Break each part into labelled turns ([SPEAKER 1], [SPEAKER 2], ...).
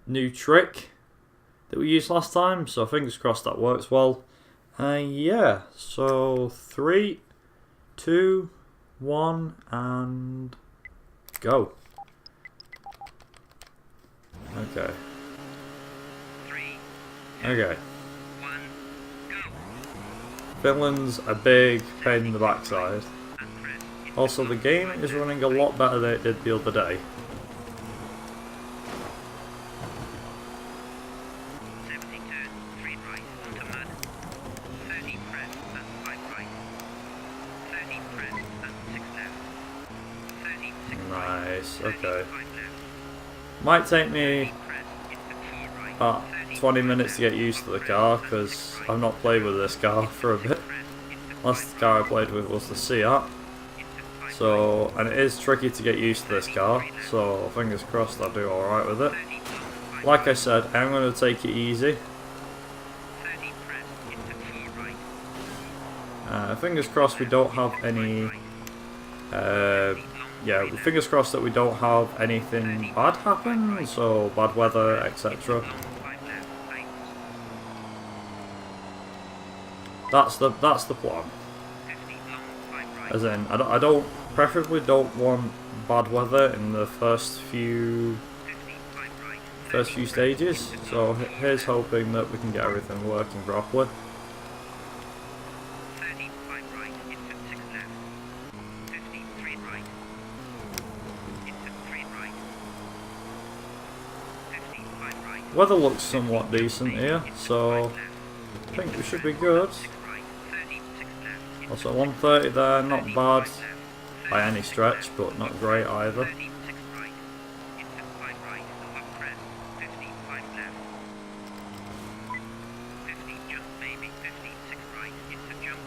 [SPEAKER 1] new trick that we used last time, so fingers crossed that works well. Yeah, so 3, 2, 1, and go. Okay. Okay. Finland's a big pain in the backside. Also, the game is running a lot better than it did the other day. Nice, okay. Might take me about 20 minutes to get used to the car, because I've not played with this car for a bit. Last car I played with was the Seat. So, and it is tricky to get used to this car, so fingers crossed I'll do alright with it. Like I said, I'm going to take it easy. Fingers crossed we don't have any... yeah, fingers crossed that we don't have anything bad happen, so bad weather, etc. That's the plan. As in, I don't preferably don't want bad weather in the first few stages. So here's hoping that we can get everything working properly. Weather looks somewhat decent here, so I think we should be good. Also 130 there, not bad by any stretch, but not great either.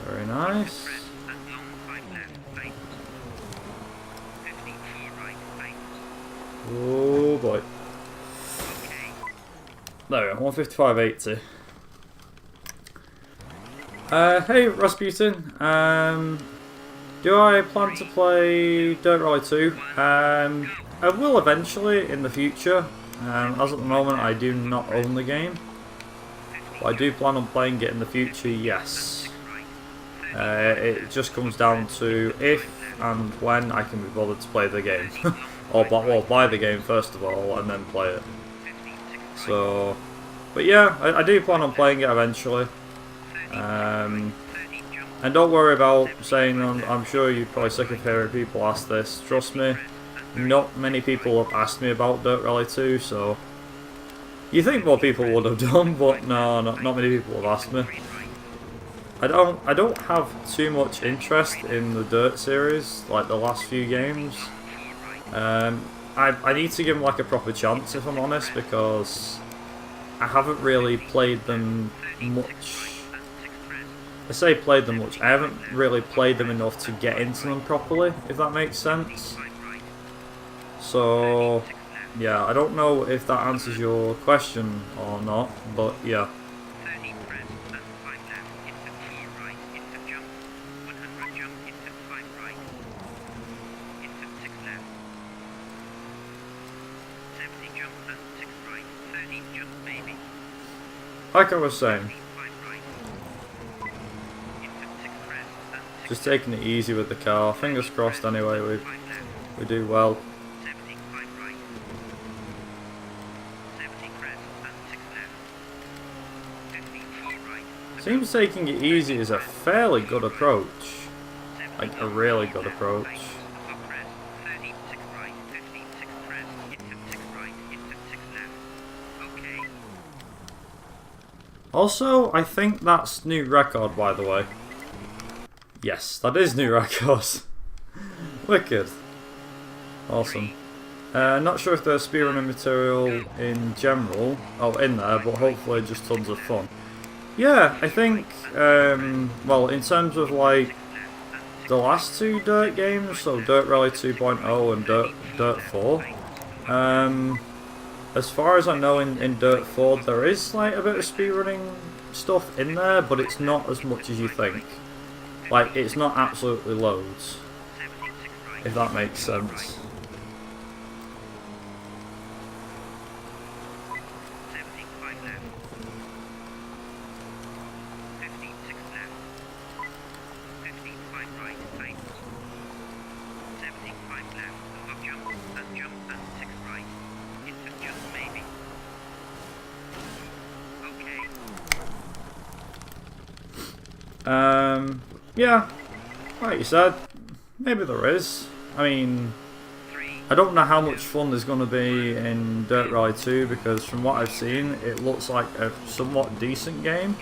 [SPEAKER 1] Very nice. Oh boy. There we go, 155.80. Hey Rasputin, do I plan to play Dirt Rally 2? I will eventually in the future, as at the moment I do not own the game, but I do plan on playing it in the future, yes. It just comes down to if and when I can be bothered to play the game, or well, buy the game first of all and then play it. So, but yeah, I do plan on playing it eventually. And don't worry about saying, I'm sure you're probably sick of hearing people ask this. Trust me, not many people have asked me about Dirt Rally 2, so you think more people would have done, but no, not many people have asked me. I don't have too much interest in the Dirt series, like the last few games. I need to give them like a proper chance, if I'm honest, because I haven't really played them much. I say played them much, I haven't really played them enough to get into them properly, if that makes sense. So, yeah, I don't know if that answers your question or not, but yeah. Like I was saying, just taking it easy with the car. Fingers crossed anyway, we do well. Seems taking it easy is a fairly good approach. Like a really good approach. Also, I think that's new record, by the way. Yes, that is new record. Wicked. Awesome. Not sure if there's speedrunning material in general, in there, but hopefully just tons of fun. Yeah, I think, well, in terms of like the last two Dirt games, so Dirt Rally 2.0 and Dirt 4, as far as I know in Dirt 4 there is like a bit of speedrunning stuff in there, but it's not as much as you think. Like, it's not absolutely loads, if that makes sense. Yeah, like you said, maybe there is. I mean, I don't know how much fun there's going to be in Dirt Rally 2 because from what I've seen, it looks like a somewhat decent game.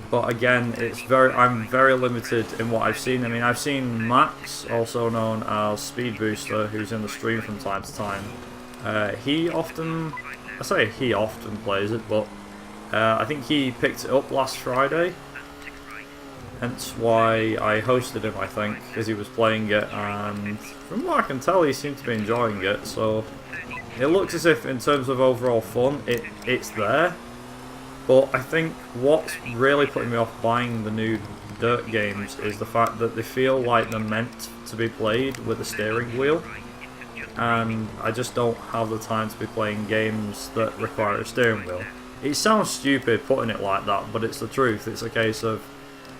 [SPEAKER 1] But again, I'm very limited in what I've seen. I mean, I've seen Max, also known as Speed Booster, who's in the stream from time to time. He often plays it, but I think he picked it up last Friday. Hence why I hosted him, I think, because he was playing it, and from what I can tell, he seemed to be enjoying it. So it looks as if, in terms of overall fun, it's there. But I think what's really putting me off buying the new Dirt games is the fact that they feel like they're meant to be played with a steering wheel. And I just don't have the time to be playing games that require a steering wheel. It sounds stupid putting it like that, but it's the truth. It's a case of,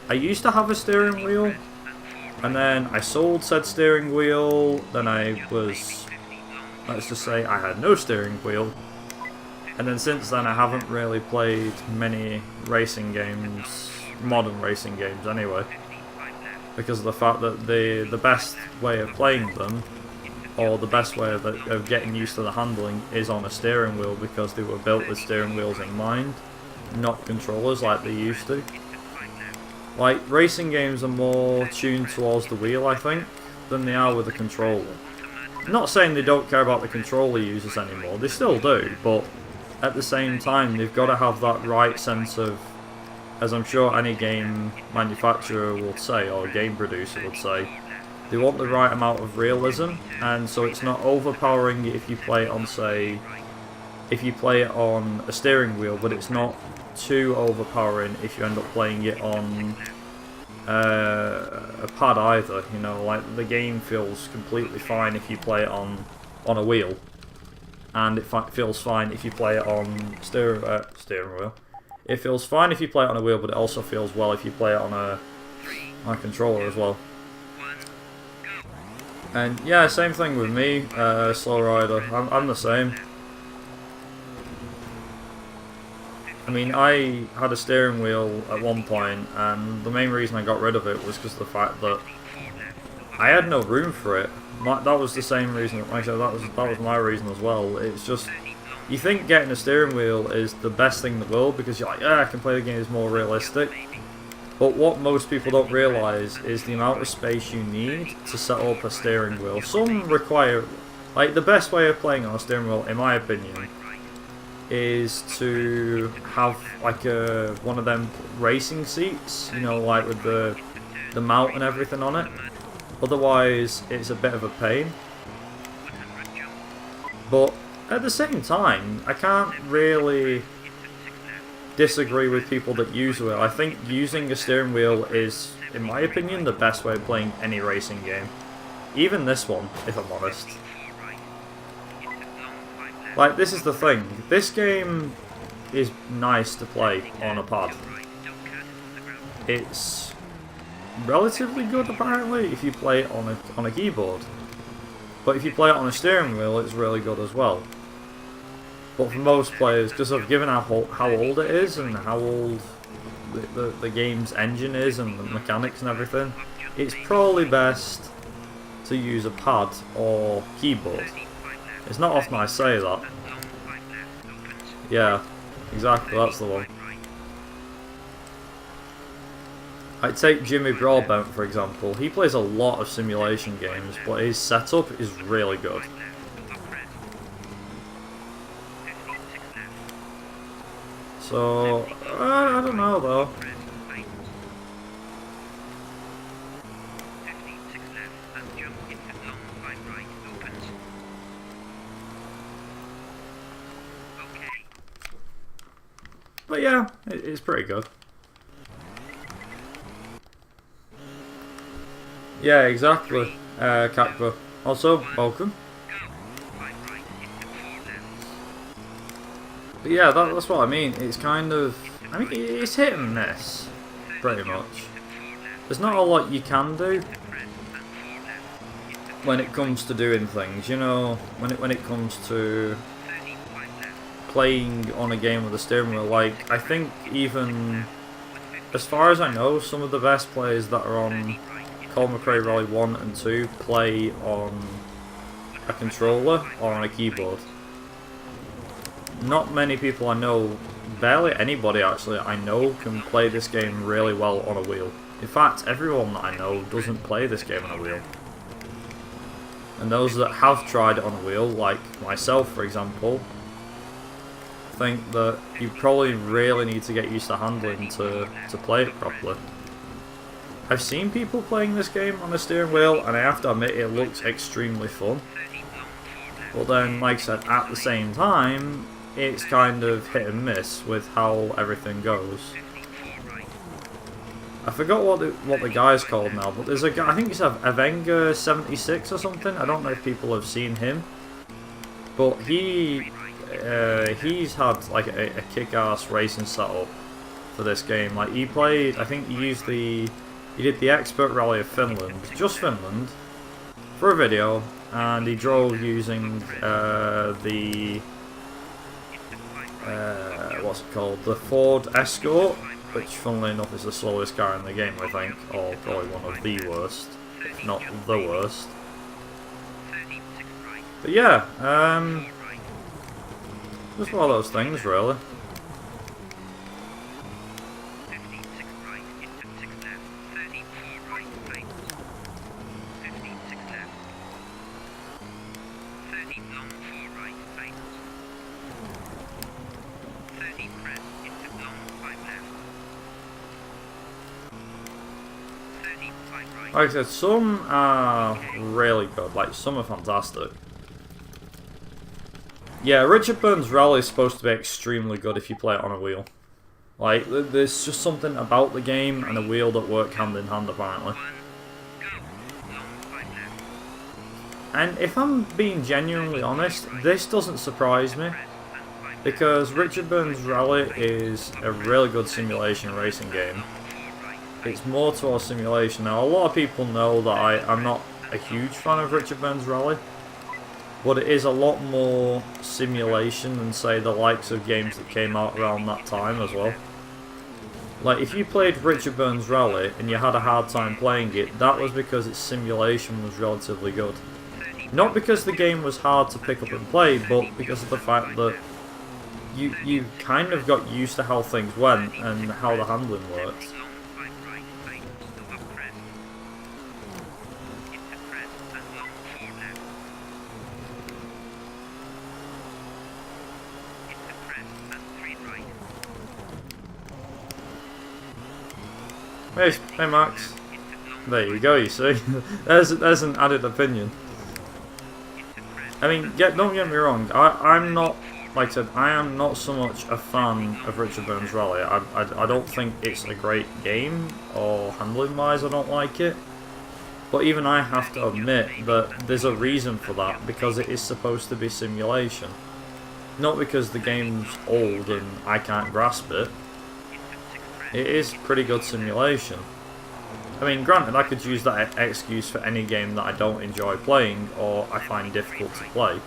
[SPEAKER 1] I used to have a steering wheel, and then I sold said steering wheel, then I was, let's just say I had no steering wheel. And then since then I haven't really played many racing games, modern racing games anyway, because of the fact that the best way of playing them, or the best way of getting used to the handling, is on a steering wheel, because they were built with steering wheels in mind, not controllers like they used to. Like, racing games are more tuned towards the wheel, I think, than they are with a controller. I'm not saying they don't care about the controller users anymore, they still do, but at the same time, they've got to have that right sense of, as I'm sure any game manufacturer would say, or game producer would say, they want the right amount of realism, and so it's not overpowering if you play it on, say, if you play it on a steering wheel, but it's not too overpowering if you end up playing it on a pad either. You know, like, the game feels completely fine if you play it on a wheel. And it feels fine if you play it on steering wheel. It feels fine if you play it on a wheel, but it also feels well if you play it on a controller as well. And yeah, same thing with me, Slow Rider. I'm the same. I mean, I had a steering wheel at one point, and the main reason I got rid of it was because of the fact that I had no room for it. That was the same reason. Like I said, that was my reason as well. It's just, you think getting a steering wheel is the best thing in the world because you're like, yeah, I can play the game, it's more realistic. But what most people don't realise is the amount of space you need to set up a steering wheel. Some require, like, the best way of playing on a steering wheel, in my opinion, is to have like one of them racing seats, you know, like with the mount and everything on it. Otherwise, it's a bit of a pain. But at the same time, I can't really disagree with people that use it. I think using a steering wheel is, in my opinion, the best way of playing any racing game. Even this one, if I'm honest. Like, this is the thing. This game is nice to play on a pad. It's relatively good, apparently, if you play it on a keyboard. But if you play it on a steering wheel, it's really good as well. But for most players, just sort of given how old it is and how old the game's engine is and the mechanics and everything, it's probably best to use a pad or keyboard. It's not often I say that. Yeah, exactly, that's the one. I take Jimmy Broadbent for example. He plays a lot of simulation games, but his setup is really good. So, I don't know though. But yeah, it's pretty good. Yeah, exactly, Kakba. Also, welcome. But yeah, that's what I mean. It's kind of, I mean, it's hit and miss, pretty much. There's not a lot you can do when it comes to doing things. You know, when it comes to playing on a game with a steering wheel. Like, I think even as far as I know, some of the best players that are on Colin McRae Rally 1 and 2 play on a controller or on a keyboard. Not many people I know, barely anybody actually I know, can play this game really well on a wheel. In fact, everyone that I know doesn't play this game on a wheel. And those that have tried it on a wheel, like myself for example, think that you probably really need to get used to handling to play it properly. I've seen people playing this game on a steering wheel and I have to admit it looks extremely fun. But then, like I said, at the same time, it's kind of hit and miss with how everything goes. I forgot what the guy's called now, but there's a guy, I think it's Avenger 76 or something. I don't know if people have seen him, but he's had like a kick-ass racing setup for this game. Like he played, I think he did the Expert Rally of Finland, just Finland, for a video, and he drove using what's it called, the Ford Escort, which funnily enough is the slowest car in the game I think, or probably one of the worst, if not the worst. But yeah, just one of those things really. Like I said, some are really good, like some are fantastic. Yeah, Richard Burns Rally is supposed to be extremely good if you play it on a wheel. Like, there's just something about the game and a wheel that work hand in hand apparently. And if I'm being genuinely honest, this doesn't surprise me. Because Richard Burns Rally is a really good simulation racing game. It's more towards simulation. Now, a lot of people know that I'm not a huge fan of Richard Burns Rally, but it is a lot more simulation than, say, the likes of games that came out around that time as well. Like, if you played Richard Burns Rally and you had a hard time playing it, that was because its simulation was relatively good. Not because the game was hard to pick up and play, but because of the fact that you kind of got used to how things went and how the handling worked. Hey Max. There you go, you see. there's an added opinion. I mean, don't get me wrong, I'm not, like I said, I am not so much a fan of Richard Burns Rally. I don't think it's a great game, or handling wise I don't like it. But even I have to admit that there's a reason for that, because it is supposed to be simulation. Not because the game's old and I can't grasp it. It is pretty good simulation. I mean, granted, I could use that excuse for any game that I don't enjoy playing or I find difficult to play.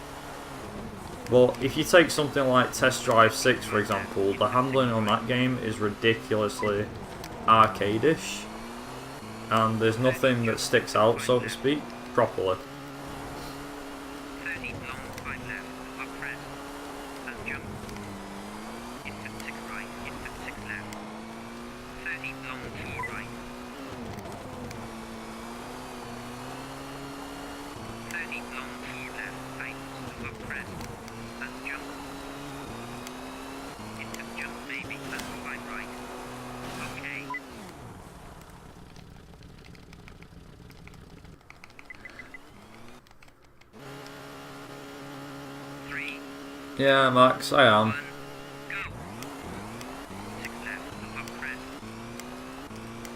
[SPEAKER 1] But if you take something like Test Drive 6, for example, the handling on that game is ridiculously arcade-ish, and there's nothing that sticks out, so to speak, properly. Yeah, Max, I am.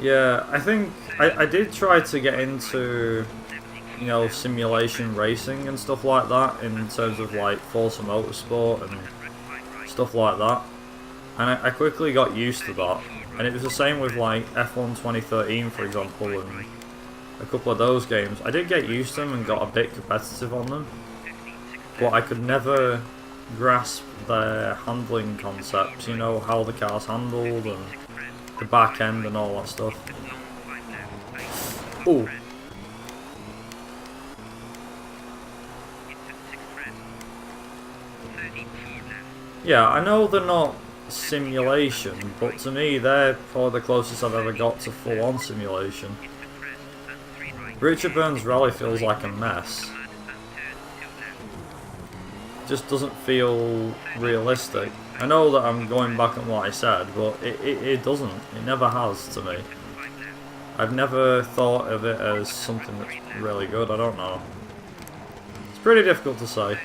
[SPEAKER 1] Yeah, I think I did try to get into, you know, simulation racing and stuff like that in terms of like Forza Motorsport and stuff like that. And I quickly got used to that. And it was the same with like F1 2013, for example, and a couple of those games. I did get used to them and got a bit competitive on them, but I could never grasp their handling concepts, you know, how the car's handled and the back end and all that stuff. Ooh. Yeah, I know they're not simulation, but to me they're probably the closest I've ever got to full-on simulation. Richard Burns' Rally feels like a mess. Just doesn't feel realistic. I know that I'm going back on what I said, but it doesn't. It never has to me. I've never thought of it as something that's really good. I don't know. It's pretty difficult to say.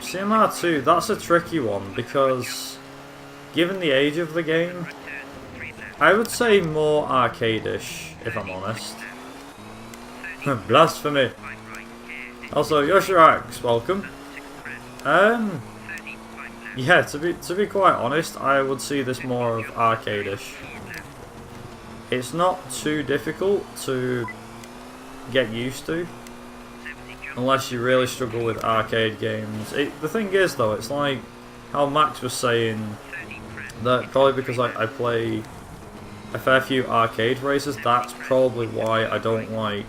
[SPEAKER 1] CMR2, that's a tricky one because given the age of the game, I would say more arcade-ish, if I'm honest. Blasphemy. Also, Yoshirax, welcome. Yeah, to be quite honest, I would see this more of arcade-ish. It's not too difficult to get used to, unless you really struggle with arcade games. The thing is though, it's like how Max was saying, that probably because I play a fair few arcade races, that's probably why I don't like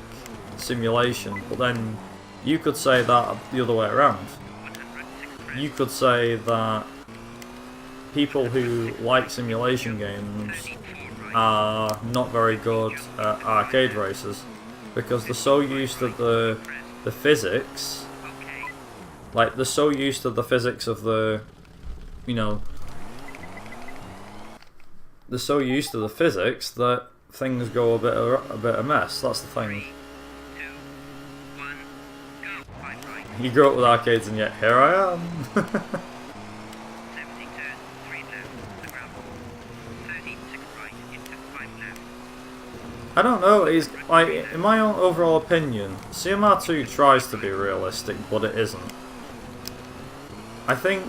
[SPEAKER 1] simulation. But then you could say that the other way around. You could say that people who like simulation games are not very good at arcade races because they're so used to the physics, like they're so used to the physics of the, you know, they're so used to the physics that things go a bit a mess. That's the thing. You grew up with arcades and yet here I am. I don't know, it's like, in my own overall opinion, CMR2 tries to be realistic, but it isn't. I think,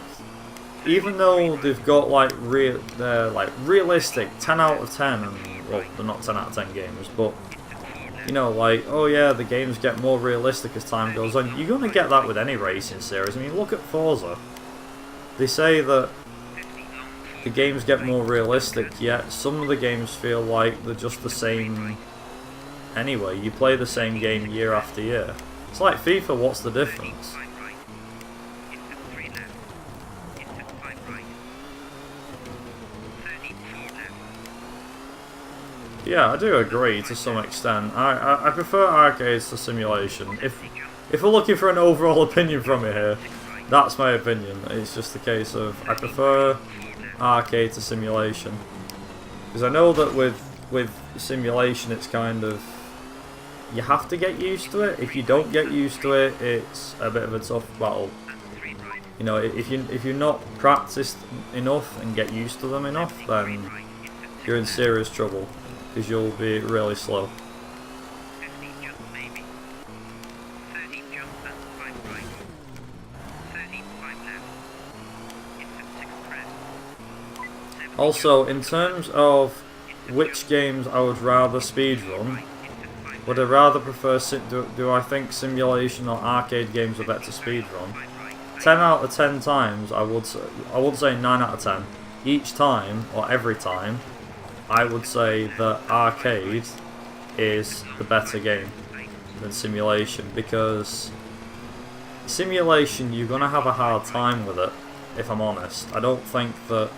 [SPEAKER 1] even though they've got like realistic 10 out of 10, and well, they're not 10 out of 10 games, but you know, like, oh yeah, the games get more realistic as time goes on. You're gonna get that with any racing series. I mean, look at Forza. They say that the games get more realistic, yet some of the games feel like they're just the same anyway. You play the same game year after year. It's like FIFA, what's the difference? Yeah, I do agree to some extent. I prefer arcades to simulation. If we're looking for an overall opinion from it here, that's my opinion. It's just the case of I prefer arcade to simulation, because I know that with simulation it's kind of, you have to get used to it. If you don't get used to it, it's a bit of a tough battle. You know, if you're not practiced enough and get used to them enough, then you're in serious trouble, because you'll be really slow. Also, in terms of which games I would rather speedrun, would I rather prefer, do I think simulation or arcade games are better speedrun? 10 out of 10 times, I would say 9 out of 10. Each time, or every time, I would say that arcade is the better game than simulation, because simulation, you're going to have a hard time with it, if I'm honest. I don't think that,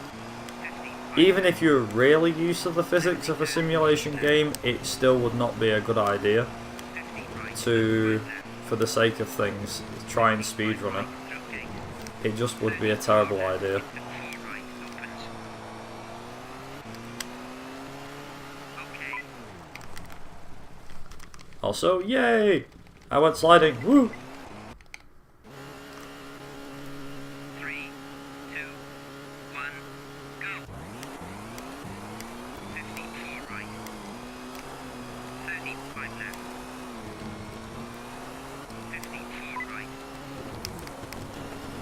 [SPEAKER 1] even if you're really used to the physics of a simulation game, it still would not be a good idea to, for the sake of things, try and speedrun it. It just would be a terrible idea. Also, yay! I went sliding, woo!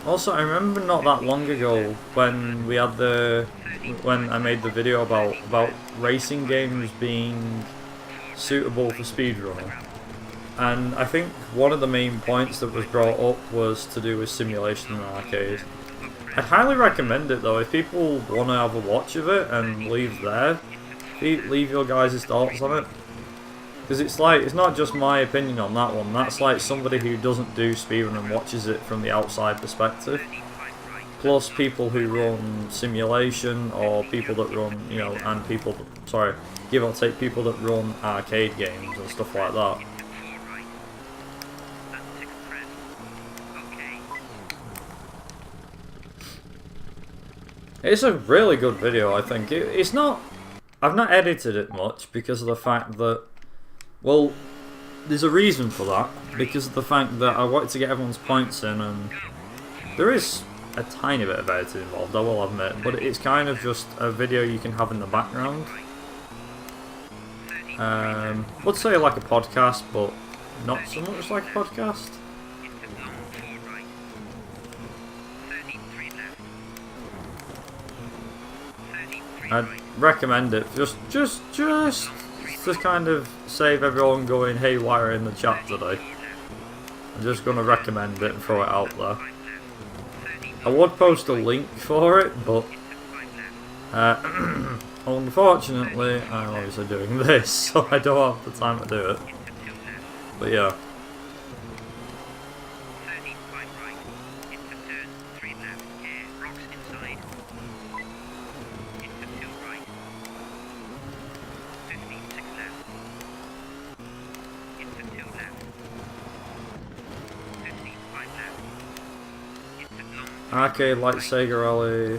[SPEAKER 1] Also, I remember not that long ago when we had when I made the video about racing games being suitable for speedrunning, and I think one of the main points that was brought up was to do with simulation and arcade. I'd highly recommend it though, if people want to have a watch of it and leave your guys' thoughts on it. Because it's like, it's not just my opinion on that one, that's like somebody who doesn't do speedrun and watches it from the outside perspective. Plus people who run simulation, or people that run, you know, and people, sorry, give or take people that run arcade games and stuff like that. It's a really good video, I think. It's not... I've not edited it much because of the fact that... Well, there's a reason for that. Because of the fact that I wanted to get everyone's points in, and there is a tiny bit of editing involved, I will admit, but it's kind of just a video you can have in the background. Let's say like a podcast, but not so much like a podcast. I'd recommend it, just to kind of save everyone going haywire in the chat today. I'm just going to recommend it and throw it out there. I would post a link for it, but unfortunately I'm obviously doing this, so I don't have the time to do it. But yeah. Arcade like Sega Rally.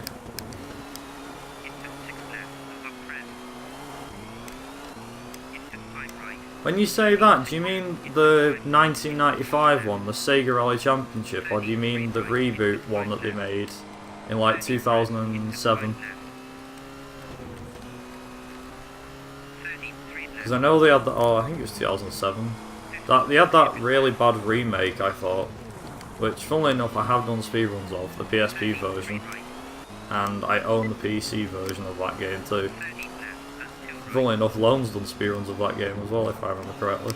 [SPEAKER 1] When you say that, do you mean the 1995 one, the Sega Rally Championship, or do you mean the reboot one that they made in like 2007? Because I know they had that, oh I think it was 2007. They had that really bad remake, I thought. Which, funnily enough, I have done speedruns of, the PSP version, and I own the PC version of that game too. Funnily enough, Lone's done speedruns of that game as well, if I remember correctly.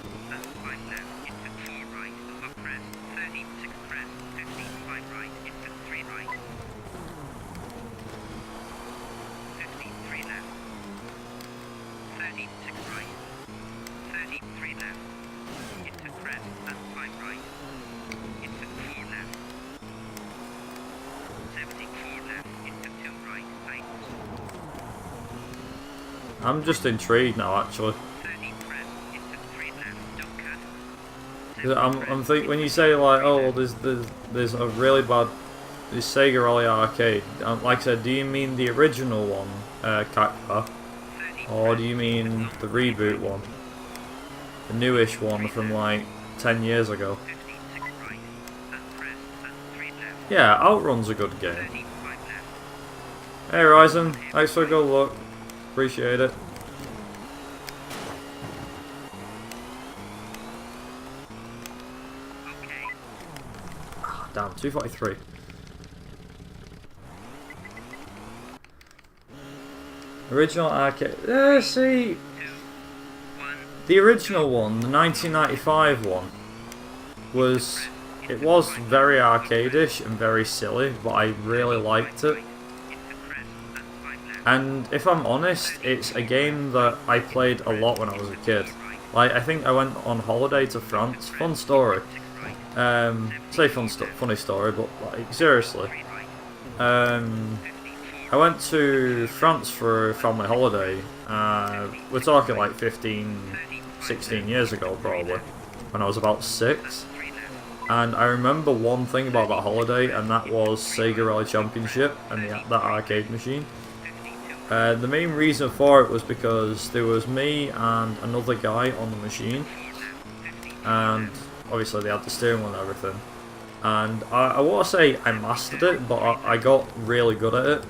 [SPEAKER 1] I'm just intrigued now, actually. I'm thinking when you say like, oh, there's a really bad Sega Rally arcade. Like I said, do you mean the original one, Kakpa, or do you mean the reboot one, the newish one from like 10 years ago? Yeah, Outrun's a good game. Hey Ryzen, thanks for a good look. Appreciate it. Oh, damn, 243. Original arcade. See, the original one, the 1995 one, was very arcade-ish and very silly, but I really liked it. And if I'm honest, it's a game that I played a lot when I was a kid. Like, I think I went on holiday to France. Fun story. Say funny story, but like, seriously. I went to France for a family holiday. We're talking like 15, 16 years ago probably, when I was about 6. And I remember one thing about that holiday, and that was Sega Rally Championship and that arcade machine. The main reason for it was because there was me and another guy on the machine, and obviously they had the steering wheel and everything, and I want to say I mastered it, but I got really good at it,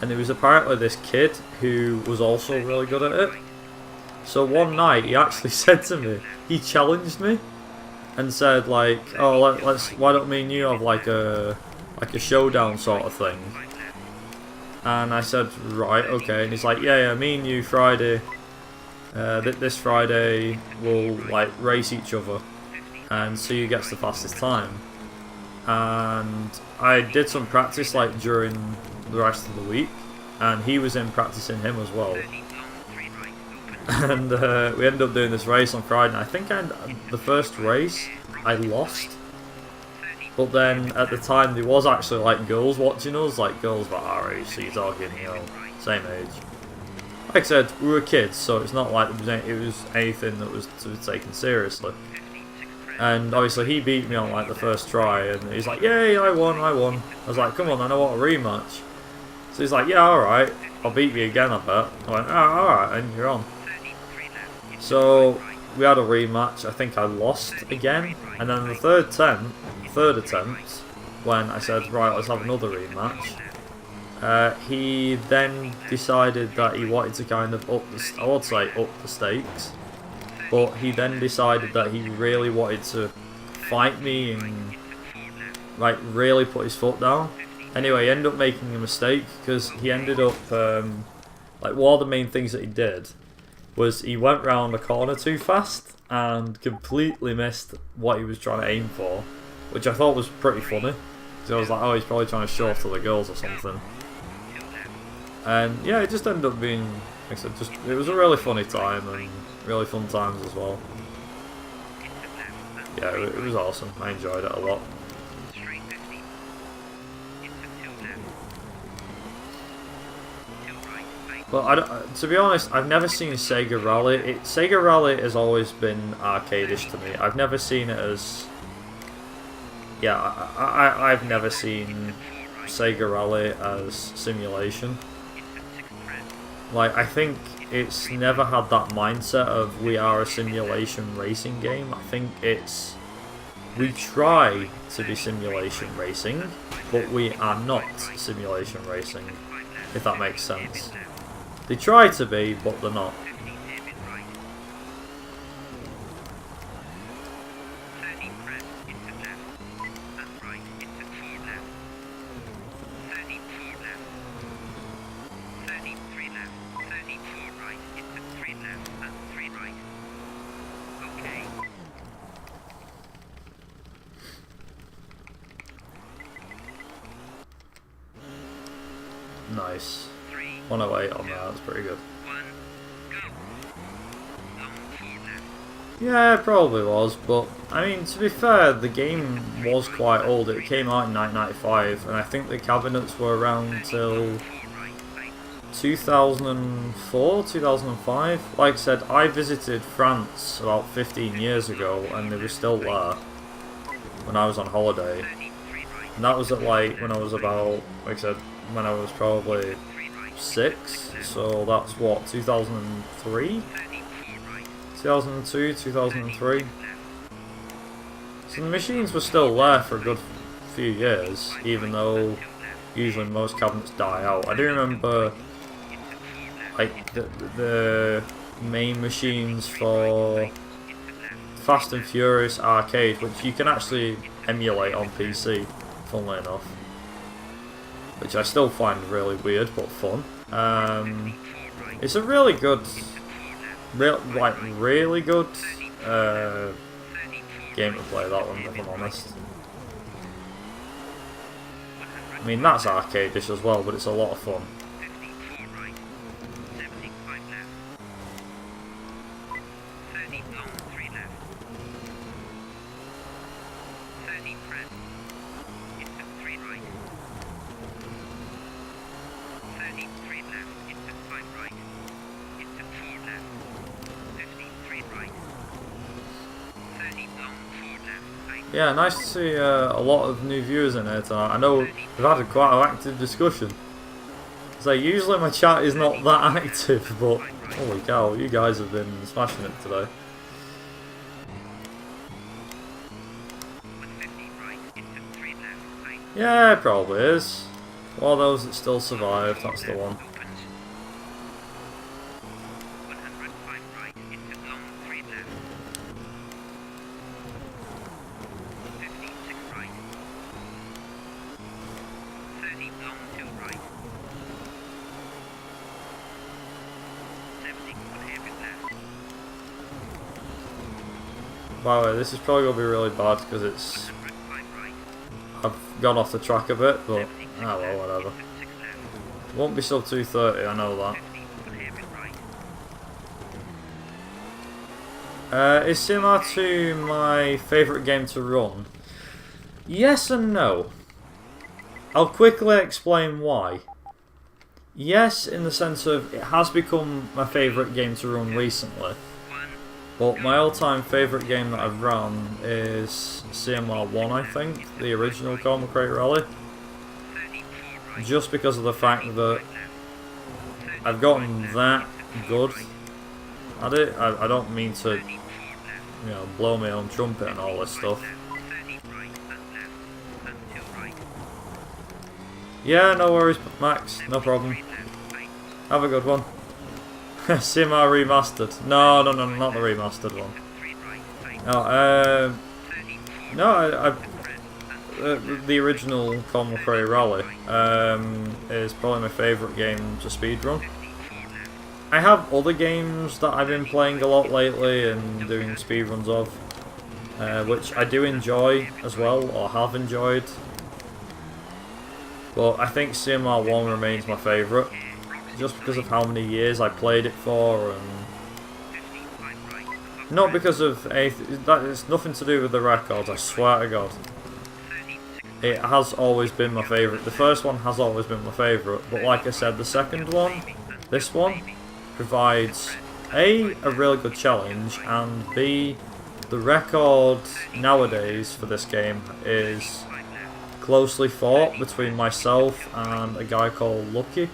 [SPEAKER 1] and there was apparently this kid who was also really good at it. So one night he actually said to me, he challenged me and said like, oh, why don't me and you have like a showdown sort of thing. And I said, right, okay. And he's like, yeah, me and you Friday, this Friday, we'll like race each other and see who gets the fastest time. and I did some practice like during the rest of the week, and he was in practicing him as well. And we ended up doing this race on Friday, and I think the first race I lost, but then at the time there was actually like girls watching us, like girls about our age, so you're talking, you know, same age. Like I said, we were kids, so it's not like it was anything that was to be taken seriously. And obviously he beat me on like the first try, and he's like, "Yay, I won, I won." I was like, "Come on, then I want a rematch." So he's like, "Yeah, alright, I'll beat you again, I bet." I went, "Oh, alright, and you're on." So we had a rematch. I think I lost again, and then the third attempt, when I said, "Right, let's have another rematch," he then decided that he wanted to kind of up the stakes, but he then decided that he really wanted to fight me and like really put his foot down. Anyway, he ended up making a mistake because he ended up like one of the main things that he did was he went round the corner too fast and completely missed what he was trying to aim for, which I thought was pretty funny. So I was like, oh, he's probably trying to show off to the girls or something. And yeah, it just ended up being, like I said, it was a really funny time and really fun times as well. Yeah, it was awesome. I enjoyed it a lot. But to be honest, I've never seen Sega Rally. Sega Rally has always been arcadish to me. I've never seen it as... Yeah, I've never seen Sega Rally as simulation. Like, I think it's never had that mindset of we are a simulation racing game. I think it's... We try to be simulation racing, but we are not simulation racing, if that makes sense. They try to be, but they're not. Nice. 108 on that, that's pretty good. Yeah, it probably was, but I mean, to be fair, the game was quite old. It came out in 1995, and I think the cabinets were around till 2004, 2005. Like I said, I visited France about 15 years ago, and they were still there when I was on holiday. And that was at like, when I was about, like I said, when I was probably 6, so that's what, 2003? 2002, 2003. So the machines were still there for a good few years, even though usually most cabinets die out. I do remember like the main machines for Fast and Furious Arcade, which you can actually emulate on PC, funnily enough. Which I still find really weird, but fun. It's a really good... really good game to play, that one, if I'm honest. I mean, that's arcade-ish as well, but it's a lot of fun. Yeah, nice to see a lot of new viewers in here tonight. I know we've had quite an active discussion. So usually my chat is not that active, but holy cow, you guys have been smashing it today. Yeah, it probably is. All those that still survive, that's the one. By the way, this is probably going to be really bad because it's I've gone off the track a bit, but oh well, whatever. Won't be sub 230, I know that. Is CMR2 my favourite game to run? Yes and no. I'll quickly explain why. Yes, in the sense of it has become my favourite game to run recently. But my all-time favourite game that I've run is CMR1, I think, the original Colin McRae Rally. Just because of the fact that I've gotten that good at it. I don't mean to, you know, blow my own trumpet and all this stuff. Yeah, no worries, Max, no problem. Have a good one. CMR remastered. No, not the remastered one. No, the original Colin McRae Rally is probably my favourite game to speedrun. I have other games that I've been playing a lot lately and doing speedruns of, which I do enjoy as well, or have enjoyed. But I think CMR1 remains my favourite, just because of how many years I played it for, and not because of that. It's nothing to do with the records, I swear to God. It has always been my favourite. The first one has always been my favourite, but like I said, the second one, this one, provides A, a really good challenge, and B, the record nowadays for this game is closely fought between myself and a guy called Lucky,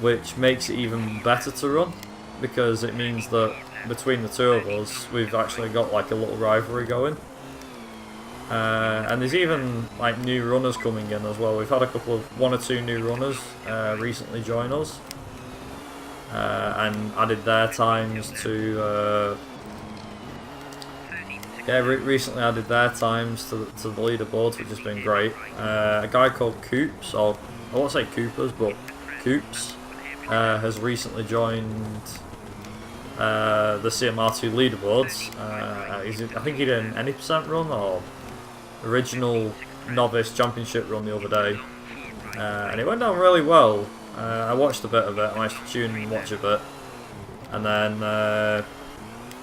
[SPEAKER 1] which makes it even better to run, because it means that between the two of us, we've actually got like a little rivalry going. And there's even like new runners coming in as well. We've had one or two new runners recently join us, and added their times to recently added their times to the leaderboards, which has been great. A guy called Coops, or I won't say Coopers, but Coops, has recently joined the CMR2 leaderboards. I think he did an any percent run or original novice championship run the other day, and it went down really well. I watched a bit of it. I managed to tune and watch a bit, and then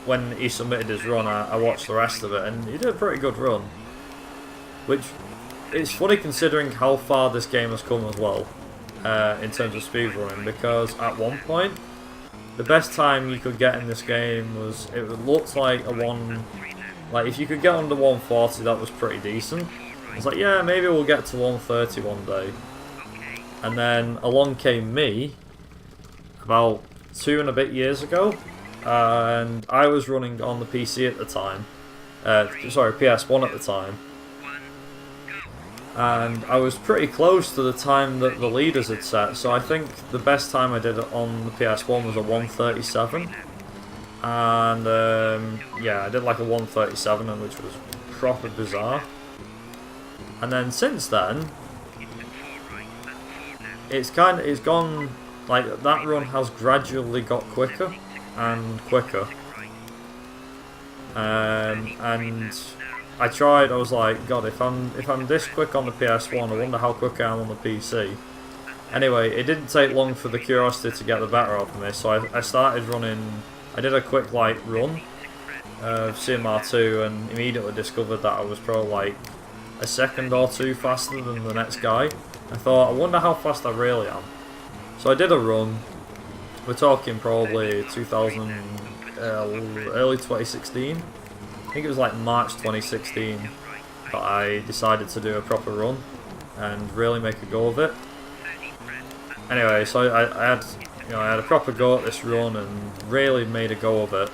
[SPEAKER 1] when he submitted his run, I watched the rest of it, and he did a pretty good run. Which is funny considering how far this game has come as well, in terms of speedrunning, because at one point, the best time you could get in this game was, it looked like like if you could get under 140, that was pretty decent. It's like, yeah, maybe we'll get to 130 one day. And then along came me, about 2 and a bit years ago, and I was running on the PC at the time, sorry, PS1 at the time, and I was pretty close to the time that the leaders had set, so I think the best time I did it on the PS1 was a 137, and yeah, I did like a 137, which was proper bizarre. And then since then, it's gone, like, that run has gradually got quicker and quicker, and I was like, God, if I'm this quick on the PS1, I wonder how quick I am on the PC. Anyway, it didn't take long for the curiosity to get the better of me, so I started running. I did a quick like run of CMR2 and immediately discovered that I was probably like a second or two faster than the next guy. I thought, I wonder how fast I really am. So I did a run. We're talking probably 2000, early 2016. I think it was like March 2016 that I decided to do a proper run and really make a go of it. Anyway, so I had a proper go at this run and really made a go of it.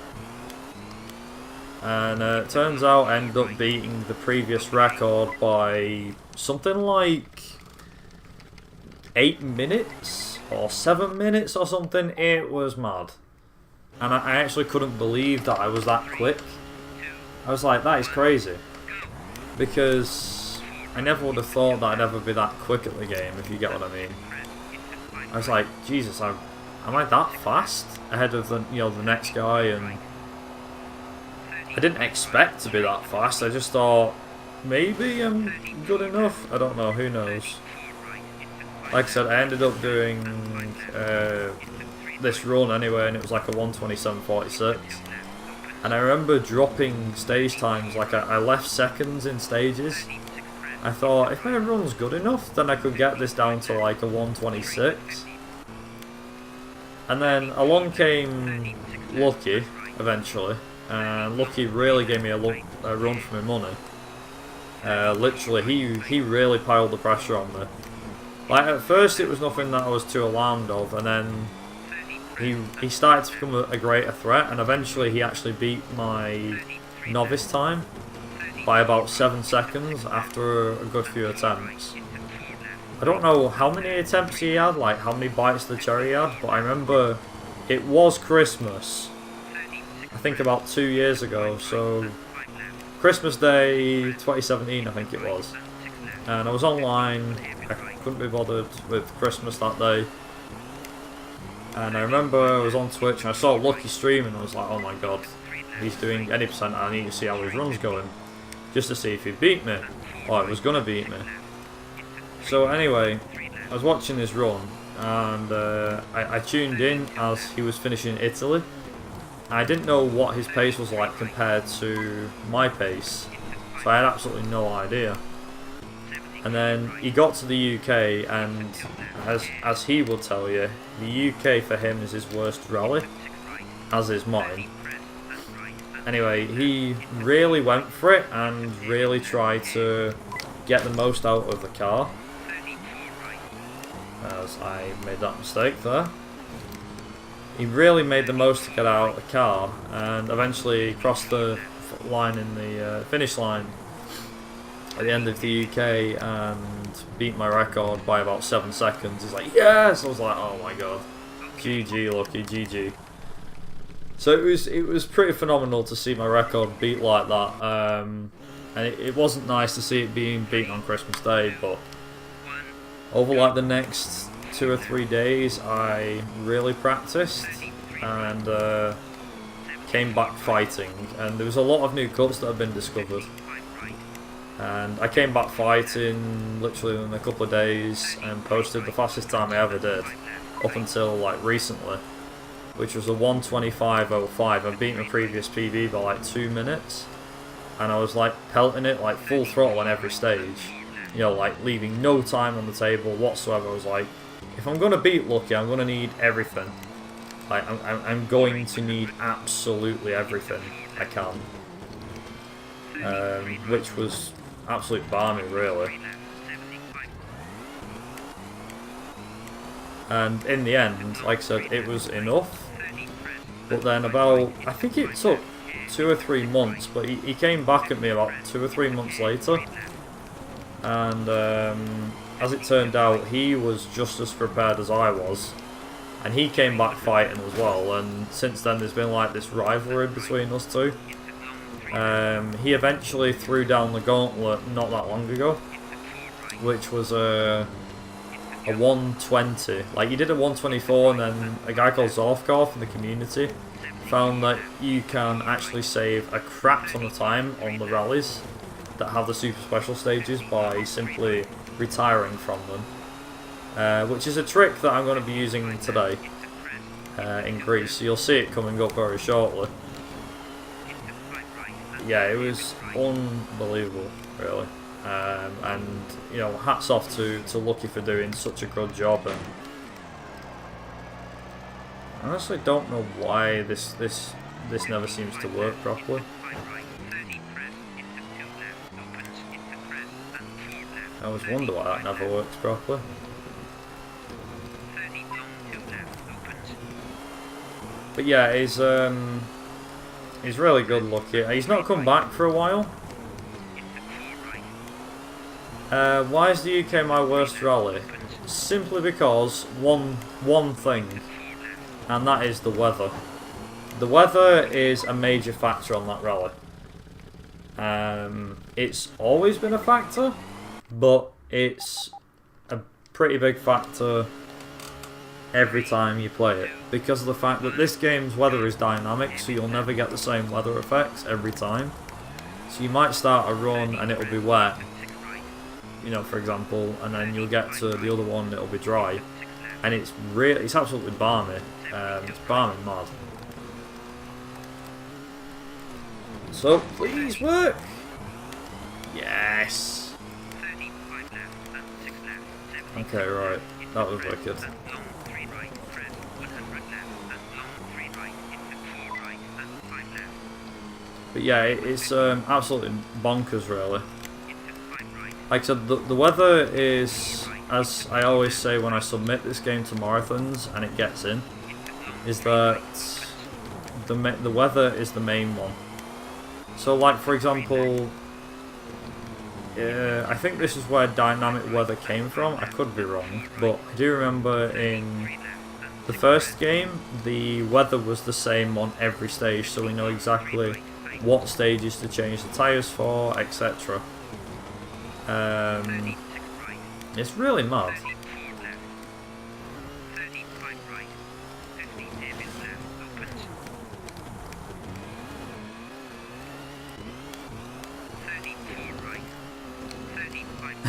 [SPEAKER 1] And it turns out I ended up beating the previous record by something like 8 minutes or 7 minutes or something. It was mad. And I actually couldn't believe that I was that quick. I was like, that is crazy. Because I never would have thought that I'd ever be that quick at the game, if you get what I mean. I was like, Jesus, am I that fast ahead of the next guy? And I didn't expect to be that fast. I just thought maybe I'm good enough. I don't know. Who knows? Like I said, I ended up doing this run anyway, and it was like a 1:27.46. And I remember dropping stage times. Like I left seconds in stages. I thought if my run's good enough, then I could get this down to like a 1:26. And then along came Lucky eventually, and Lucky really gave me a run for my money. Literally, he really piled the pressure on me. Like at first, it was nothing that I was too alarmed of, and then he started to become a greater threat, and eventually he actually beat my novice time by about 7 seconds after a good few attempts. I don't know how many attempts he had, like how many bites of the cherry he had, but I remember it was Christmas, I think about 2 years ago, so Christmas Day 2017 I think it was, and I was online, I couldn't be bothered with Christmas that day, and I remember I was on Twitch and I saw Lucky stream and I was like, oh my god, he's doing any percent, I need to see how his run's going, just to see if he'd beat me, or he was gonna beat me. So anyway, I was watching his run, and I tuned in as he was finishing Italy. I didn't know what his pace was like compared to my pace, so I had absolutely no idea. And then he got to the UK, and as he will tell you, the UK for him is his worst rally, as is mine. Anyway, he really went for it and really tried to get the most out of the car. As I made that mistake there. He really made the most to get out of the car, and eventually crossed the line in the finish line at the end of the UK and beat my record by about 7 seconds. He's like, yes! I was like, oh my god. GG, Lucky, GG. So it was pretty phenomenal to see my record beat like that, and it wasn't nice to see it being beaten on Christmas Day, but over like the next 2 or 3 days I really practiced and came back fighting, and there was a lot of new cuts that had been discovered, and I came back fighting literally in a couple of days and posted the fastest time I ever did up until like recently, which was a 1:25.05. I beat my previous PB by like 2 minutes, and I was like pelting it like full throttle on every stage, you know, like leaving no time on the table whatsoever. I was like, if I'm going to beat Lucky, I'm going to need everything. Like, I'm going to need absolutely everything I can. Which was absolute balmy, really. And in the end, like I said, it was enough. But then about, I think it took 2 or 3 months, but he came back at me about 2 or 3 months later. And as it turned out, he was just as prepared as I was, and he came back fighting as well, and since then there's been like this rivalry between us two. He eventually threw down the gauntlet not that long ago, which was a 120. Like, he did a 124, and then a guy called Zorfkov in the community found that you can actually save a crap ton of time on the rallies that have the super special stages by simply retiring from them, which is a trick that I'm going to be using today in Greece. So you'll see it coming up very shortly. Yeah, it was unbelievable, really, and you know, hats off to Lucky for doing such a good job. And I honestly don't know why this never seems to work properly. I always wonder why that never works properly. But yeah, he's really good, Lucky. He's not come back for a while. Why is the UK my worst rally? Simply because one thing, and that is the weather. The weather is a major factor on that rally. It's always been a factor, but it's a pretty big factor every time you play it, because of the fact that this game's weather is dynamic, so you'll never get the same weather effects every time. So you might start a run and it'll be wet, you know, for example, and then you'll get to the other one, it'll be dry, and it's absolutely balmy. It's balmy mad. So please work. Yes. Okay, right. That was wicked. But yeah, it's absolutely bonkers, really. Like I said, the weather is, as I always say when I submit this game to marathons and it gets in, is that the weather is the main one. So, like for example, I think this is where dynamic weather came from. I could be wrong, but I do remember in the first game, the weather was the same on every stage, so we know exactly what stages to change the tyres for, etc. It's really mad.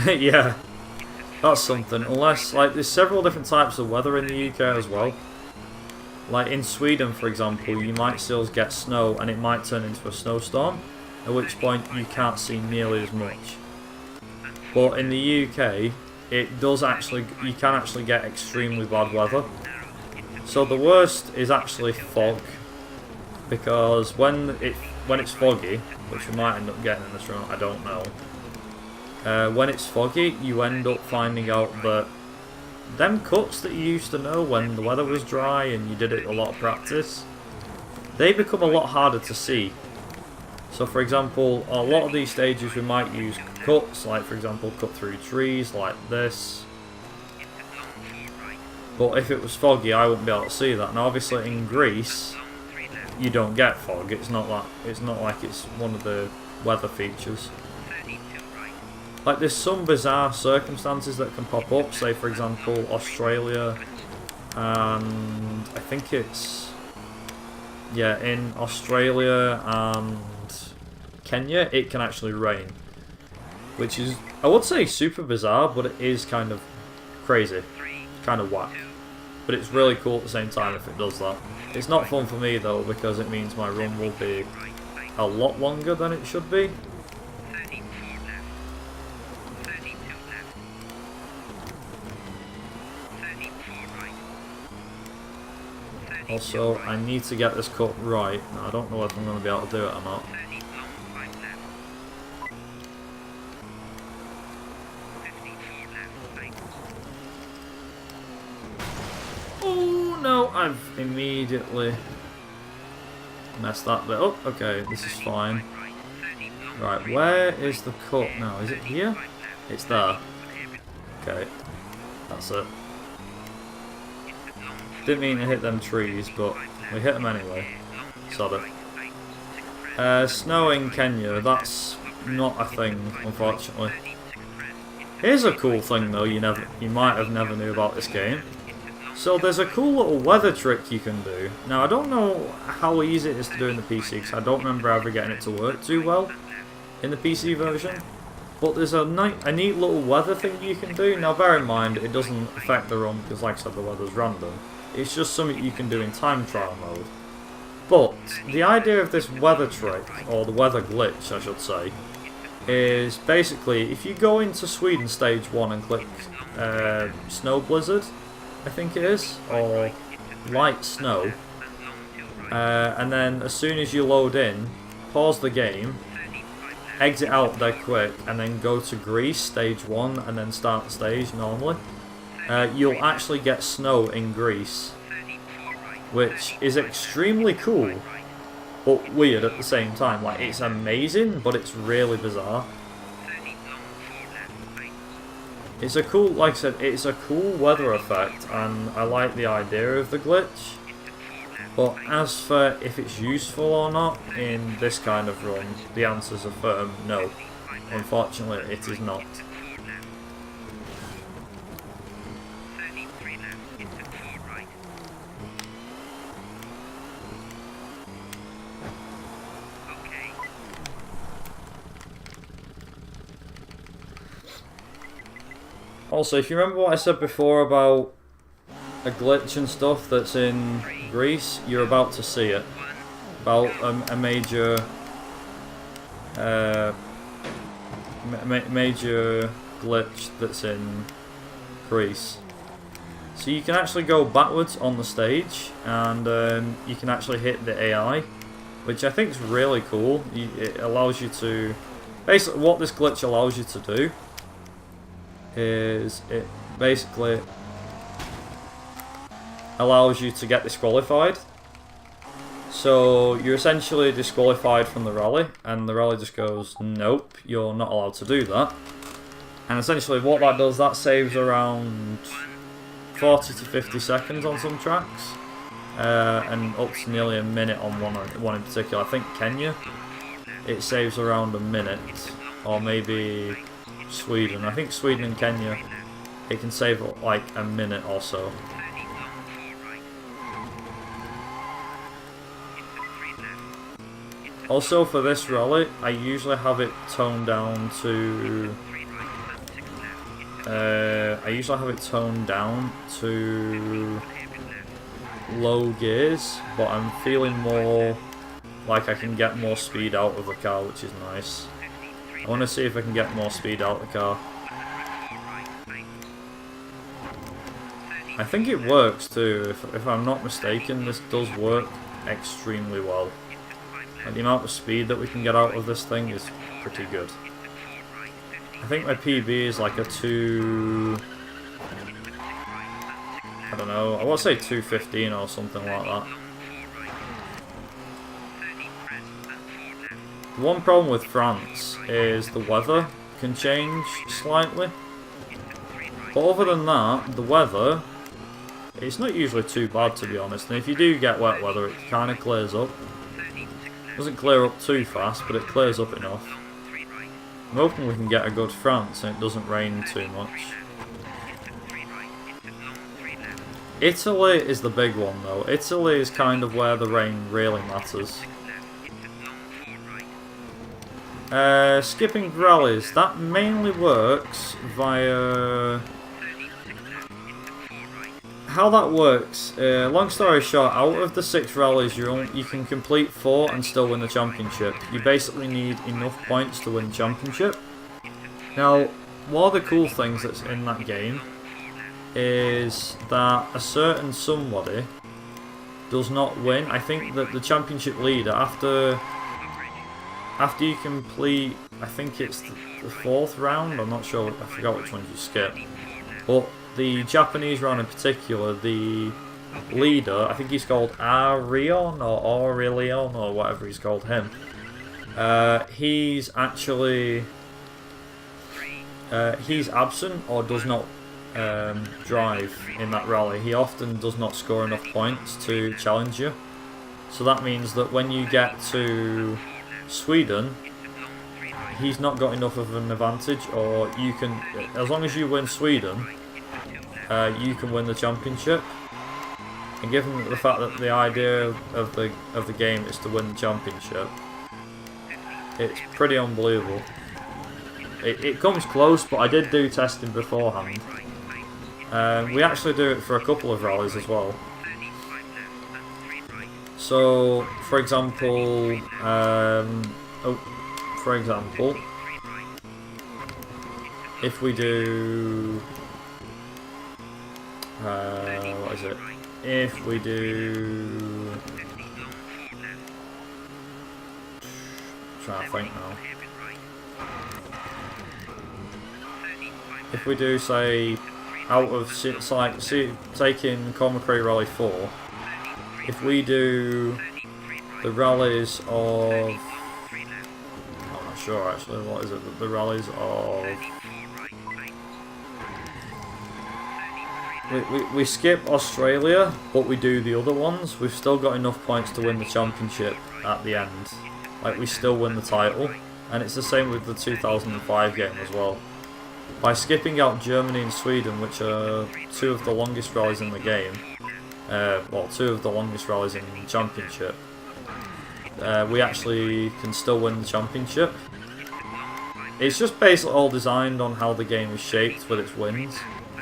[SPEAKER 1] Yeah, that's something. Unless, like, there's several different types of weather in the UK as well. Like in Sweden, for example, you might still get snow and it might turn into a snowstorm, at which point you can't see nearly as much. But in the UK, it does actually, you can actually get extremely bad weather. So the worst is actually fog, because when it's foggy, which we might end up getting in this run, I don't know. When it's foggy, you end up finding out that them cuts that you used to know when the weather was dry and you did it a lot of practice, they become a lot harder to see. So for example, a lot of these stages we might use cuts, like for example cut through trees like this. But if it was foggy, I wouldn't be able to see that. Now obviously in Greece, you don't get fog. It's not like it's one of the weather features. Like there's some bizarre circumstances that can pop up, say for example Australia, and I think it's, yeah, in Australia and Kenya it can actually rain, which is, I would say, super bizarre, but it is kind of crazy, kind of whack, but it's really cool at the same time if it does that. It's not fun for me though, because it means my run will be a lot longer than it should be. Also, I need to get this cut right. Now, I don't know if I'm going to be able to do it or not. Oh no, I've immediately messed that bit up. Okay, this is fine. Right, where is the cut now? Is it here? It's there. Okay, that's it. Didn't mean to hit them trees, but we hit them anyway. Sod it. Snow in Kenya, that's not a thing, unfortunately. Here's a cool thing though, you might have never knew about this game. So there's a cool little weather trick you can do. Now I don't know how easy it is to do in the PC, because I don't remember ever getting it to work too well in the PC version. But there's a neat little weather thing you can do. Now bear in mind, it doesn't affect the run, because like I said, the weather's random. It's just something you can do in time trial mode. But the idea of this weather trick, or the weather glitch I should say, is basically if you go into Sweden stage 1 and click Snow Blizzard, I think it is, or Light Snow, and then as soon as you load in, pause the game, exit out there quick, and then go to Greece stage 1 and then start the stage normally. You'll actually get snow in Greece, which is extremely cool, but weird at the same time. Like, it's amazing, but it's really bizarre. It's a cool, like I said, it's a cool weather effect, and I like the idea of the glitch. But as for if it's useful or not in this kind of run, the answer's a firm no. Unfortunately, it is not. Also, if you remember what I said before about a glitch and stuff that's in Greece, you're about to see it. About a major major glitch that's in Greece. So you can actually go backwards on the stage, and you can actually hit the AI, which I think is really cool. It allows you to... Basically, what this glitch allows you to do is it basically allows you to get disqualified. So you're essentially disqualified from the rally, and the rally just goes, nope, you're not allowed to do that. And essentially what that does, that saves around 40 to 50 seconds on some tracks, and up to nearly a minute on one in particular. I think Kenya, it saves around a minute, or maybe Sweden. I think Sweden and Kenya, it can save like a minute or so. Also for this rally, I usually have it toned down to... low gears, but I'm feeling more like I can get more speed out of the car, which is nice. I want to see if I can get more speed out of the car. I think it works too, if I'm not mistaken. This does work extremely well. And the amount of speed that we can get out of this thing is pretty good. I think my PB is like a 2... I don't know, I want to say 2:15 or something like that. The one problem with France is the weather can change slightly. But other than that, the weather, it's not usually too bad, to be honest. And if you do get wet weather, it kind of clears up. It doesn't clear up too fast, but it clears up enough. I'm hoping we can get a good France and it doesn't rain too much. Italy is the big one though. Italy is kind of where the rain really matters. Skipping rallies, that mainly works via... How that works, long story short, out of the 6 rallies you can complete 4 and still win the championship. You basically need enough points to win the championship. Now, one of the cool things that's in that game is that a certain somebody does not win. I think that the championship leader, after you complete, I think it's the 4th round, I'm not sure, I forgot which ones you skip, but the Japanese round in particular, the leader, I think he's called Arion or Aurelion or whatever he's called him, he's actually he's absent or does not drive in that rally. He often does not score enough points to challenge you. So that means that when you get to Sweden, he's not got enough of an advantage, or you can, as long as you win Sweden, you can win the championship. And given the fact that the idea of the game is to win the championship, it's pretty unbelievable. It comes close, but I did do testing beforehand. We actually do it for a couple of rallies as well. So, for example, if we do, what is it? If we do, I'm trying to think now. If we do, say, out of, taking Colin McRae Rally 4, if we do the rallies of, I'm not sure actually, what is it, the rallies of, we skip Australia, but we do the other ones, we've still got enough points to win the championship at the end. Like, we still win the title, and it's the same with the 2005 game as well. By skipping out Germany and Sweden, which are 2 of the longest rallies in the game, well, 2 of the longest rallies in the championship, we actually can still win the championship. It's just basically all designed on how the game is shaped with its wins.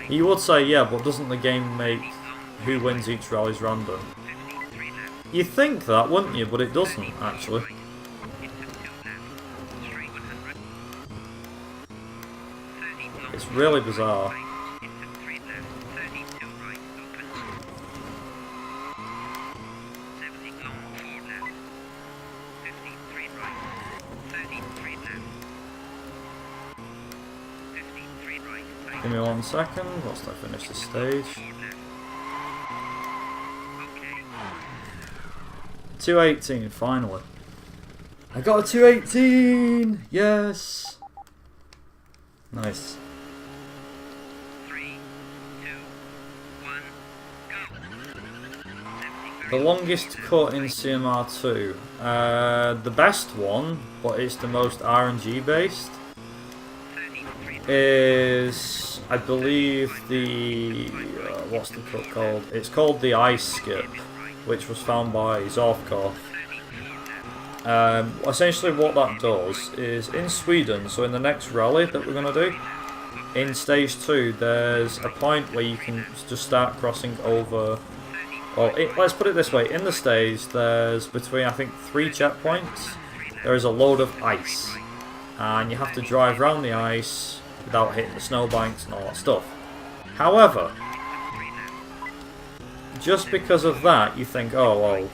[SPEAKER 1] You would say, yeah, but doesn't the game make who wins each rally's random? You'd think that, wouldn't you? But it doesn't, actually. It's really bizarre. Give me 1 second whilst I finish the stage. 218, finally. I got a 218! Yes! Nice.
[SPEAKER 2] 3, 2, 1, go.
[SPEAKER 1] The longest cut in CMR2. The best one, but it's the most RNG based, is, I believe, the what's the cut called? It's called the Ice Skip, which was found by Zorfkov. Essentially what that does is, in Sweden, so in the next rally that we're going to do, in stage 2 there's a point where you can just start crossing over, well, let's put it this way, in the stage there's between, I think, 3 checkpoints, there is a load of ice, and you have to drive around the ice without hitting the snowbanks and all that stuff. However, just because of that, you think, oh well,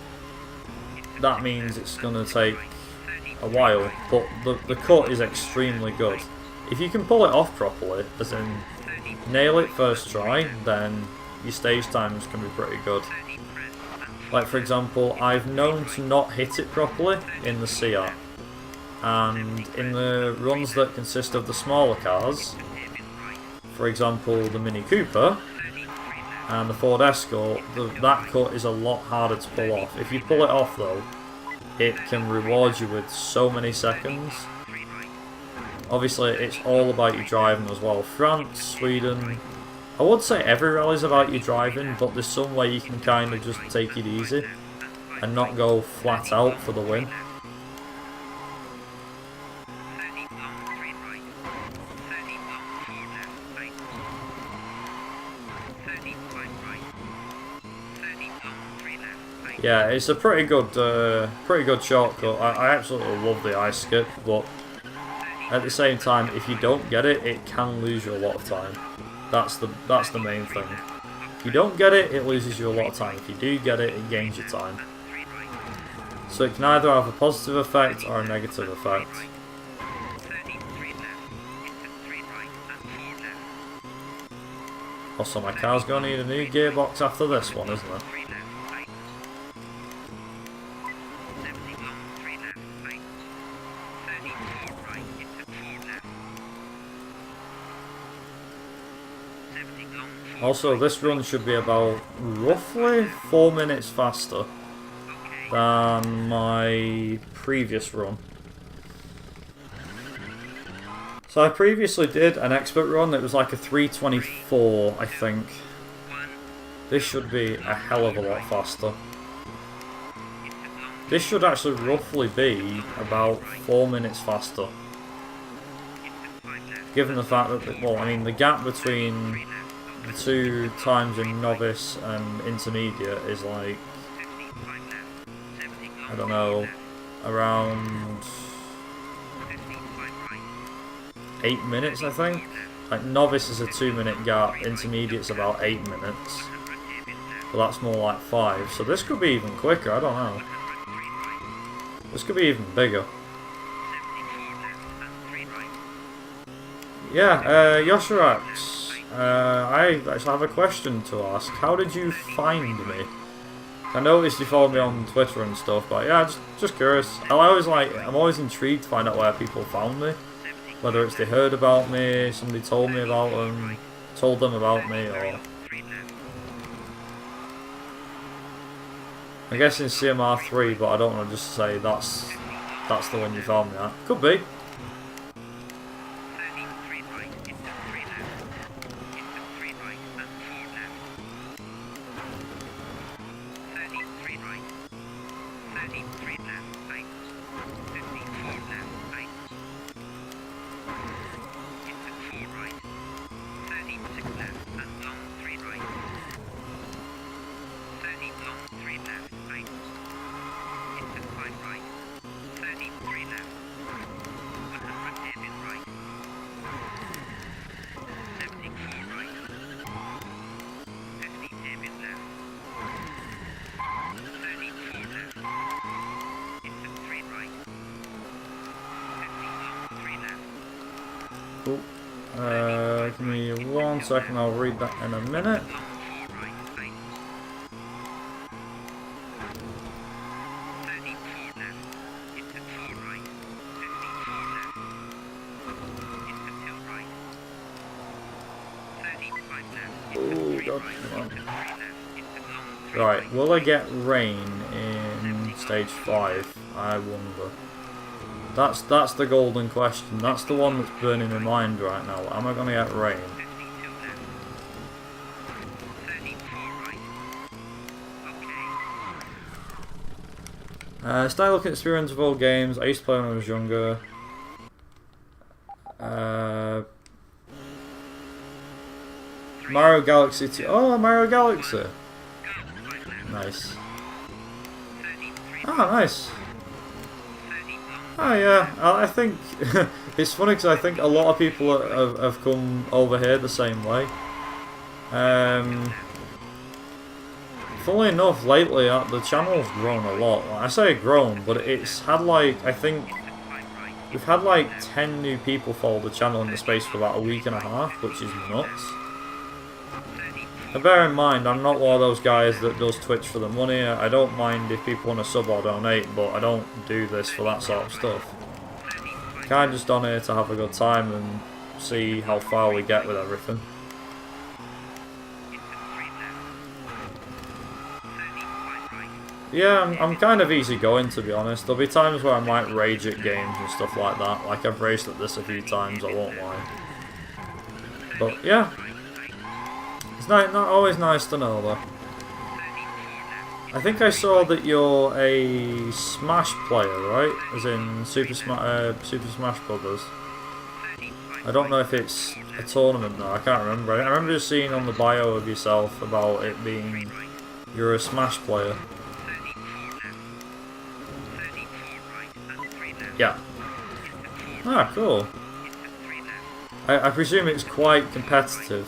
[SPEAKER 1] that means it's going to take a while, but the cut is extremely good. If you can pull it off properly, as in nail it first try, then your stage times can be pretty good. Like, for example, I've known to not hit it properly in the Seat, and in the runs that consist of the smaller cars, for example the Mini Cooper and the Ford Escort, that cut is a lot harder to pull off. If you pull it off though, it can reward you with so many seconds. Obviously it's all about your driving as well. France, Sweden, I would say every rally is about your driving, but there's some way you can kind of just take it easy and not go flat out for the win. Yeah, it's a pretty good shortcut. I absolutely love the ice skip, but at the same time, if you don't get it, it can lose you a lot of time. That's the main thing. If you don't get it, it loses you a lot of time. If you do get it, it gains you time. So it can either have a positive effect or a negative effect. Also, my car's gonna need a new gearbox after this one, isn't it? Also, this run should be about roughly 4 minutes faster than my previous run. So I previously did an expert run, it was like a 3:24, I think. This should be a hell of a lot faster. This should actually roughly be about 4 minutes faster. Given the fact that, well, I mean, the gap between the 2 times in novice and intermediate is like, I don't know, around 8 minutes, I think. Like, novice is a 2-minute gap, intermediate's about 8 minutes. But that's more like 5, so this could be even quicker, I don't know. This could be even bigger. Yeah, Yoshirax, I actually have a question to ask. How did you find me? I noticed you followed me on Twitter and stuff, but yeah, just curious. I'm always intrigued to find out where people found me. Whether it's they heard about me, somebody told me about them, told them about me, or... I guess in CMR3, but I don't want to just say that's the one you found me at. Could be. Give me 1 second, I'll read that in a minute. Oh god, come on. Right, will I get rain in stage 5? I wonder. That's the golden question. That's the one that's burning my mind right now. Am I going to get rain? Started looking at speedruns of old games. I used to play when I was younger. Mario Galaxy 2. Oh, Mario Galaxy. Nice. Ah, nice. Oh yeah, I think it's funny because I think a lot of people have come over here the same way. Funnily enough, lately the channel's grown a lot. I say grown, but it's had like, I think we've had like 10 new people follow the channel in the space for about a week and a half, which is nuts. And bear in mind, I'm not one of those guys that does Twitch for the money. I don't mind if people want to sub or donate, but I don't do this for that sort of stuff. Kind of just on here to have a good time and see how far we get with everything. Yeah, I'm kind of easygoing, to be honest. There'll be times where I might rage at games and stuff like that. Like I've raged at this a few times, I won't lie. But yeah. It's not always nice to know, though. I think I saw that you're a Smash player, right? As in Super Smash Brothers. I don't know if it's a tournament, though. I can't remember. I remember just seeing on the bio of yourself about it being you're a Smash player. Yeah. Ah, cool. I presume it's quite competitive.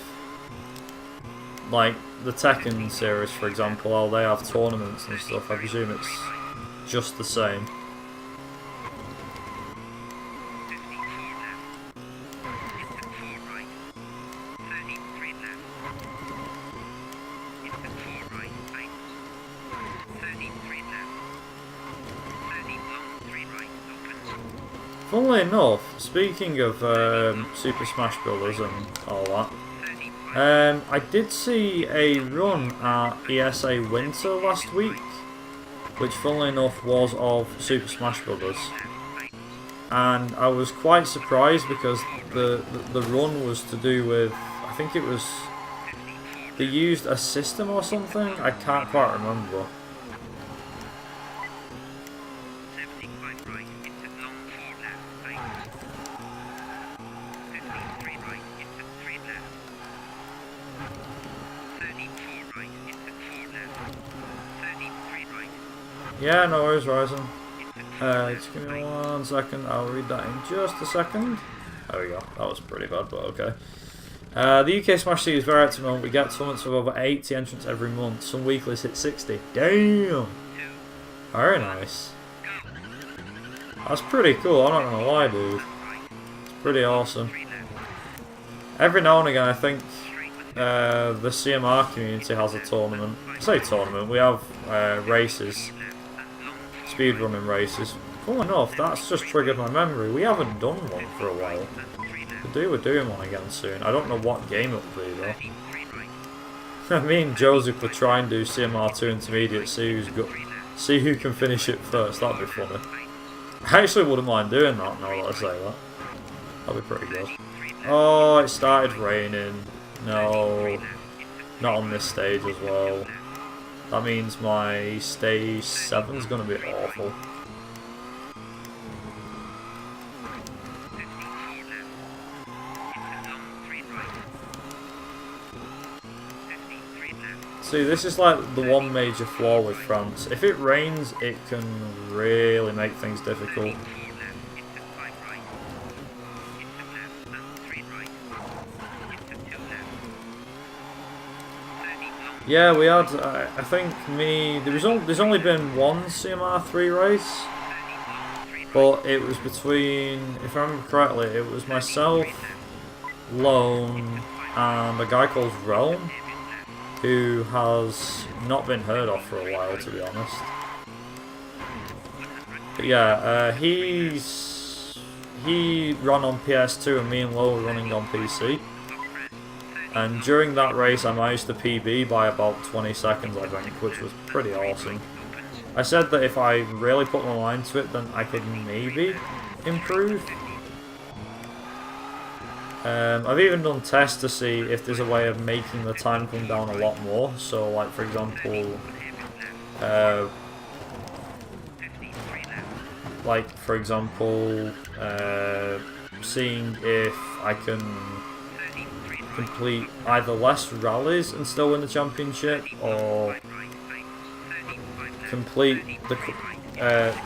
[SPEAKER 1] Like the Tekken series, for example, how they have tournaments and stuff. I presume it's just the same. Funnily enough, speaking of Super Smash Brothers and all that, I did see a run at ESA Winter last week, which funnily enough was of Super Smash Brothers, and I was quite surprised because the run was to do with, I think it was, they used a system or something, I can't quite remember. Yeah, no worries, Ryzen. Just give me 1 second, I'll read that in just a second. There we go, that was pretty bad, but okay. The UK Smash League is very active at the moment. We get tournaments of over 80 entrants every month. Some weeklies hit 60. Damn! Very nice. That's pretty cool, I'm not gonna lie, dude. It's pretty awesome. Every now and again, I think the CMR community has a tournament. I say tournament, we have races. Speedrunning races. Full enough, that's just triggered my memory. We haven't done one for a while. We're doing one again soon. I don't know what game it will be though. Me and Joseph will try and do CMR2 Intermediate, see who can finish it first. That'd be funny. I actually wouldn't mind doing that now that I say that. That'd be pretty good. Oh, it started raining. No, not on this stage as well. That means my stage 7's gonna be awful. See, this is like the one major flaw with France. If it rains, it can really make things difficult. Yeah, we had, I think there's only been one CMR3 race, but it was between, if I remember correctly, it was myself, Lone, and a guy called Realm, who has not been heard of for a while, to be honest. But yeah, he ran on PS2 and me and Lo were running on PC. And during that race I managed to PB by about 20 seconds, I think, which was pretty awesome. I said that if I really put my mind to it, then I could maybe improve. I've even done tests to see if there's a way of making the time come down a lot more. So, like, for example, seeing if I can complete either less rallies and still win the championship, or complete the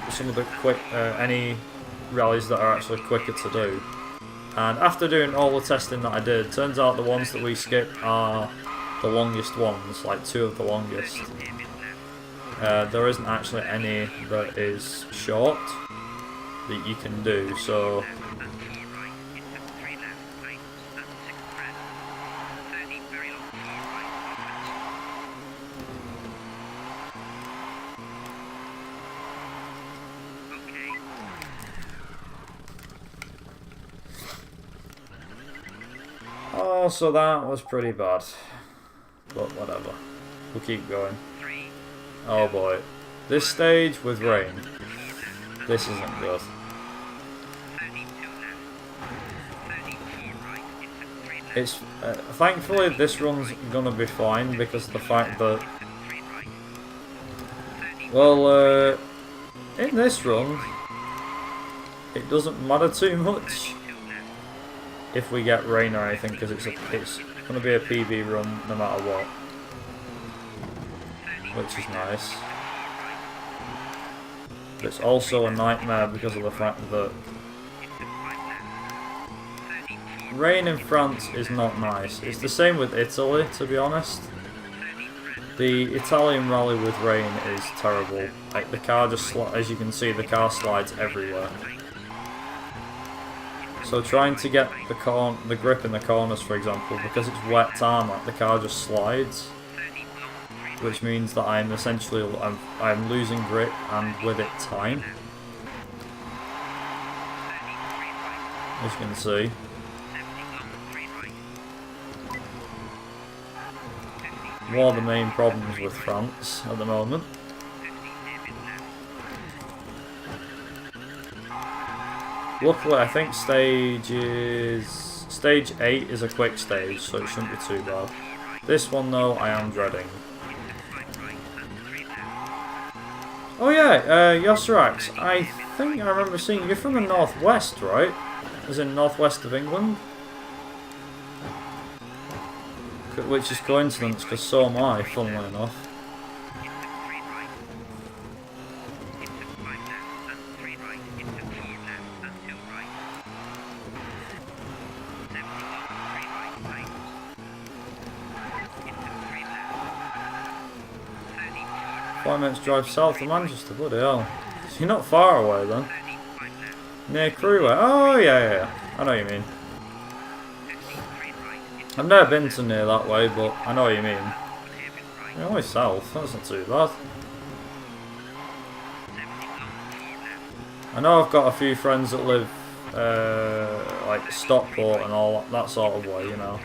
[SPEAKER 1] some of the any rallies that are actually quicker to do. And after doing all the testing that I did, turns out the ones that we skip are the longest ones, like 2 of the longest. There isn't actually any that is short that you can do, so so that was pretty bad, but whatever, we'll keep going. Oh boy, this stage with rain, this isn't good. It's thankfully this run's gonna be fine because of the fact that, well, in this run it doesn't matter too much if we get rain or anything, because it's going to be a PB run no matter what, which is nice. But it's also a nightmare because of the fact that rain in France is not nice. It's the same with Italy, to be honest. The Italian rally with rain is terrible. Like, the car just, as you can see, the car slides everywhere. So trying to get the grip in the corners, for example, because it's wet tarmac, the car just slides, which means that I'm essentially I'm losing grip and with it time, as you can see. One of the main problems with France at the moment. Luckily, I think stage 8 is a quick stage, so it shouldn't be too bad. This one, though, I am dreading. Oh yeah, Yoserax, I think I remember seeing you're from the northwest, right? As in northwest of England? Which is coincidence, because so am I, funnily enough. Minutes drive south of Manchester, bloody hell. So you're not far away then. Near Crewway. Oh yeah, I know what you mean. I've never been to near that way, but I know what you mean. You're always south, that's not too bad. I know I've got a few friends that live like Stockport and all that sort of way, you know.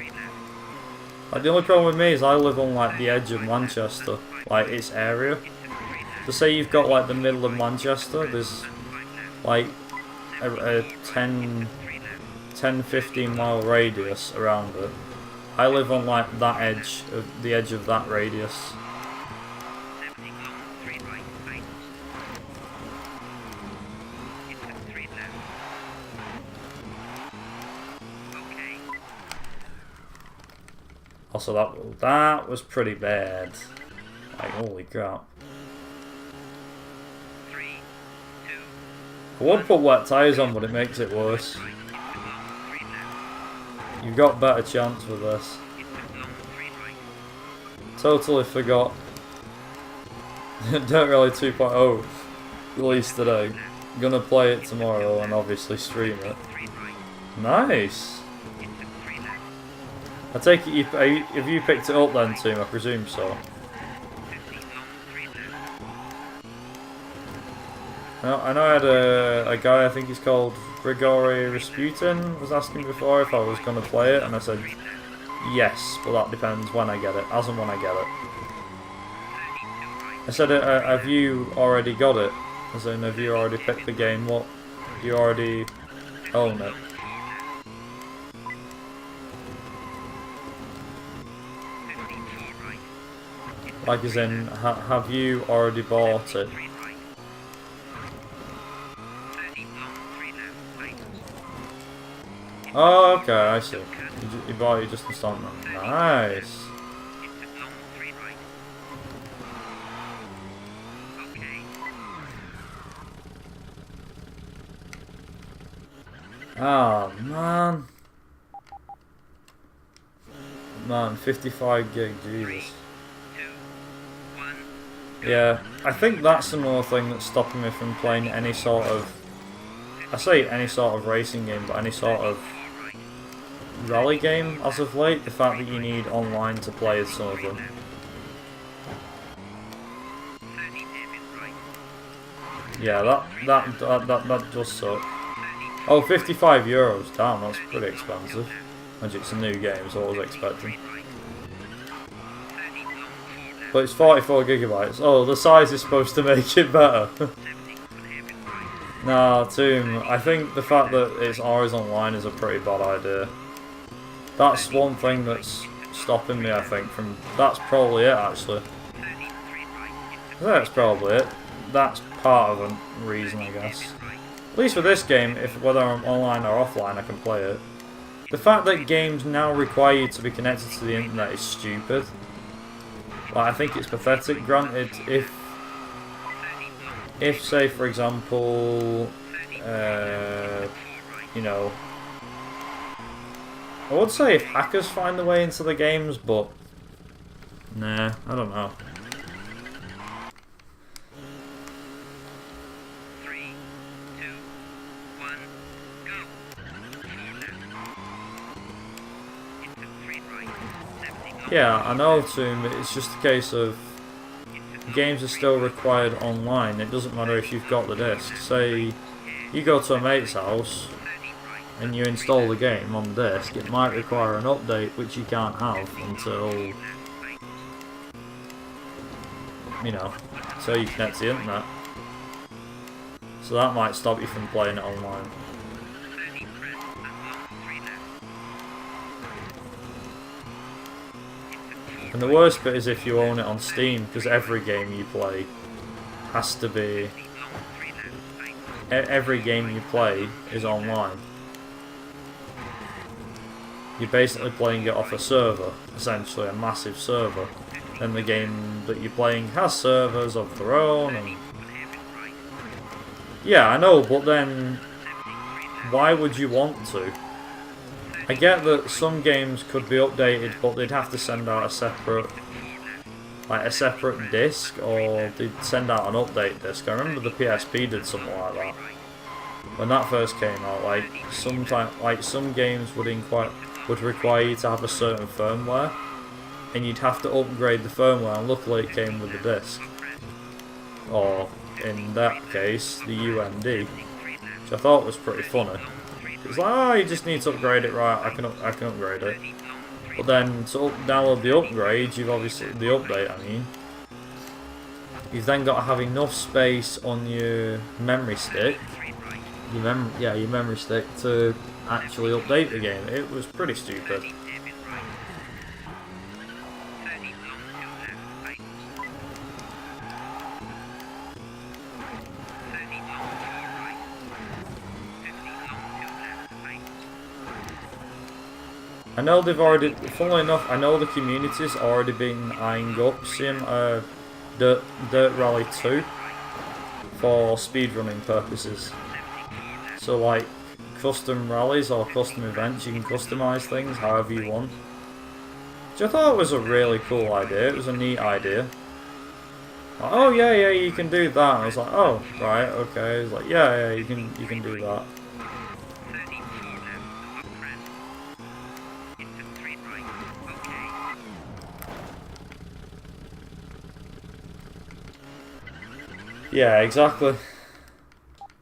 [SPEAKER 1] Like, the only problem with me is I live on like the edge of Manchester, like its area. To say you've got like the middle of Manchester, there's like a 10-15 mile radius around it. I live on like that edge, the edge of that radius. Also, that was pretty bad. Like, holy crap. I would put wet tyres on, but it makes it worse. You've got better chance with this. Totally forgot. Dirt Rally 2.0 released today. Gonna play it tomorrow and obviously stream it. Nice! I take it have you picked it up then, team? I presume so.
[SPEAKER 2] 50 long, 3 left.
[SPEAKER 1] I know I had a guy, I think he's called Grigori Rasputin, was asking before if I was going to play it, and I said yes, but that depends when I get it, as and when I get it.
[SPEAKER 2] 32 right.
[SPEAKER 1] I said, have you already got it? As in, have you already picked the game? What? Do you already own it?
[SPEAKER 2] 54 right.
[SPEAKER 1] Like as in, have you already bought it?
[SPEAKER 2] 3 right. 30 long, 3 left. Right.
[SPEAKER 1] Oh, okay, I see. You bought it just installed it. Nice.
[SPEAKER 2] Into long, 3 right. Okay.
[SPEAKER 1] Oh, man. Man, 55 gig, Jesus.
[SPEAKER 2] 2, 1.
[SPEAKER 1] Yeah, I think that's another thing that's stopping me from playing any sort of... I say any sort of racing game, but any sort of rally game as of late. The fact that you need online to play some of them.
[SPEAKER 2] 30 David right.
[SPEAKER 1] Yeah, that does suck. Oh, €55. Damn, that's pretty expensive. And it's a new game, so I was expecting. But it's 44 gigabytes. Oh, the size is supposed to make it better. Nah, Tomb, I think the fact that it's always online is a pretty bad idea. That's one thing that's stopping me, I think, from... That's probably it, actually. That's probably it. That's part of a reason, I guess. At least for this game, if whether I'm online or offline, I can play it. The fact that games now require you to be connected to the internet is stupid. Like, I think it's pathetic. Granted, if say for example, you know, I would say if hackers find their way into the games, but nah, I don't know.
[SPEAKER 2] 3, 2, 1, go. 4 left. Into 3 right. 70 long.
[SPEAKER 1] Yeah, I know, Tomb, but it's just a case of games are still required online. It doesn't matter if you've got the disc. Say you go to a mate's house and you install the game on the disc, it might require an update which you can't have until, you know, until you connect to the internet. So that might stop you from playing it online.
[SPEAKER 2] 30 press and long, 3 left. Into 4
[SPEAKER 1] And the worst bit is if you own it on Steam, because every game you play has to be...
[SPEAKER 2] long, 3 left. Right.
[SPEAKER 1] Every game you play is online. You're basically playing it off a server, essentially a massive server. And the game that you're playing has servers of their own. And yeah, I know, but then why would you want to? I get that some games could be updated, but they'd have to send out a separate, like a separate disc, or they'd send out an update disc. I remember the PSP did something like that when that first came out. Like some games would require you to have a certain firmware, and you'd have to upgrade the firmware. And luckily, it came with the disc, or in that case, the UMD, which I thought was pretty funny. It's like, oh, you just need to upgrade it, right? I can upgrade it. But then to download the upgrade, you've obviously the update. I mean, you've then got to have enough space on your memory stick, your memory stick to actually update the game. It was pretty stupid. I know they've already, funnily enough, I know the community's already been eyeing up Dirt Rally 2 for speedrunning purposes. So like custom rallies or custom events, you can customise things however you want. Which I thought was a really cool idea. It was a neat idea. Like, oh yeah, you can do that. And I was like, oh right, okay. It's like yeah, you can do that. Yeah, exactly.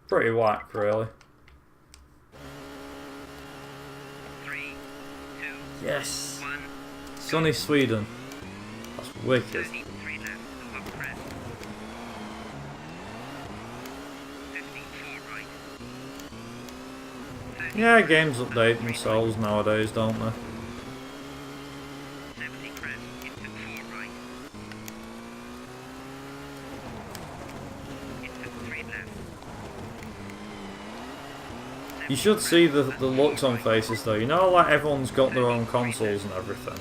[SPEAKER 1] Pretty whack, really.
[SPEAKER 2] 3, 2,
[SPEAKER 1] Yes!
[SPEAKER 2] 1.
[SPEAKER 1] Sunny Sweden. That's wicked.
[SPEAKER 2] 33 left, above crest. 54 right. 30
[SPEAKER 1] Yeah, games update themselves nowadays, don't they?
[SPEAKER 2] 70 crest into 4 right. Into 3 left.
[SPEAKER 1] You should see the looks on faces though. You know, like everyone's got their own consoles and everything.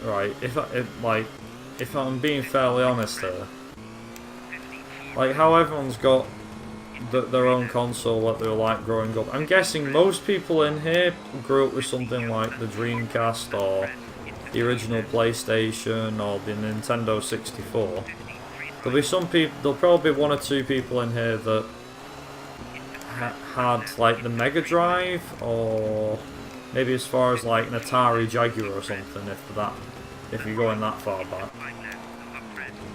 [SPEAKER 1] Right, if I'm being fairly honest here, like how everyone's got their own console that they were like growing up. I'm guessing most people in here grew up with something like the Dreamcast or the original PlayStation or the Nintendo 64. There'll be some people, there'll probably be one or two people in here that had like the Mega Drive or maybe as far as like an Atari Jaguar or something if you're going that far back.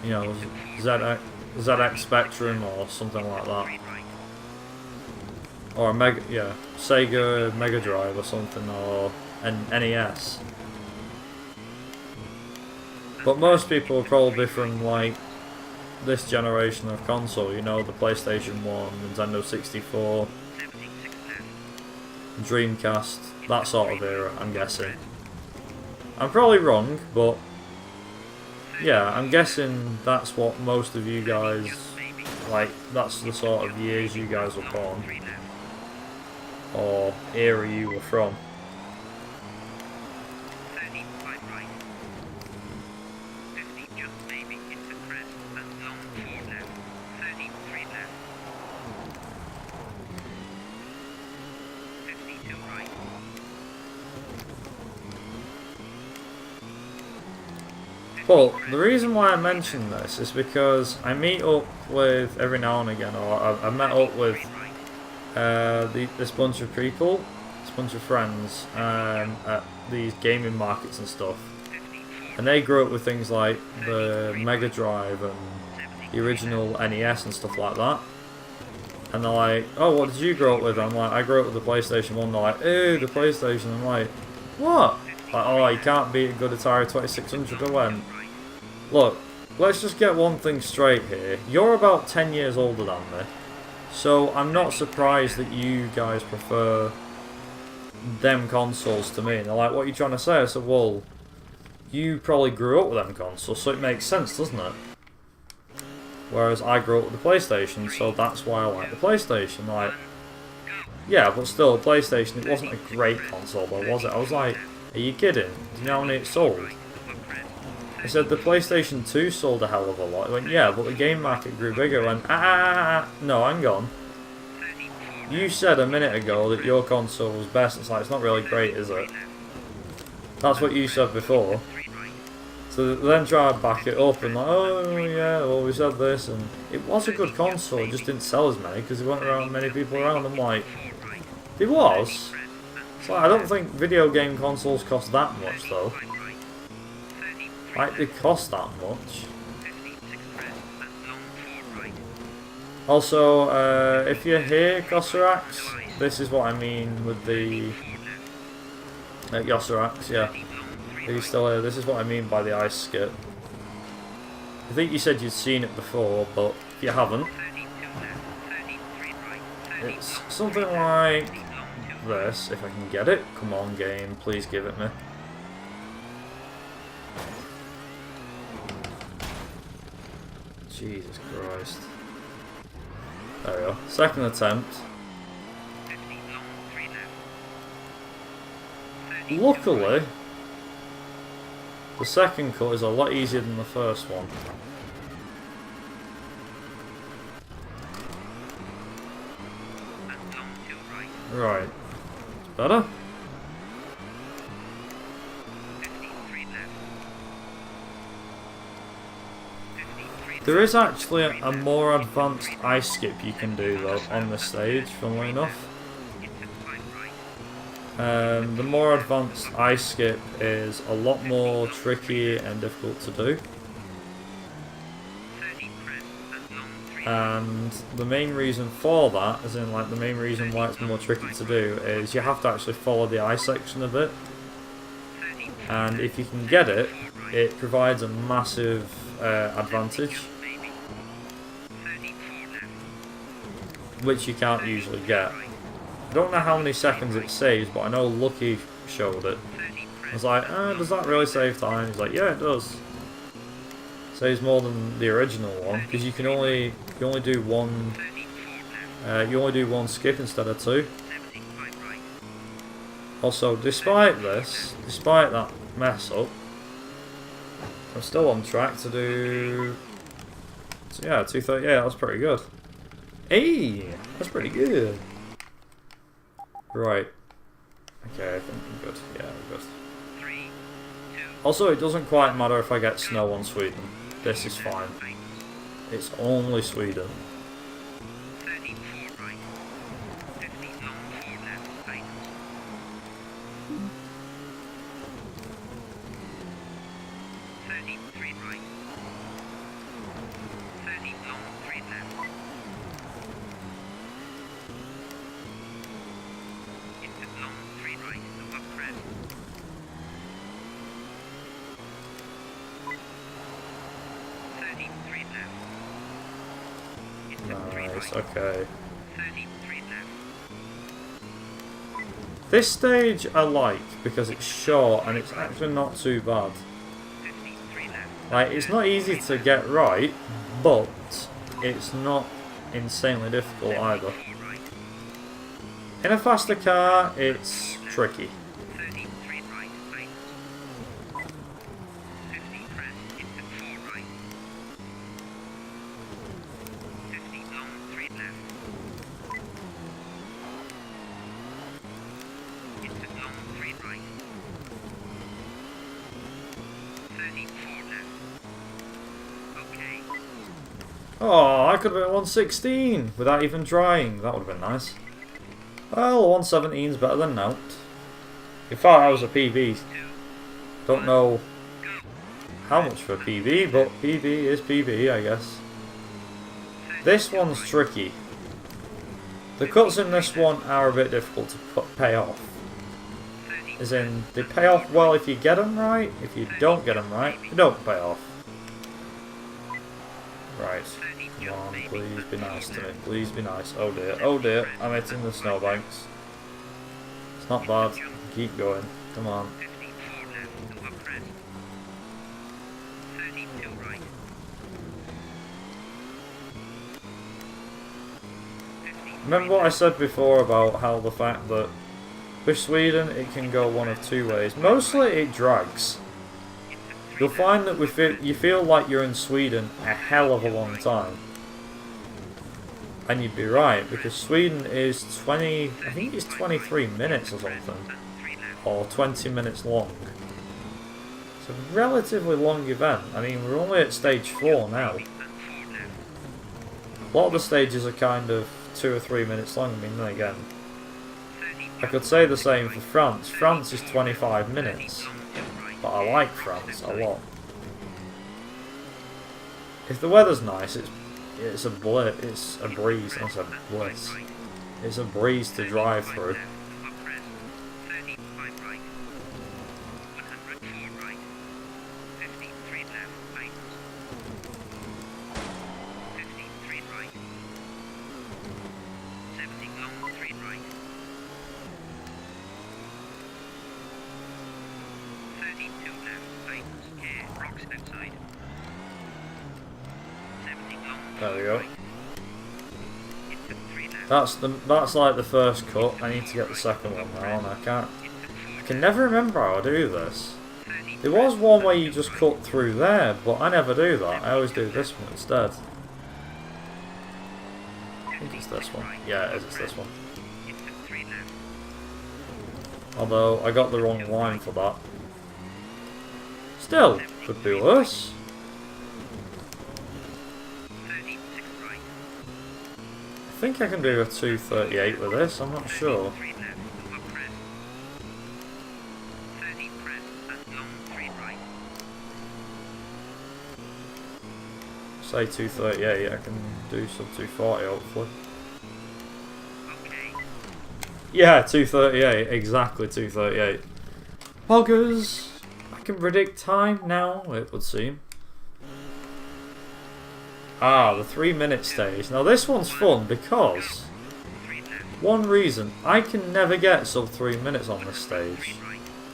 [SPEAKER 1] You know, ZX Spectrum or something like that. Or a Sega Mega Drive or something, or an NES. But most people are probably from like this generation of console, you know, the PlayStation 1, Nintendo 64, Dreamcast, that sort of era, I'm guessing. I'm probably wrong, but yeah, I'm guessing that's what most of you guys, like, that's the sort of years you guys were born, or era you were from.
[SPEAKER 2] 35 right. 50 just maybe into crest and long 4 left. 33 left. 52 right.
[SPEAKER 1] But the reason why I mention this is because I meet up with, every now and again, or I met up with this bunch of people, this bunch of friends at these gaming markets and stuff, and they grew up with things like the Mega Drive and the original NES and stuff like that. And they're like, "Oh, what did you grow up with?" I'm like, "I grew up with the PlayStation 1." They're like, "Ew, the PlayStation." I'm like, "What?" Like, "Oh, you can't beat a good Atari 2600. I went, "Look, let's just get one thing straight here. You're about 10 years older than me, so I'm not surprised that you guys prefer them consoles to me." And they're like, "What are you trying to say?" I said, "Well, you probably grew up with them consoles, so it makes sense, doesn't it? Whereas I grew up with the PlayStation, so that's why I like the PlayStation." Like, yeah, but still, the PlayStation, it wasn't a great console though, was it? I was like, "Are you kidding? Do you know how many it sold?" I said, "The PlayStation 2 sold a hell of a lot." I went, "Yeah, but the game market grew bigger." I went, no, hang on. You said a minute ago that your console was best." It's like, it's not really great, is it? That's what you said before. So then try to back it up and like, "Oh yeah, well we said this," and it was a good console, it just didn't sell as many because there weren't around many people around. I'm like, it was. It's like, I don't think video game consoles cost that much though. Like, they cost that much. Also, if you're here, Gosserax, this is what I mean with the... Gosserax, yeah. Are you still here? This is what I mean by the ice skip. I think you said you'd seen it before, but if you haven't, it's something like this, if I can get it. Come on, game, please give it me. Jesus Christ. There we go. Second attempt. Luckily, the second cut is a lot easier than the first one. Right. Better? There is actually a more advanced ice skip you can do though on this stage, funnily enough. The more advanced ice skip is a lot more tricky and difficult to do. And the main reason for that, as in like the main reason why it's more tricky to do, is you have to actually follow the eye section of it. And if you can get it, it provides a massive advantage, which you can't usually get. I don't know how many seconds it saves, but I know Lucky showed it. I was like, does that really save time? He's like, yeah, it does. Saves more than the original one, because you only do one skip instead of two. Also, despite that mess up, I'm still on track to do. So yeah, 238. That's pretty good. Hey, that's pretty good. Right. Okay, I think I'm good. Yeah, I'm good. Also, it doesn't quite matter if I get snow on Sweden. This is fine. It's only Sweden. Nice, okay. This stage I like because it's short and it's actually not too bad. Like, it's not easy to get right, but it's not insanely difficult either. In a faster car, it's tricky. Oh, I could have been 116 without even trying. That would have been nice. Well, 117's better than out. In fact, I was a PB. Don't know how much for PB, but PB is PB, I guess. This one's tricky. The cuts in this one are a bit difficult to pay off. As in, they pay off well if you get them right. If you don't get them right, they don't pay off. Right. Come on, please be nice to me. Please be nice. Oh dear, I'm hitting the snowbanks. It's not bad. Keep going. Come on. Remember what I said before about how the fact that with Sweden it can go one of two ways. Mostly it drags. You'll find that with it, you feel like you're in Sweden a hell of a long time. And you'd be right, because Sweden is I think it's 23 minutes or something. Or 20 minutes long. It's a relatively long event. I mean, we're only at stage 4 now. A lot of the stages are kind of 2 or 3 minutes long. I mean, then again, I could say the same for France. France is 25 minutes. But I like France a lot. If the weather's nice, it's a breeze. That's a bliss. It's a breeze to drive through. There we go. That's like the first cut. I need to get the second one now, and I can never remember how I do this. There was one where you just cut through there, but I never do that. I always do this one instead. I think it's this one. Yeah, it's this one. Although I got the wrong line for that. Still, could be worse. I think I can do a 238 with this, I'm not sure. say 238, I can do sub 240 hopefully.
[SPEAKER 2] Okay.
[SPEAKER 1] Yeah, 238, exactly 238. Poggers! I can predict time now, it would seem. Ah, the 3-minute stage. Now this one's fun because,
[SPEAKER 2] 3 left.
[SPEAKER 1] one reason, I can never get sub 3 minutes on this stage.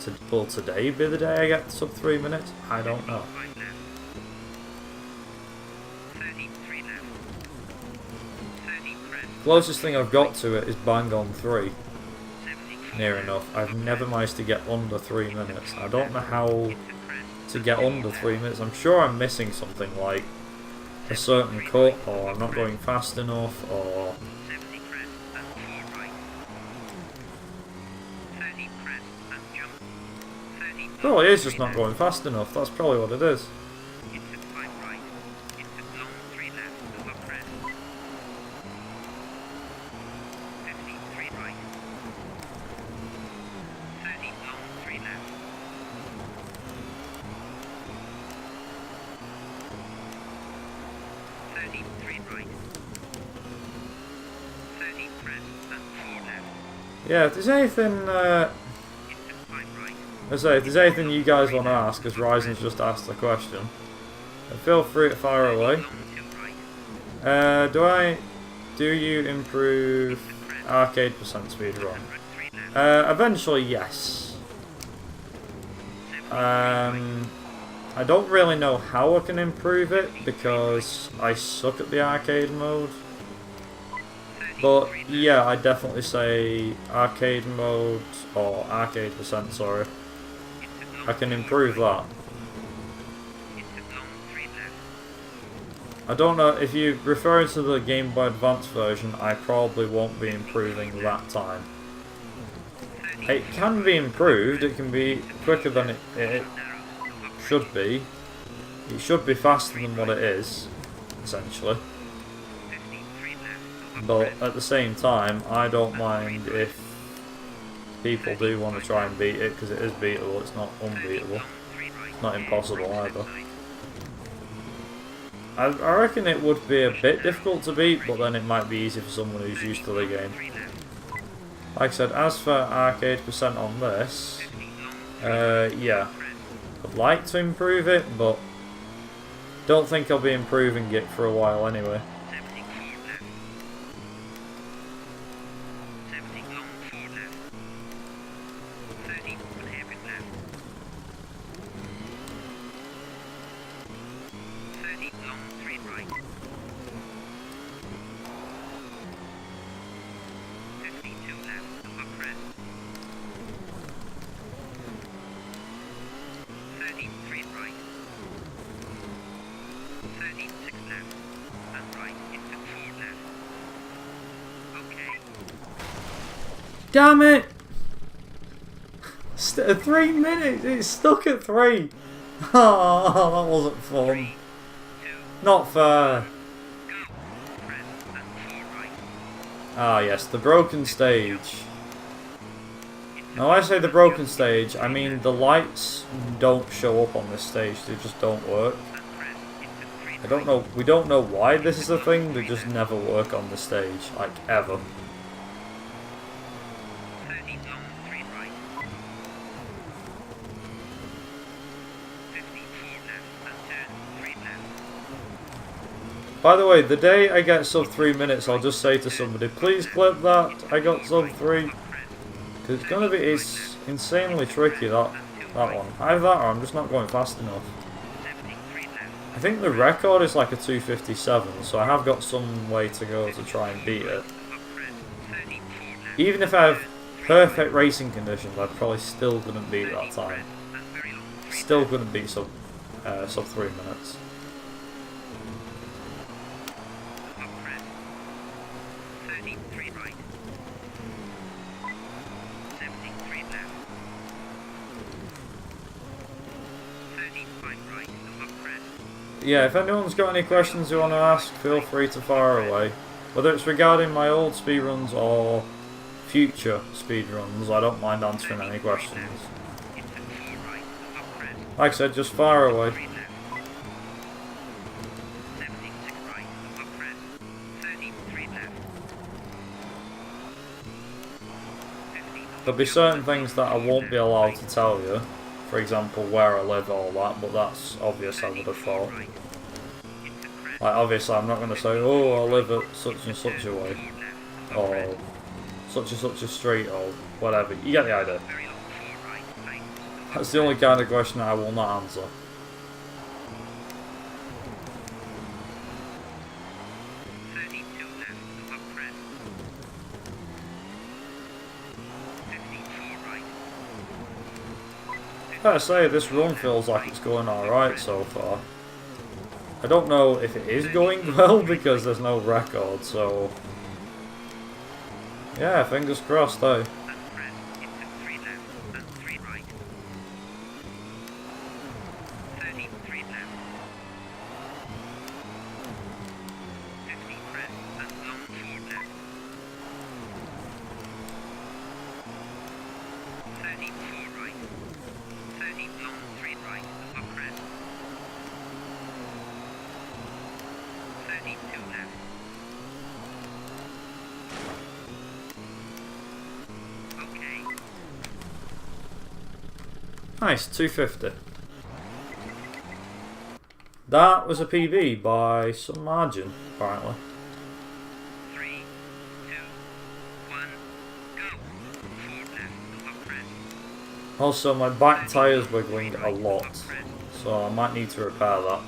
[SPEAKER 2] 3 right.
[SPEAKER 1] Will today be the day I get sub 3 minutes? I don't know.
[SPEAKER 2] 5 left. 33 left. 30 crest.
[SPEAKER 1] Closest thing I've got to it is bang on 3.
[SPEAKER 2] 70
[SPEAKER 1] Near enough. I've never managed to get under 3 minutes. I don't know how
[SPEAKER 2] into crest.
[SPEAKER 1] to get under 3 minutes. I'm sure I'm missing something like a certain cut, or I'm not going fast enough, or
[SPEAKER 2] 70 crest and 4 right. 30 crest and jump. 30
[SPEAKER 1] probably is just not going fast enough. That's probably what it is.
[SPEAKER 2] into 5 right. Into long 3 left. Over crest. 50 3 right. 30 long 3 left. 30 3 right. 30 crest and 4 left.
[SPEAKER 1] Yeah, if there's anything,
[SPEAKER 2] Into 5 right.
[SPEAKER 1] I say, if there's anything you guys want to ask, because Ryzen's just asked the question, then feel free to fire away.
[SPEAKER 2] Long 2 right.
[SPEAKER 1] Do you improve arcade percent speedrun?
[SPEAKER 2] 3 left.
[SPEAKER 1] Eventually, yes. I don't really know how I can improve it because I suck at the arcade mode. But yeah, I definitely say arcade mode, or arcade percent, sorry. I can improve that.
[SPEAKER 2] Into long 3 left.
[SPEAKER 1] I don't know, if you're referring to the Game Boy Advance version, I probably won't be improving that time. It can be improved, it can be quicker than it should be. It should be faster than what it is, essentially.
[SPEAKER 2] 53 left.
[SPEAKER 1] But at the same time, I don't mind if people do want to try and beat it, because it is beatable, it's not unbeatable.
[SPEAKER 2] Long 3 right.
[SPEAKER 1] It's not impossible either. I reckon it would be a bit difficult to beat, but then it might be easy for someone who's used to the game.
[SPEAKER 2] 3 left.
[SPEAKER 1] Like I said, as for arcade percent on this,
[SPEAKER 2] 50 long
[SPEAKER 1] yeah, I'd like to improve it, but don't think I'll be improving it for a while anyway.
[SPEAKER 2] 74 left. 70 long 4 left. 30 open hairpin left. 30 long 3 right. 52 left. Over crest. 33 right. 36 left. And right into 4 left. Okay.
[SPEAKER 1] Damn it! 3 minutes! It's stuck at 3! Oh, that wasn't fun.
[SPEAKER 2] 3, 2,
[SPEAKER 1] Not fair.
[SPEAKER 2] go. Crest and 4 right.
[SPEAKER 1] Ah yes, the broken stage. Now when I say the broken stage, I mean the lights don't show up on this stage, they just don't work.
[SPEAKER 2] And crest into 3
[SPEAKER 1] I don't know, we don't know why this is a thing, they just never work on the stage, like ever.
[SPEAKER 2] 30 long 3 right. 54 left and turn 3 left.
[SPEAKER 1] By the way, the day I get sub 3 minutes, I'll just say to somebody, please clip that, I got sub 3. Because it's insanely tricky, that one. Either that or I'm just not going fast enough.
[SPEAKER 2] 73 left.
[SPEAKER 1] I think the record is like a 257, so I have got some way to go to try and beat it.
[SPEAKER 2] Over crest. 34 left.
[SPEAKER 1] Even if I have perfect racing conditions, I probably still couldn't beat that time.
[SPEAKER 2] And very long 3
[SPEAKER 1] Still couldn't beat sub 3 minutes.
[SPEAKER 2] over crest. 33 right. 73 left. 35 right. Over crest.
[SPEAKER 1] Yeah, if anyone's got any questions you want to ask, feel free to fire away. Whether it's regarding my old speedruns or future speedruns, I don't mind answering any questions.
[SPEAKER 2] Into 4 right. Over crest.
[SPEAKER 1] Like I said, just fire away.
[SPEAKER 2] 3 left. 70
[SPEAKER 1] There'll be certain things that I won't be allowed to tell you. For example, where I live, all that, but that's obvious, I would have thought. Like, obviously, I'm not going to say, oh, I live at such and such a way, or such and such a street, or whatever. You get the idea. That's the only kind of question I will not answer. I gotta say, this run feels like it's going alright so far. I don't know if it is going well because there's no record, so... yeah, fingers crossed, eh? Nice, 250. That was a PB by some margin, apparently.
[SPEAKER 2] 3, 2, 1, go. 4 left,
[SPEAKER 1] Also, my back tyre's wiggling a lot, so I might need to repair that.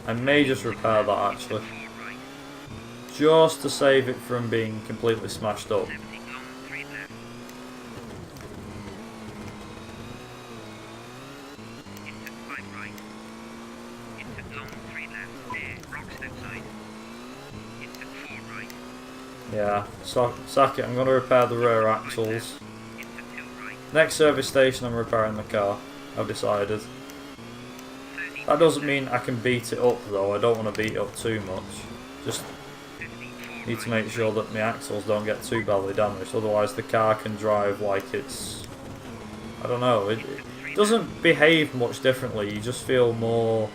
[SPEAKER 1] I may just repair that actually, just to save it from being completely smashed up. Yeah, so sack it, I'm going to repair the rear axles. Next service station I'm repairing the car, I've decided. That doesn't mean I can beat it up though, I don't want to beat it up too much. Just need to make sure that my axles don't get too badly damaged, otherwise the car can drive like it's... I don't know, it doesn't behave much differently, you just feel more...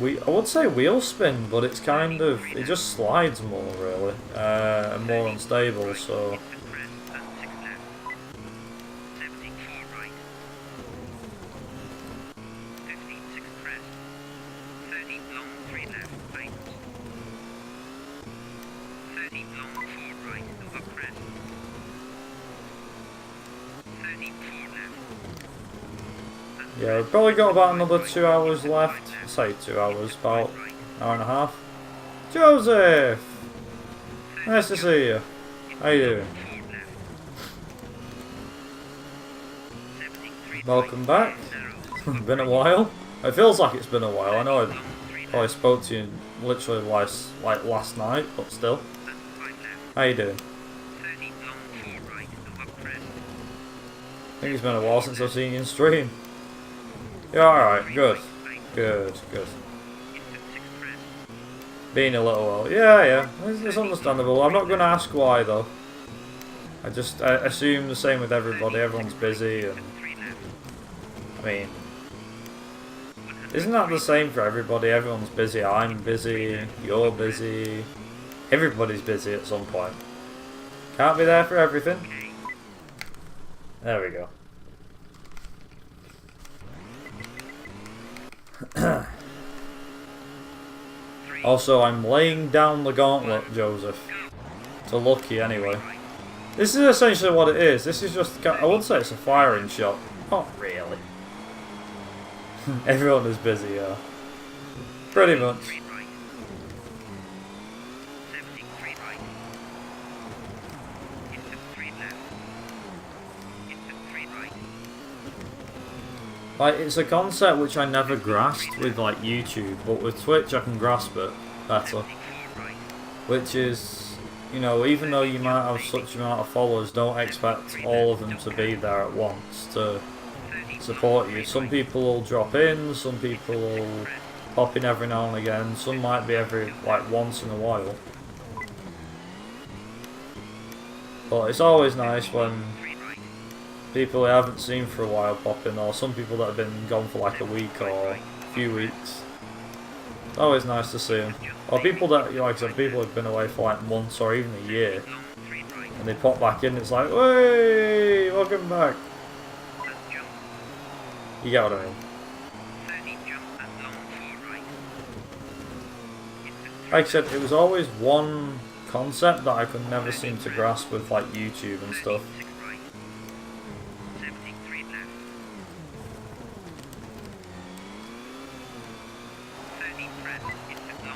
[SPEAKER 1] I would say wheel spin, but it's kind of, it just slides more really, and more unstable, so... Yeah, we've probably got about another 2 hours left. Say 2 hours, about an hour and a half. Joseph! Nice to see you. How you doing? Welcome back. Been a while. It feels like it's been a while. I know I probably spoke to you literally last night, but still. How you doing? I think it's been a while since I've seen you in stream. Yeah, alright, good. Good. Being a little while. Yeah, it's understandable. I'm not going to ask why though. I assume the same with everybody. Everyone's busy and... I mean... Isn't that the same for everybody? Everyone's busy. I'm busy. You're busy. Everybody's busy at some point. Can't be there for everything. There we go. Also, I'm laying down the gauntlet, Joseph. To Lucky, anyway. This is essentially what it is. This is just... I would say it's a firing shot. Not really. Everyone is busy, yeah. Pretty much. Like, it's a concept which I never grasped with like YouTube, but with Twitch I can grasp it better. Which is, you know, even though you might have such amount of followers, don't expect all of them to be there at once to support you. Some people will drop in, some people will pop in every now and again, some might be every, like, once in a while. But it's always nice when people I haven't seen for a while pop in, or some people that have been gone for like a week or a few weeks. It's always nice to see them. Or people that, like I said, people have been away for like months or even a year. and they pop back in. It's like, hey, welcome back. You get what I mean? Like I said, it was always one concept that I could never seem to grasp with like YouTube and stuff.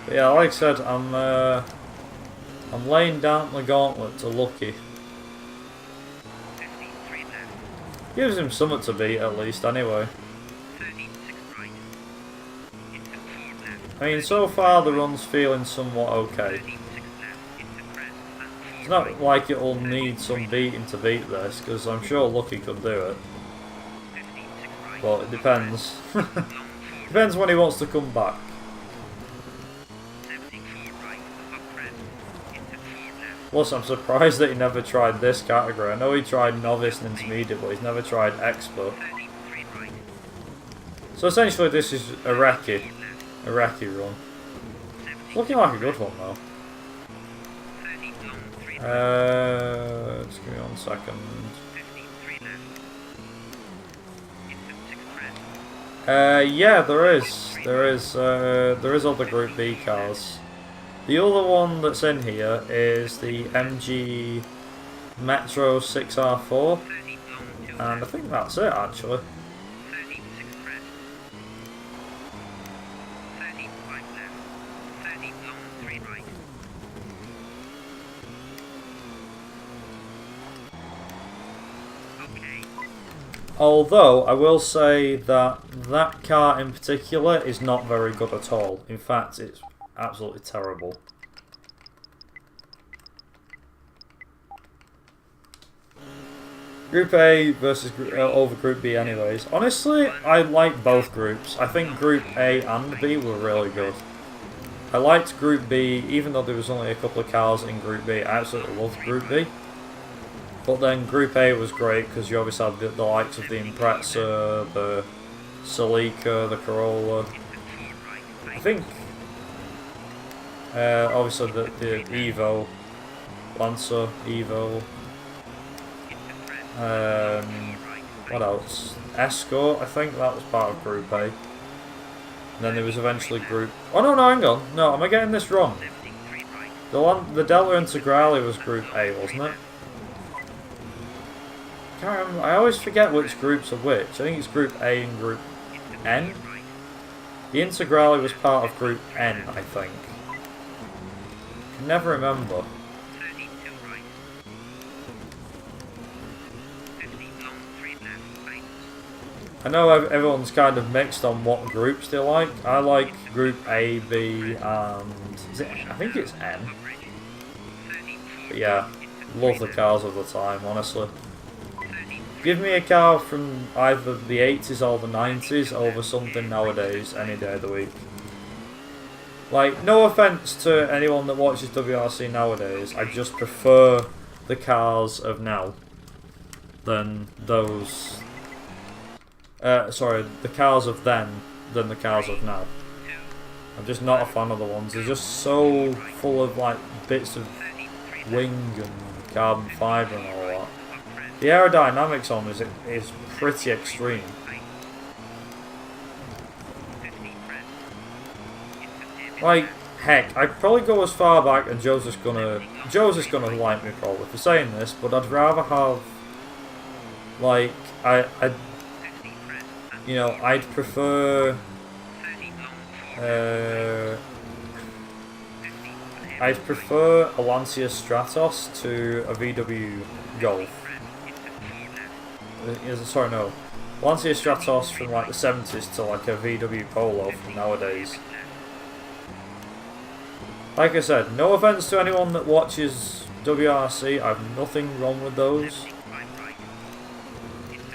[SPEAKER 1] But yeah, like I said, I'm laying down the gauntlet to Lucky. Gives him something to beat at least, anyway. I mean, so far the run's feeling somewhat okay. It's not like it'll need some beating to beat this, because I'm sure Lucky can do it. But it depends. Depends when he wants to come back. Plus, I'm surprised that he never tried this category. I know he tried novice and intermediate, but he's never tried expert. So essentially, this is a recce run. Looking like a good one though. Just give me 1 second. Yeah, there is other Group B cars. The other one that's in here is the MG Metro 6R4, and I think that's it actually. Although, I will say that that car in particular is not very good at all. In fact, it's absolutely terrible. Group A versus over Group B anyways. Honestly, I like both groups. I think Group A and B were really good. I liked Group B, even though there was only a couple of cars in Group B. I absolutely loved Group B. But then Group A was great because you obviously had the likes of the Impreza, the Celica, the Corolla. I think, obviously the Evo, Lancer, Evo. What else? Escort, I think that was part of Group A. And then there was eventually Group... Oh no, hang on. No, am I getting this wrong? The Delta Integrale was Group A, wasn't it? Can't remember. I always forget which groups are which. I think it's Group A and Group N. The Integrale was part of Group N, I think. I can never remember. I know everyone's kind of mixed on what groups they like. I like Group A, B, and I think it's N. But yeah, love the cars of the time, honestly. Give me a car from either the 80s or the 90s over something nowadays, any day of the week. Like, no offence to anyone that watches WRC nowadays, I just prefer the cars of now than those... sorry, the cars of then than the cars of now. I'm just not a fan of the ones. They're just so full of like bits of wing and carbon fibre and all that. The aerodynamics on this is pretty extreme. Like, heck, I'd probably go as far back, and Joe's just gonna like me probably for saying this, but I'd rather have, like, you know, I'd prefer, a Lancia Stratos to a VW Golf. Sorry, no. Lancia Stratos from like the 70s to like a VW Polo from nowadays. Like I said, no offence to anyone that watches WRC, I have nothing wrong with those.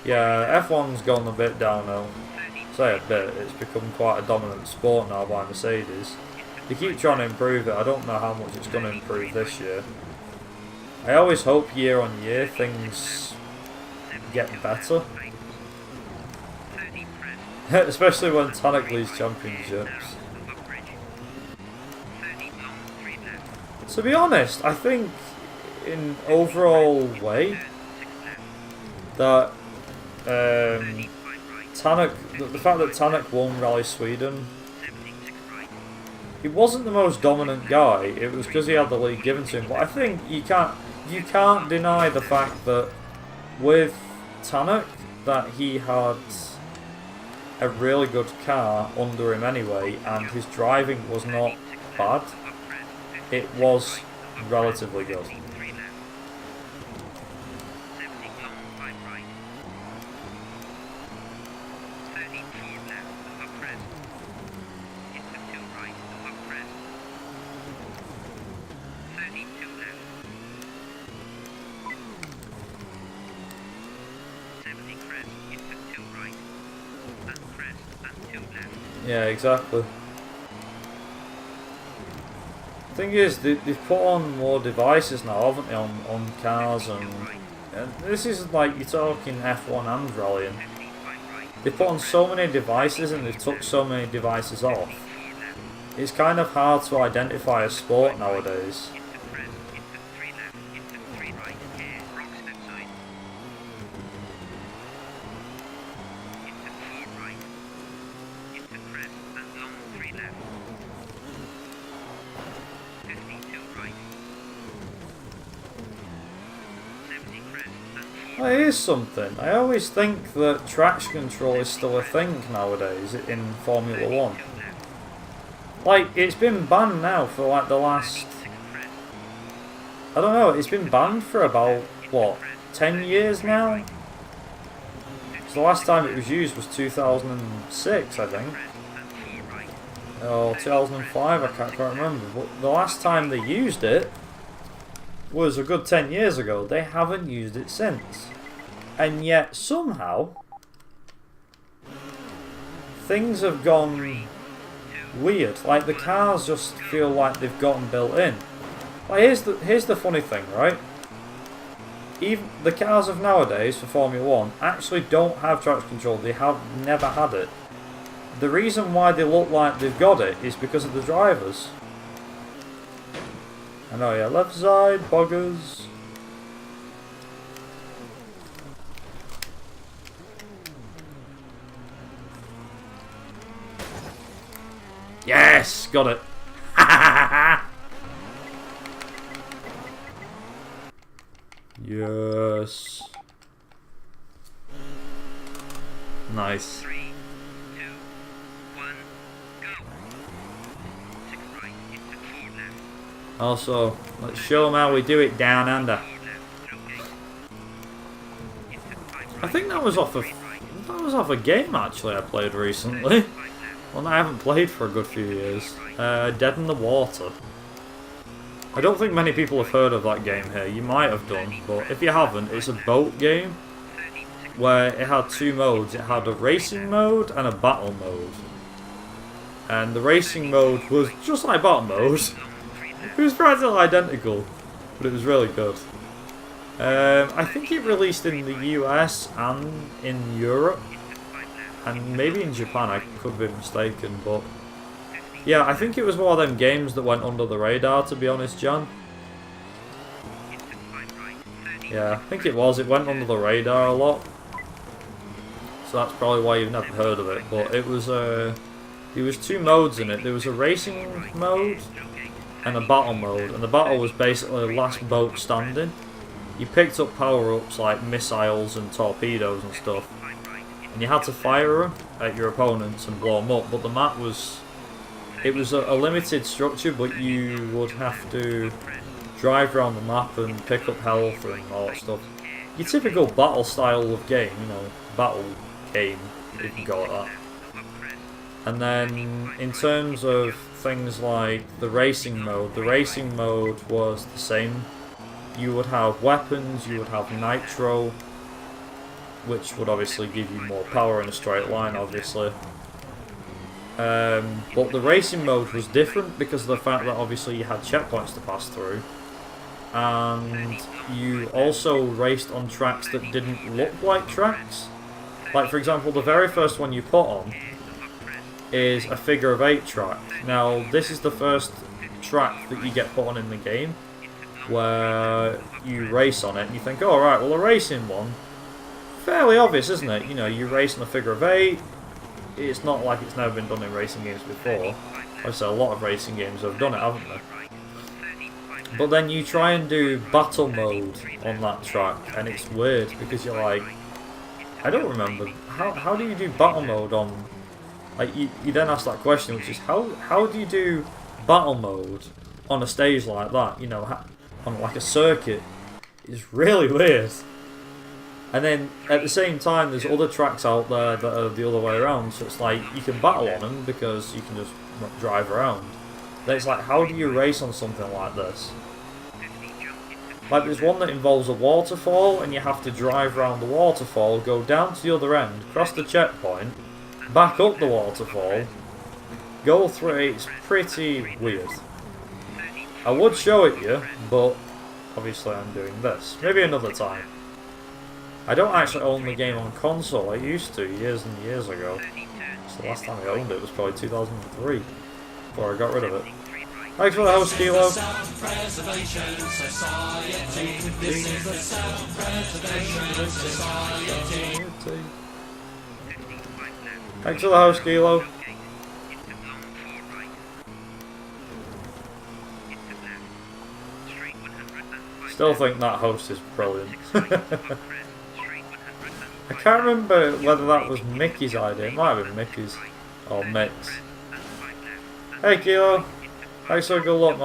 [SPEAKER 1] Yeah, F1's gone a bit downhill. Say a bit, it's become quite a dominant sport now by Mercedes. They keep trying to improve it, I don't know how much it's going to improve this year. I always hope year on year things get better. Especially when Tanak leads championships. To be honest, I think in overall way that Tanak, the fact that Tanak won Rally Sweden, he wasn't the most dominant guy. It was because he had the lead given to him. But I think you can't deny the fact that with Tanak that he had a really good car under him anyway, and his driving was not bad. It was relatively good. Yeah, exactly. The thing is, they've put on more devices now, haven't they, on cars, and this is like, you're talking F1 and rallying. They put on so many devices and they've took so many devices off. It's kind of hard to identify a sport nowadays. Well, here's something. I always think that traction control is still a thing nowadays in Formula 1. Like, it's been banned now for like the last... I don't know, it's been banned for about, what, 10 years now? So the last time it was used was 2006, I think. Or 2005, I can't quite remember. But the last time they used it was a good 10 years ago. They haven't used it since. And yet, somehow, things have gone weird. Like, the cars just feel like they've gotten built in. Like, here's the funny thing, right? Even the cars of nowadays for Formula 1 actually don't have traction control. They have never had it. The reason why they look like they've got it is because of the drivers. I know, yeah, left side, buggers. Yes, got it. Yes. Nice.
[SPEAKER 2] 3, 2, 1, go. 6 right, into 4 left.
[SPEAKER 1] Also, let's show them how we do it down under. I think that was off a game actually I played recently. One I haven't played for a good few years. Dead in the Water. I don't think many people have heard of that game here. You might have done, but if you haven't, it's a boat game where it had two modes. It had a racing mode and a battle mode. And the racing mode was just like battle mode. It was practically identical, but it was really good. I think it released in the US and in Europe, and maybe in Japan. I could be mistaken, but yeah, I think it was one of them games that went under the radar, to be honest, Jan. Yeah, I think it was. It went under the radar a lot, so that's probably why you've never heard of it. But it was there was two modes in it. There was a racing mode and a battle mode, and the battle was basically last boat standing. You picked up power-ups like missiles and torpedoes and stuff, and you had to fire them at your opponents and blow them up. But the map was, it was a limited structure, but you would have to drive around the map and pick up health and all that stuff. Your typical battle style of game, you know, battle game, if you can call it that. And then in terms of things like the racing mode was the same. You would have weapons, you would have nitro, which would obviously give you more power in a straight line, obviously. But the racing mode was different because of the fact that obviously you had checkpoints to pass through. And you also raced on tracks that didn't look like tracks. Like, for example, the very first one you put on is a figure of 8 track. Now, this is the first track that you get put on in the game, where you race on it and you think, oh right, well a racing one, fairly obvious, isn't it? You know, you race on a figure of 8. It's not like it's never been done in racing games before. Obviously, a lot of racing games have done it, haven't they? But then you try and do battle mode on that track, and it's weird because you're like, I don't remember how do you do battle mode on? Like you then ask that question, which is how do you do battle mode on a stage like that? You know, on like a circuit. It's really weird. And then at the same time, there's other tracks out there that are the other way around. So it's like you can battle on them because you can just drive around. Then it's like, how do you race on something like this? Like there's one that involves a waterfall, and you have to drive around the waterfall, go down to the other end, cross the checkpoint, back up the waterfall, go through it. It's pretty weird. I would show it you, but obviously I'm doing this. Maybe another time. I don't actually own the game on console. I used to years and years ago. So the last time I owned it was probably 2003, before I got rid of it. Thanks for the host, Kilo. Thanks for the host, Kilo. Still think that host is brilliant. I can't remember whether that was Mickey's idea. It might have been Mickey's. Or Mick's. Hey Kilo. Thanks for good luck,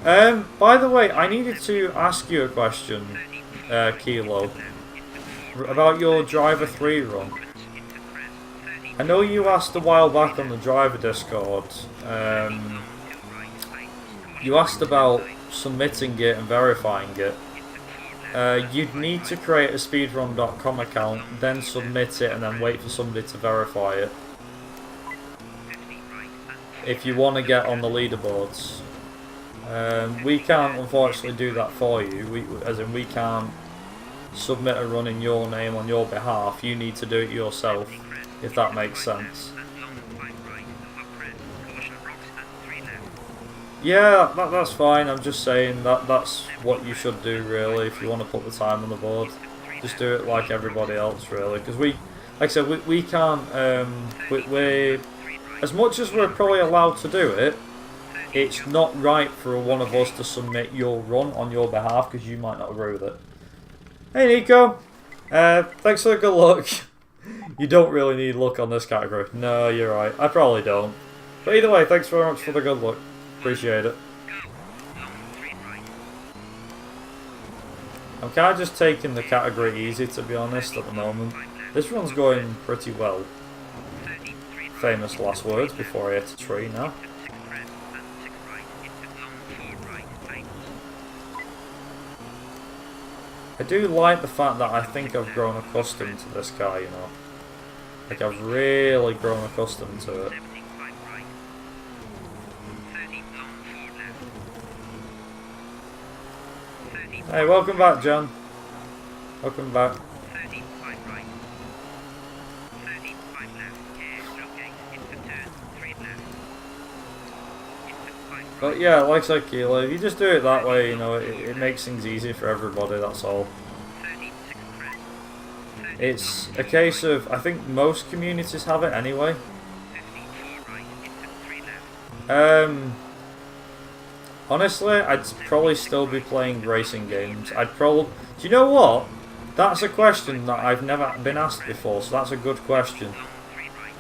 [SPEAKER 1] man. By the way, I needed to ask you a question, Kilo, about your Driver 3 run. I know you asked a while back on the Driver Discord, you asked about submitting it and verifying it. You'd need to create a speedrun.com account, then submit it, and then wait for somebody to verify it. If you want to get on the leaderboards. We can't unfortunately do that for you, we can't submit a run in your name on your behalf. You need to do it yourself, if that makes sense. Yeah, that's fine. I'm just saying that's what you should do really if you want to put the time on the board. Just do it like everybody else really, because like I said, we can't. We as much as we're probably allowed to do it, it's not right for one of us to submit your run on your behalf because you might not agree with it. Hey Nico, thanks for the good luck. You don't really need luck on this category. No, you're right. I probably don't. But either way, thanks very much for the good luck. Appreciate it. I'm kind of just taking the category easy, to be honest, at the moment. This run's going pretty well. Famous last words before I hit a tree now. I do like the fact that I think I've grown accustomed to this car, you know. Like I've really grown accustomed to it. Hey, welcome back, John. Welcome back. But yeah, like I said, Kilo, if you just do it that way, you know, it makes things easy for everybody, that's all. It's a case of, I think most communities have it anyway. Honestly, I'd probably still be playing racing games. Do you know what? That's a question that I've never been asked before, so that's a good question.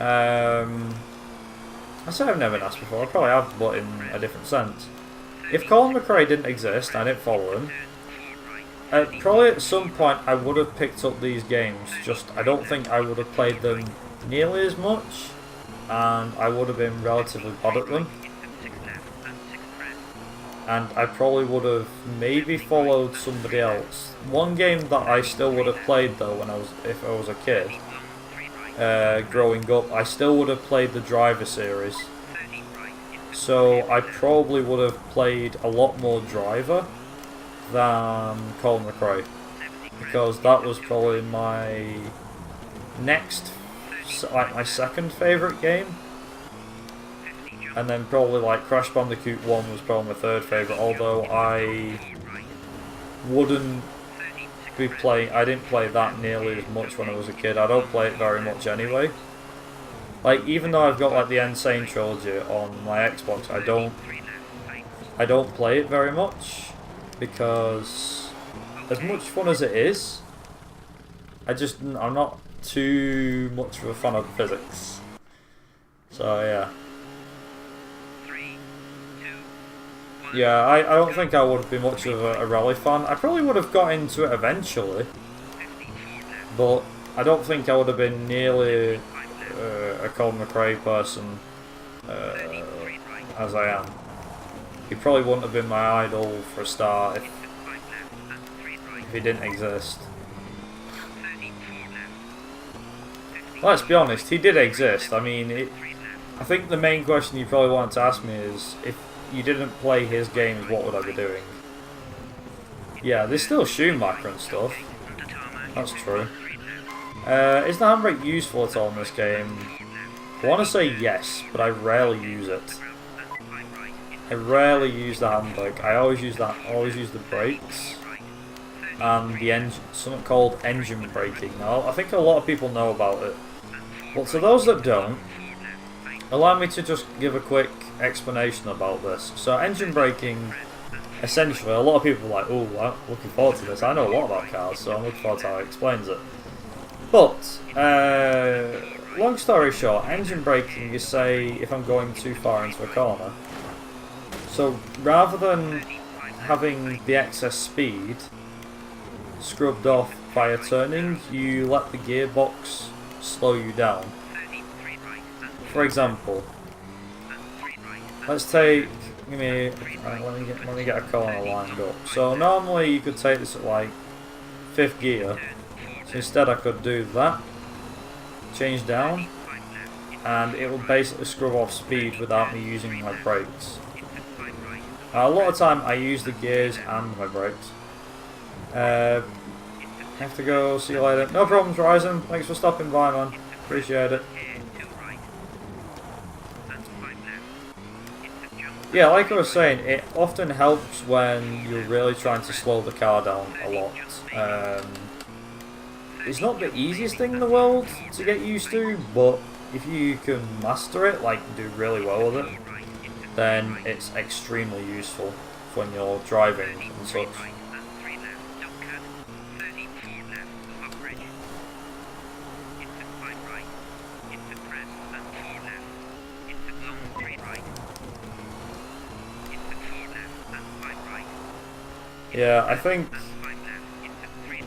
[SPEAKER 1] I say I've never been asked before, I probably have, but in a different sense. If Colin McRae didn't exist, I didn't follow him, probably at some point I would have picked up these games, just I don't think I would have played them nearly as much, and I would have been relatively bad at them. And I probably would have maybe followed somebody else. One game that I still would have played though if I was a kid, growing up, I still would have played the Driver series. So I probably would have played a lot more Driver than Colin McRae, because that was probably my my second favourite game. And then probably like Crash Bandicoot 1 was probably my third favourite, although I wouldn't be playing. I didn't play that nearly as much when I was a kid. I don't play it very much anyway. Like, even though I've got like the Insane trilogy on my Xbox, I don't play it very much because as much fun as it is, I'm not too much of a fan of physics. So yeah. Yeah, I don't think I would be much of a rally fan. I probably would have got into it eventually, but I don't think I would have been nearly a Colin McRae person as I am. He probably wouldn't have been my idol for a start if he didn't exist. Let's be honest, he did exist. I mean, I think the main question you probably wanted to ask me is, if you didn't play his games, what would I be doing? Yeah, there's still Schumacher and stuff. That's true. Is the handbrake useful at all in this game? I want to say yes, but I rarely use it. I rarely use the handbrake. I always use the brakes and the engine, something called engine braking. Now, I think a lot of people know about it, but to those that don't, allow me to just give a quick explanation about this. So, engine braking, essentially, a lot of people are like, oh, I'm looking forward to this. I know a lot about cars, so I'm looking forward to how he explains it. But, long story short, engine braking, you say if I'm going too far into a corner. So, rather than having the excess speed scrubbed off via turning, you let the gearbox slow you down. For example, let's take, let me get a corner lined up. So normally you could take this at like 5th gear. So instead I could do that, change down, and it will basically scrub off speed without me using my brakes. A lot of time I use the gears and my brakes. Have to go, see you later. No problems, Ryzen. Thanks for stopping by, man. Appreciate it. Yeah, like I was saying, it often helps when you're really trying to slow the car down a lot. It's not the easiest thing in the world to get used to, but if you can master it, like do really well with it, then it's extremely useful when you're driving and such. Yeah, I think,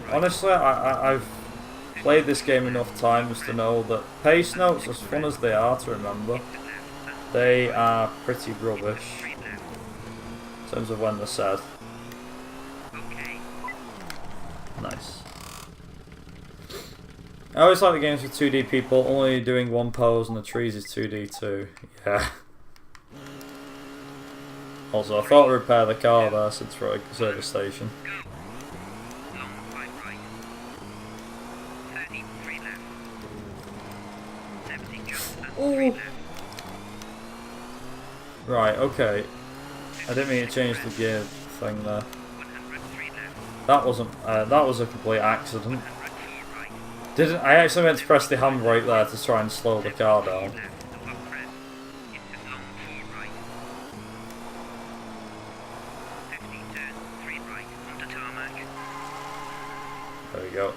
[SPEAKER 1] honestly, I've played this game enough times to know that pace notes, as fun as they are to remember, they are pretty rubbish in terms of when they're said. Nice. I always like the games with 2D people, only doing one pose and the trees is 2D too. Yeah. Also, I thought I'd repair the car there since we're at a service station. Ooh. Right, okay. I didn't mean to change the gear thing there. That wasn't. That was a complete accident. I actually meant to press the handbrake there to try and slow the car down. There we go.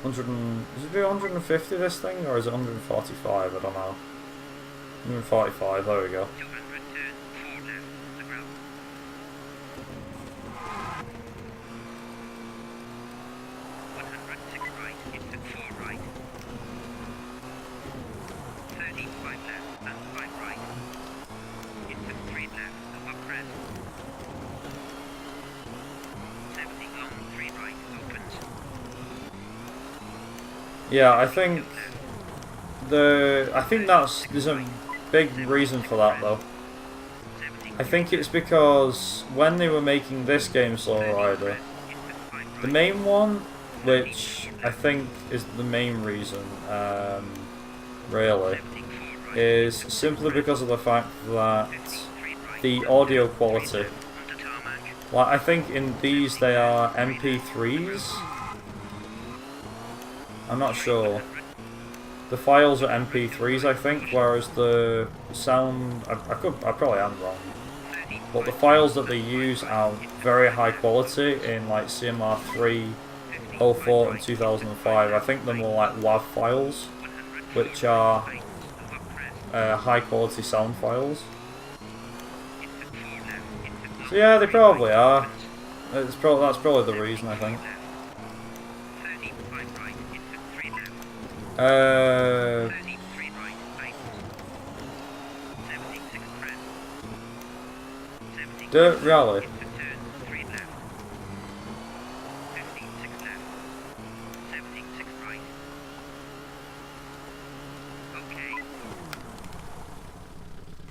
[SPEAKER 1] 100 is it 150 this thing, or is it 145? I don't know. 145, there we go. Yeah, I think there's a big reason for that though. I think it's because when they were making this game, Slow Rider, the main one, which I think is the main reason, really, is simply because of the fact that the audio quality Well, I think in these they are MP3s. I'm not sure. The files are MP3s, I think, whereas the sound... I probably am wrong. But the files that they use are very high quality in like CMR 3, 04 and 2005. I think they're more like WAV files, which are high quality sound files. So yeah, they probably are. That's probably the reason, I think. Dirt Rally.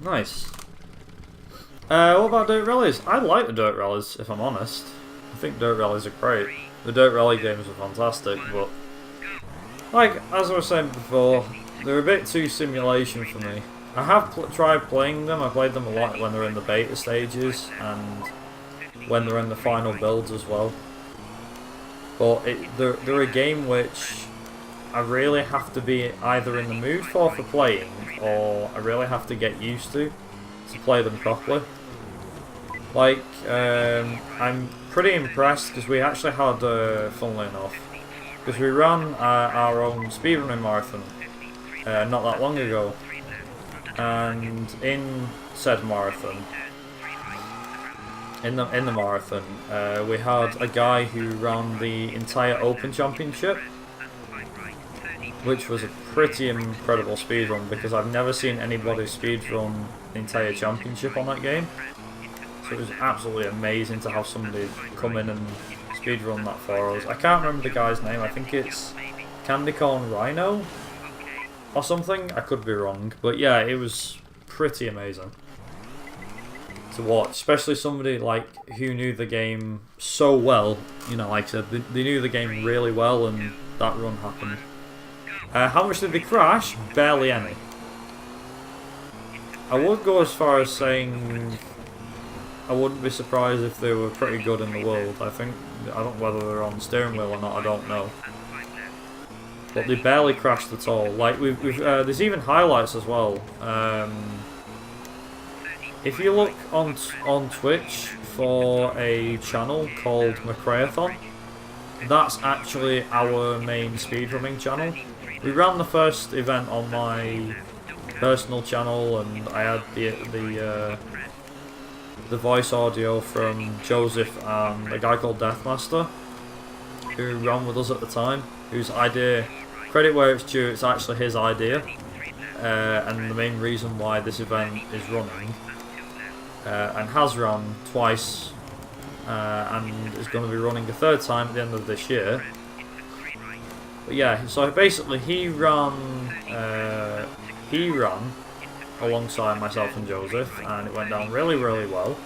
[SPEAKER 1] Nice. What about dirt rallies? I like the dirt rallies, if I'm honest. I think dirt rallies are great. The dirt rally games are fantastic, but like as I was saying before, they're a bit too simulation for me. I have tried playing them. I played them a lot when they're in the beta stages and when they're in the final builds as well. But they're a game which I really have to be either in the mood for playing, or I really have to get used to play them properly. Like, I'm pretty impressed because we actually had, funnily enough, because we ran our own speedrunning marathon not that long ago, and in said marathon, in the marathon, we had a guy who ran the entire Open Championship, which was a pretty incredible speedrun because I've never seen anybody speedrun the entire championship on that game. So it was absolutely amazing to have somebody come in and speedrun that for us. I can't remember the guy's name. I think it's Candy Corn Rhino or something. I could be wrong, but yeah, it was pretty amazing to watch, especially somebody like who knew the game so well. You know, like I said, they knew the game really well, and that run happened. How much did they crash? Barely any. I would go as far as saying I wouldn't be surprised if they were pretty good in the world. I don't know whether they're on the steering wheel or not, I don't know. But they barely crashed at all. Like there's even highlights as well. If you look on Twitch for a channel called McRae, that's actually our main speedrunning channel. We ran the first event on my personal channel, and I had the voice audio from Joseph and a guy called Deathmaster, who ran with us at the time, whose idea, credit where it's due, it's actually his idea, and the main reason why this event is running, and has run twice, and is going to be running a third time at the end of this year. But yeah, so basically he ran alongside myself and Joseph, and it went down really, really well.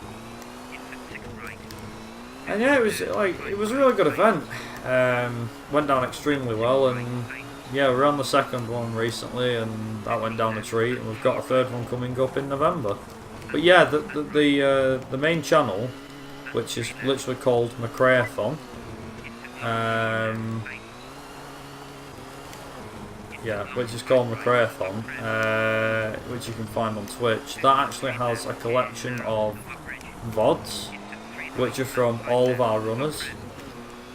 [SPEAKER 1] And yeah, it was a really good event. Went down extremely well, and yeah, we ran the second one recently, and that went down a treat. And we've got a third one coming up in November. But yeah, the main channel, which is literally called McRae-a-thon. Yeah, which is called McRae-a-thon, which you can find on Twitch. That actually has a collection of VODs, which are from all of our runners.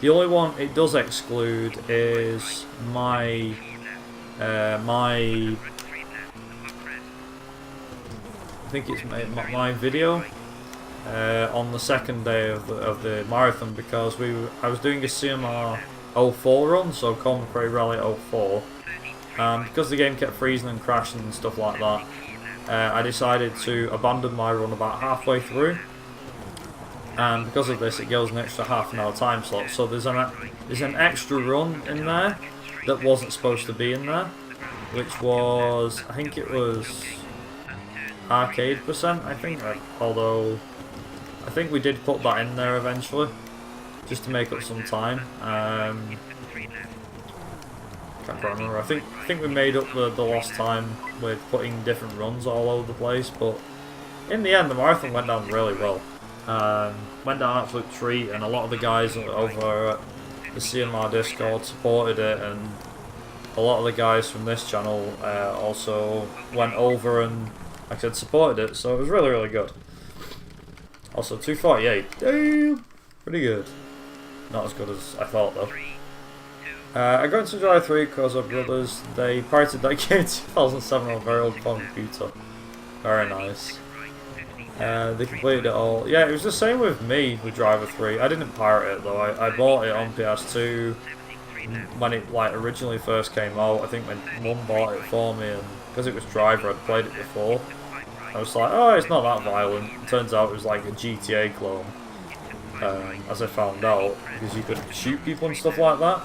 [SPEAKER 1] The only one it does exclude is my I think it's my video on the second day of the marathon, because I was doing a CMR 04 run, so Colin McRae Rally 04. Because the game kept freezing and crashing and stuff like that, I decided to abandon my run about halfway through, and because of this it goes an extra half an hour time slot, so there's an extra run in there that wasn't supposed to be in there, which was, I think it was arcade percent, although I think we did put that in there eventually, just to make up some time. Can't quite remember. I think we made up the lost time with putting different runs all over the place, but in the end the marathon went down really well. Went down an absolute treat, and a lot of the guys over at the CMR Discord supported it, and a lot of the guys from this channel also went over and, like I said, supported it, so it was really, really good. Also, 248, damn, pretty good. Not as good as I thought though. I got into Drive 3 because our brothers, they pirated that game in 2007 on a very old computer. Very nice. They completed it all. Yeah, it was the same with me with Driver 3. I didn't pirate it though. I bought it on PS2 when it like originally first came out. I think my mum bought it for me, and because it was Driver, I'd played it before. I was like, oh, it's not that violent. It turns out it was like a GTA clone. As I found out, because you could shoot people and stuff like that.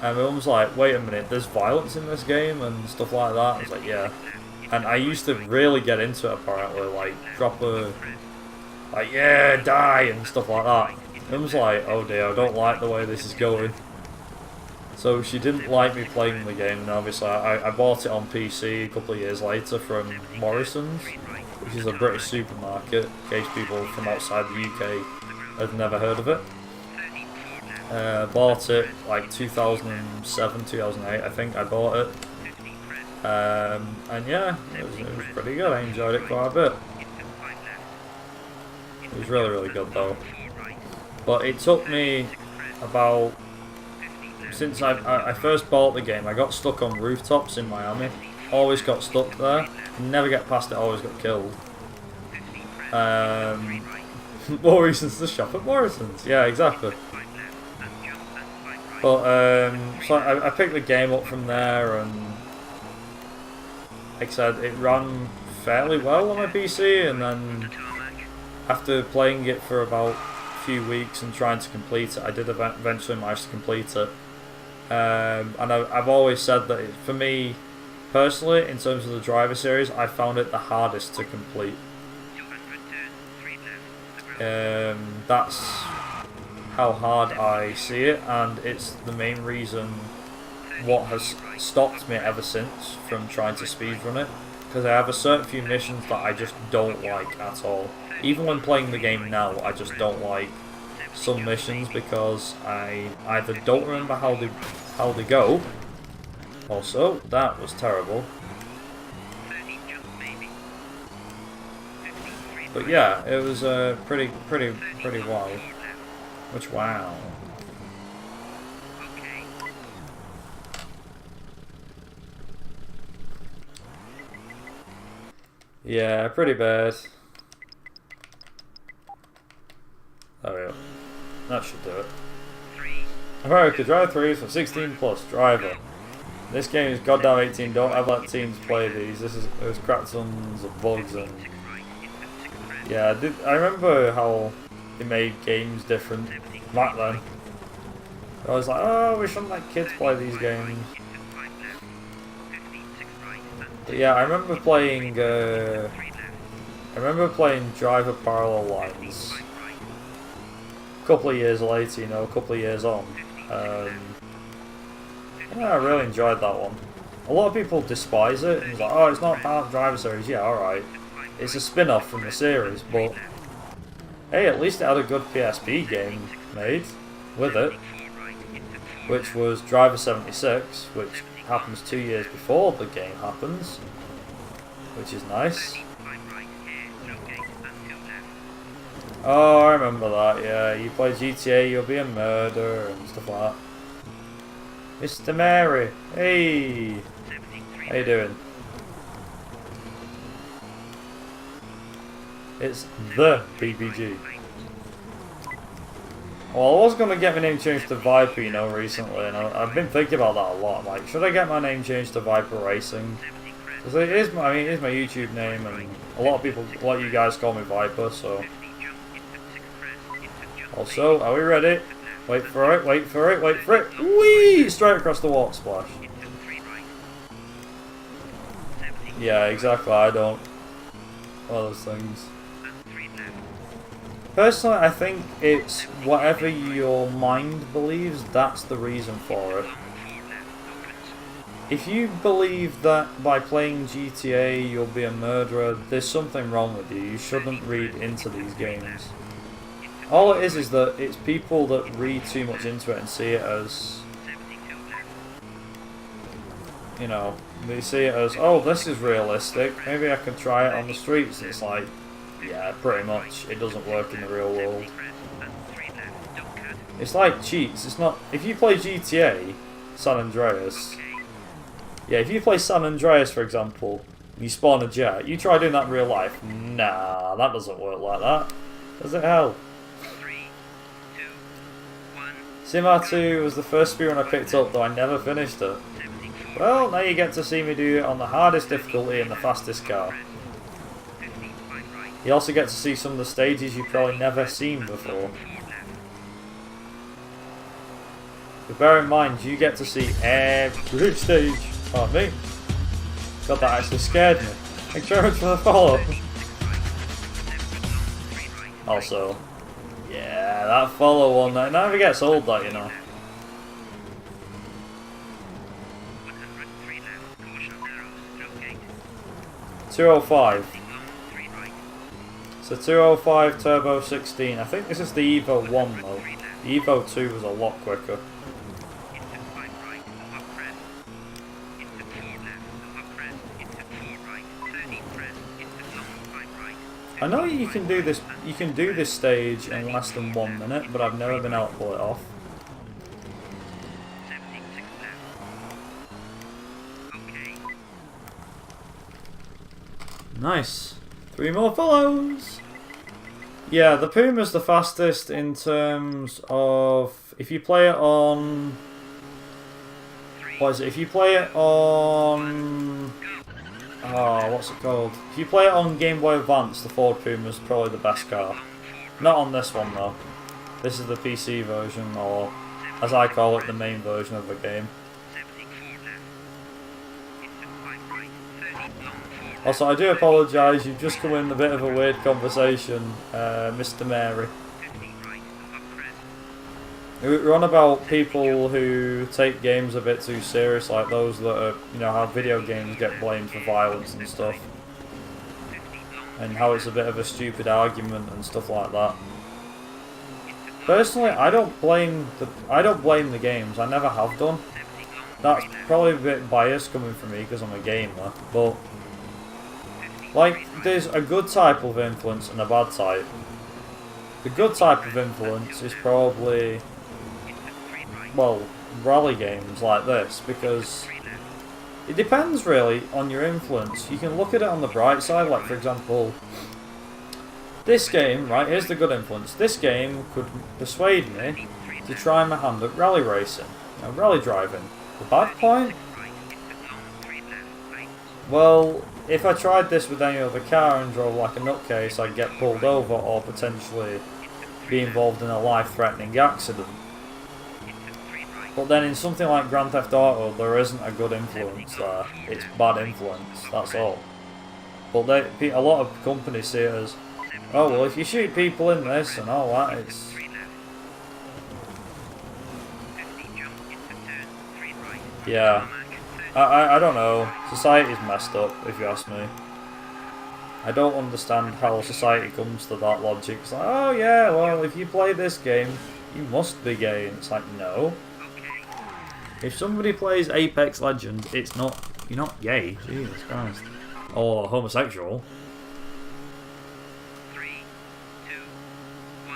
[SPEAKER 1] And my mum was like, wait a minute, there's violence in this game and stuff like that. I was like, yeah. And I used to really get into it apparently, like proper, like, yeah, die and stuff like that. Mum was like, oh dear, I don't like the way this is going. So she didn't like me playing the game, and obviously I bought it on PC a couple of years later from Morrison's, which is a British supermarket, in case people from outside the UK had never heard of it. Bought it like 2007, 2008, I think I bought it. And yeah, it was pretty good. I enjoyed it quite a bit. It was really, really good though. But it took me about, since I first bought the game, I got stuck on rooftops in Miami. Always got stuck there. Never get past it, always got killed. More reasons to shop at Morrison's. Yeah, exactly. But, so I picked the game up from there, and like I said, it ran fairly well on my PC, and then after playing it for about a few weeks and trying to complete it, I did eventually manage to complete it. And I've always said that for me, personally, in terms of the Driver series, I found it the hardest to complete. That's how hard I see it, and it's the main reason what has stopped me ever since from trying to speedrun it, because I have a certain few missions that I just don't like at all. Even when playing the game now, I just don't like some missions because I either don't remember how they go. Also, that was terrible. But yeah, it was pretty wild. Which, wow. Yeah, pretty bad. There we go. That should do it. America, Drive 3 is for 16 plus, Driver. This game is goddamn 18, don't ever let teens play these. There's crap tons of bugs and... Yeah, I remember how they made games different back then. I was like, oh, we shouldn't let kids play these games. But yeah, I remember playing Driver Parallel Lines a couple of years later, you know, a couple of years on. Yeah, I really enjoyed that one. A lot of people despise it, and it's like, oh, it's not part of the Driver series. Yeah, alright. It's a spin-off from the series, but hey, at least it had a good PSP game made with it, which was Driver 76, which happens 2 years before the game happens, which is nice. Oh, I remember that, yeah. You play GTA, you'll be a murderer and stuff like that. Mr. Mary, hey! How you doing? It's the BBG. Well, I was going to get my name changed to Viper, you know, recently, and I've been thinking about that a lot. I'm like, should I get my name changed to Viper Racing? Because it is my YouTube name, and a lot of you guys call me Viper, so... Also, are we ready? Wait for it, wait for it, wait for it. Whee! Straight across the water splash. Yeah, exactly, I don't. All those things. Personally, I think it's whatever your mind believes, that's the reason for it. If you believe that by playing GTA you'll be a murderer, there's something wrong with you. You shouldn't read into these games. All it is that it's people that read too much into it and see it as, you know, they see it as, oh, this is realistic, maybe I can try it on the streets. And it's like, yeah, pretty much, it doesn't work in the real world. It's like cheats. It's not, if you play GTA San Andreas, yeah, if you play San Andreas, for example, and you spawn a jet, you try doing that in real life. Nah, that doesn't work like that. Does it? Hell. SimR2 was the first speedrun I picked up, though I never finished it. Well, now you get to see me do it on the hardest difficulty in the fastest car. You also get to see some of the stages you've probably never seen before. But bear in mind, you get to see every stage. Pardon me. God, that actually scared me. Thanks very much for the follow. Also, yeah, that follow one, that never gets old, that, you know. .205. So 205 Turbo 16. I think this is the Evo 1 though. The Evo 2 was a lot quicker. I know you can do this. You can do this stage in less than 1 minute, but I've never been able to pull it off. Nice. 3 more follows. Yeah, the Puma's the fastest in terms of if you play it on. What is it? If you play it on. Oh, what's it called? If you play it on Game Boy Advance, the Ford Puma is probably the best car. Not on this one though. This is the PC version, or as I call it, the main version of the game. Also, I do apologise, you've just come in a bit of a weird conversation, Mr. Mary. We're on about people who take games a bit too serious, like those that are, you know, how video games get blamed for violence and stuff. And how it's a bit of a stupid argument and stuff like that. Personally, I don't blame the games, I never have done. That's probably a bit biased coming from me because I'm a gamer, but like, there's a good type of influence and a bad type. The good type of influence is probably, well, rally games like this, because it depends really on your influence. You can look at it on the bright side, like for example, this game, right, here's the good influence. This game could persuade me to try my hand at rally racing, you know, rally driving. The bad point? Well, if I tried this with any other car and drove like a nutcase, I'd get pulled over or potentially be involved in a life-threatening accident. But then in something like Grand Theft Auto, there isn't a good influence there. It's bad influence, that's all. But a lot of companies see it as, oh well, if you shoot people in this and all that, it's... Yeah. I don't know. Society's messed up, if you ask me. I don't understand how society comes to that logic. It's like, oh yeah, well, if you play this game, you must be gay. And it's like, no. If somebody plays Apex Legends, it's not. You're not gay. Jesus Christ. Or homosexual.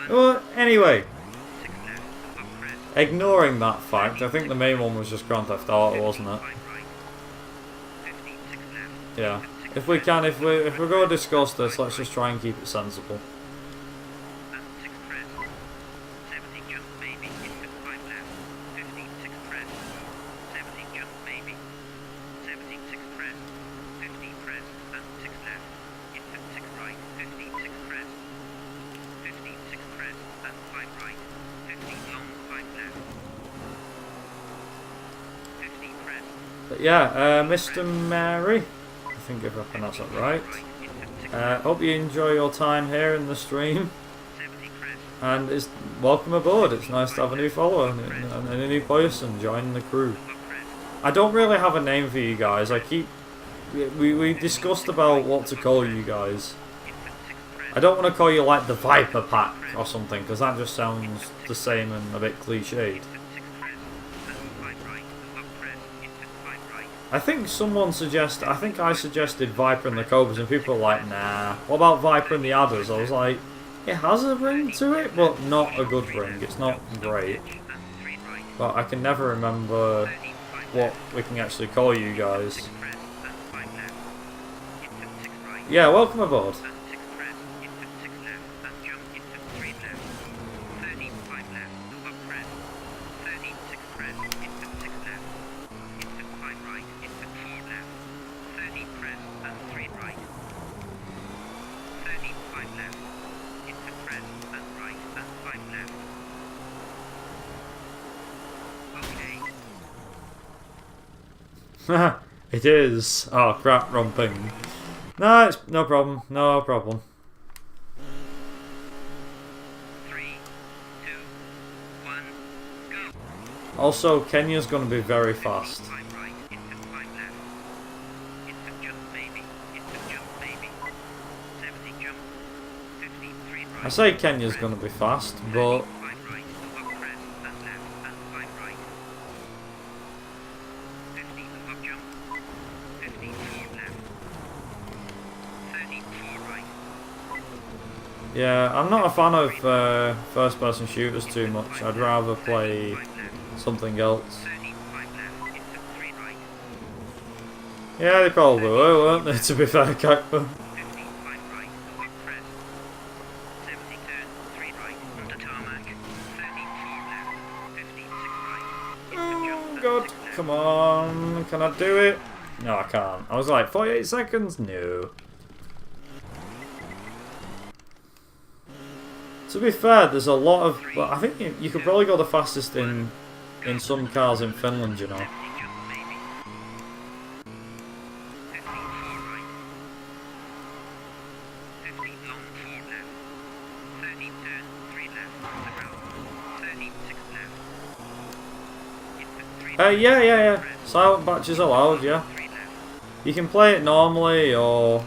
[SPEAKER 1] Well, anyway. Ignoring that fact, I think the main one was just Grand Theft Auto, wasn't it? Yeah. If we're going to discuss this, let's just try and keep it sensible. But yeah, Mr. Mary, I think if I pronounced that right. Hope you enjoy your time here in the stream. And it's welcome aboard. It's nice to have a new follower and a new person joining the crew. I don't really have a name for you guys. We discussed about what to call you guys. I don't want to call you like the Viper Pack or something, because that just sounds the same and a bit cliched. I think someone suggested, I think I suggested Viper and the Cobras, and people were like, nah. What about Viper and the Adders? I was like, it has a ring to it, but not a good ring. It's not great. But I can never remember what we can actually call you guys. Yeah, welcome aboard. It is. Oh crap, romping. No, it's no problem. No problem.
[SPEAKER 2] 3, 2, 1, go.
[SPEAKER 1] Also, Kenya's going to be very fast. I say Kenya's going to be fast, but yeah, I'm not a fan of first-person shooters too much. I'd rather play something else. Yeah, they probably were, weren't they, to be fair, Kakpa? Oh, God, come on. Can I do it? No, I can't. I was like, 48 seconds? No. To be fair, there's a lot of... Well, I think you could probably go the fastest in some cars in Finland, you know. Yeah. Silent batch is allowed, yeah. You can play it normally, or...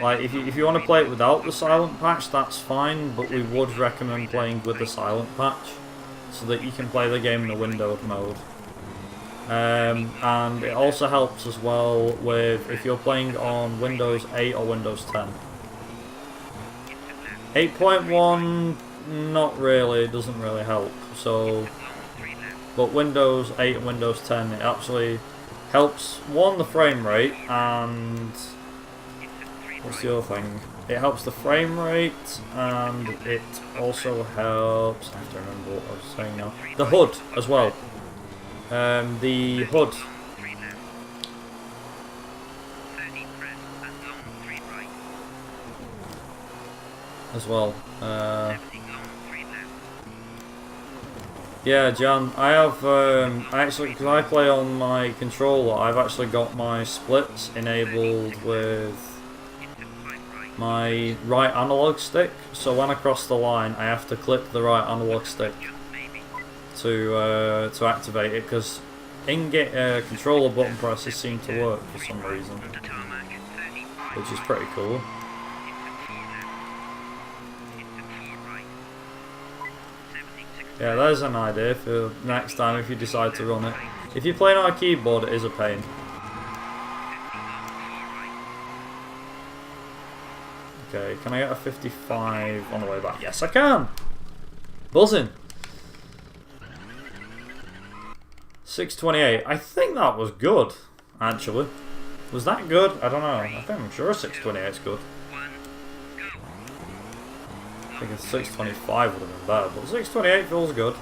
[SPEAKER 1] Like, if you want to play it without the silent patch, that's fine, but we would recommend playing with the silent patch, so that you can play the game in the windowed mode. And it also helps as well with if you're playing on Windows 8 or Windows 10. 8.1, not really, it doesn't really help, so... But Windows 8 and Windows 10, it actually helps, one, the frame rate, and... What's the other thing? It helps the frame rate, and it also helps... I have to remember what I was saying now. The HUD as well. The HUD. As well. Yeah, Jan, I have, actually, because I play on my controller, I've actually got my splits enabled with my right analog stick, so when I cross the line I have to click the right analog stick to activate it, because in-game controller button presses seem to work for some reason, which is pretty cool. Yeah, there's an idea for next time if you decide to run it. If you're playing on a keyboard, it is a pain. Okay, can I get a 55 on the way back? Yes, I can! Buzzing! 6:28. I think that was good, actually. Was that good? I don't know. I think I'm sure 6:28 is good. I think 6:25 would have been better, but 6:28 feels good.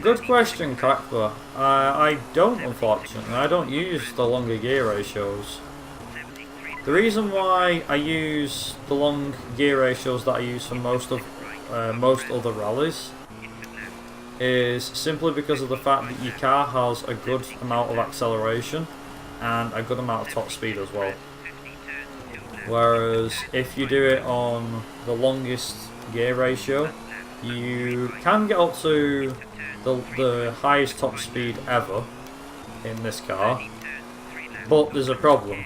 [SPEAKER 1] Good question, Crackler. I don't, unfortunately. I don't use the longer gear ratios. The reason why I use the long gear ratios that I use for most other rallies is simply because of the fact that your car has a good amount of acceleration and a good amount of top speed as well. Whereas if you do it on the longest gear ratio, you can get up to the highest top speed ever in this car, but there's a problem.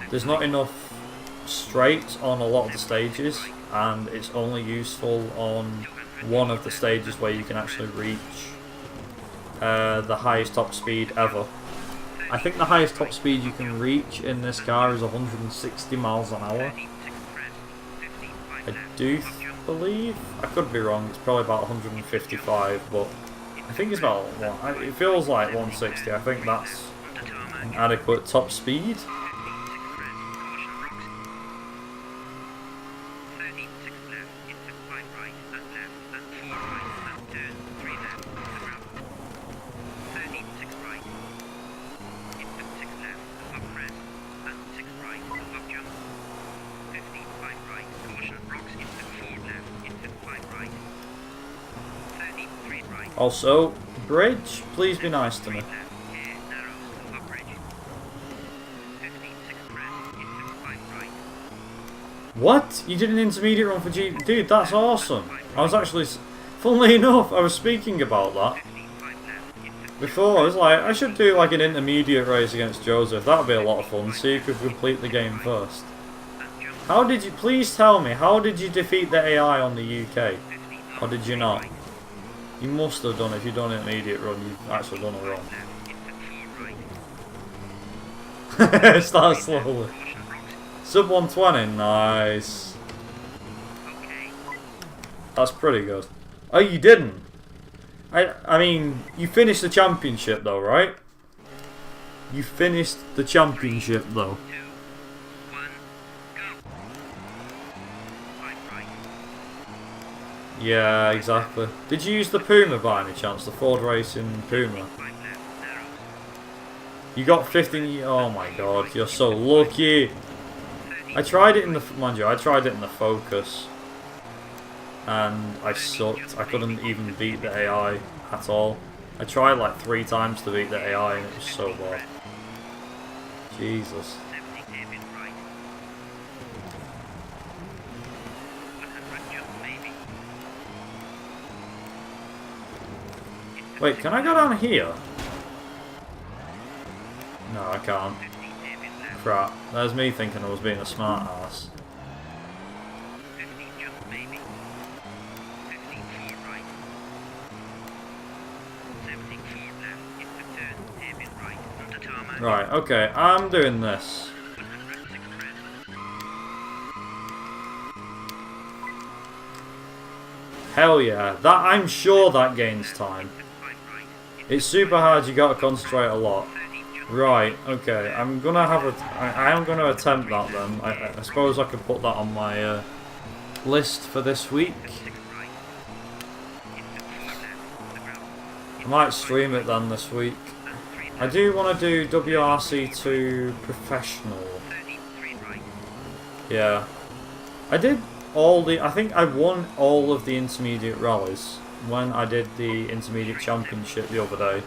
[SPEAKER 1] There's not enough straights on a lot of the stages, and it's only useful on one of the stages where you can actually reach the highest top speed ever. I think the highest top speed you can reach in this car is 160 miles an hour. I do believe, I could be wrong, it's probably about 155, but I think it's about, it feels like 160. I think that's an adequate top speed. Also, bridge, please be nice to me. What? You did an intermediate run for G? Dude, that's awesome. I was actually, funnily enough, I was speaking about that before. I was like, I should do like an intermediate race against Joseph. That would be a lot of fun. See who could complete the game first. How did you, please tell me, how did you defeat the AI on the UK? Or did you not? You must have done it. If you've done an intermediate run, you've actually done it wrong. Start slowly. Sub 120, nice. That's pretty good. Oh, you didn't? I mean, you finished the championship though, right? You finished the championship though. Yeah, exactly. Did you use the Puma by any chance? The Ford Racing Puma? You got 15... Oh my god, you're so lucky. I tried it in the... Mind you, I tried it in the Focus. And I sucked. I couldn't even beat the AI at all. I tried like 3 times to beat the AI and it was so bad. Jesus. Wait, can I go down here? No, I can't. Crap. There's me thinking I was being a smart ass. Right, okay, I'm doing this. Hell yeah, that I'm sure that gains time. It's super hard, you gotta concentrate a lot. Right, okay, I'm gonna have I am gonna attempt that then. I suppose I could put that on my list for this week. I might stream it then this week. I do want to do WRC2 Professional. Yeah. I did I think I won all of the intermediate rallies when I did the intermediate championship the other day.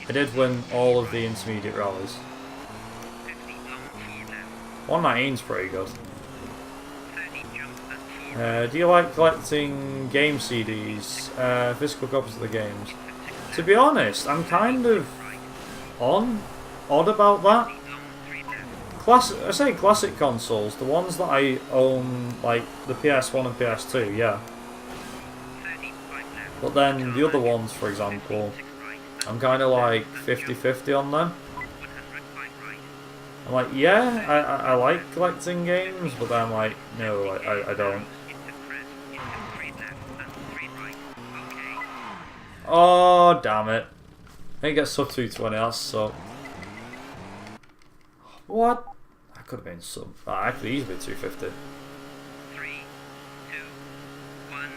[SPEAKER 1] I did win all of the intermediate rallies. 119's pretty good. Do you like collecting game CDs? Physical copies of the games? To be honest, I'm kind of odd about that. I say classic consoles, the ones that I own, like the PS1 and PS2, yeah. But then the other ones, for example, I'm kind of like 50-50 on them. I'm like, yeah, I like collecting games, but then I'm like, no, I don't. Oh, damn it. I think it's sub 220, that's so. What? I could have been sub. I could easily be 250.
[SPEAKER 2] 3, 2, 1,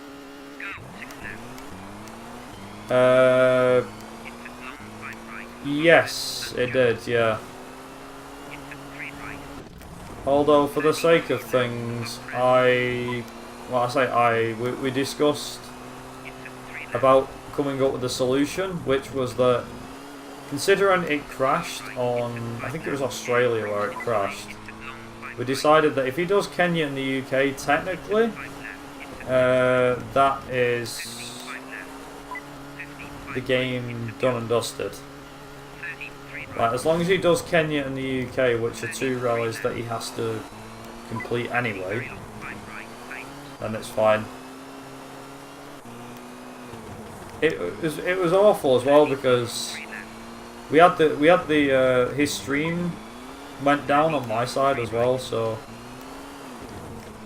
[SPEAKER 2] go.
[SPEAKER 1] Yes, it did, yeah. Although, for the sake of things, we discussed about coming up with a solution, which was that, considering it crashed on, I think it was Australia where it crashed, we decided that if he does Kenya and the UK, technically, that is the game done and dusted. Like, as long as he does Kenya and the UK, which are 2 rallies that he has to complete anyway, then it's fine. It was awful as well because his stream went down on my side as well, so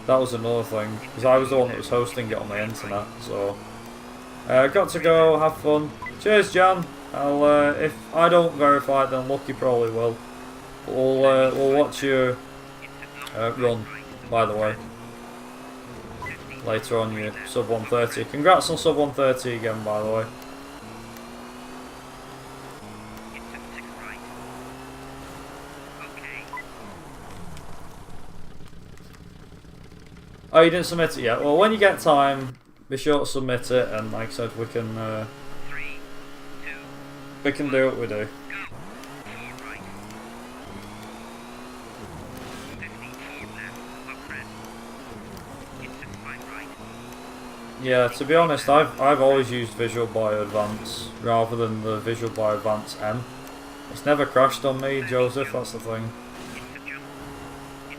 [SPEAKER 1] that was another thing because I was the one that was hosting it on the internet. So got to go, have fun. Cheers, Jan. If I don't verify it, then Lucky probably will. We'll watch you run, by the way, later on your sub 130. Congrats on sub 130 again, by the way. Oh, you didn't submit it yet? Well, when you get time, be sure to submit it, and like I said, we can do what we do. Yeah, to be honest, I've always used Visual Boy Advance rather than the Visual Boy Advance M. It's never crashed on me, Joseph, that's the thing.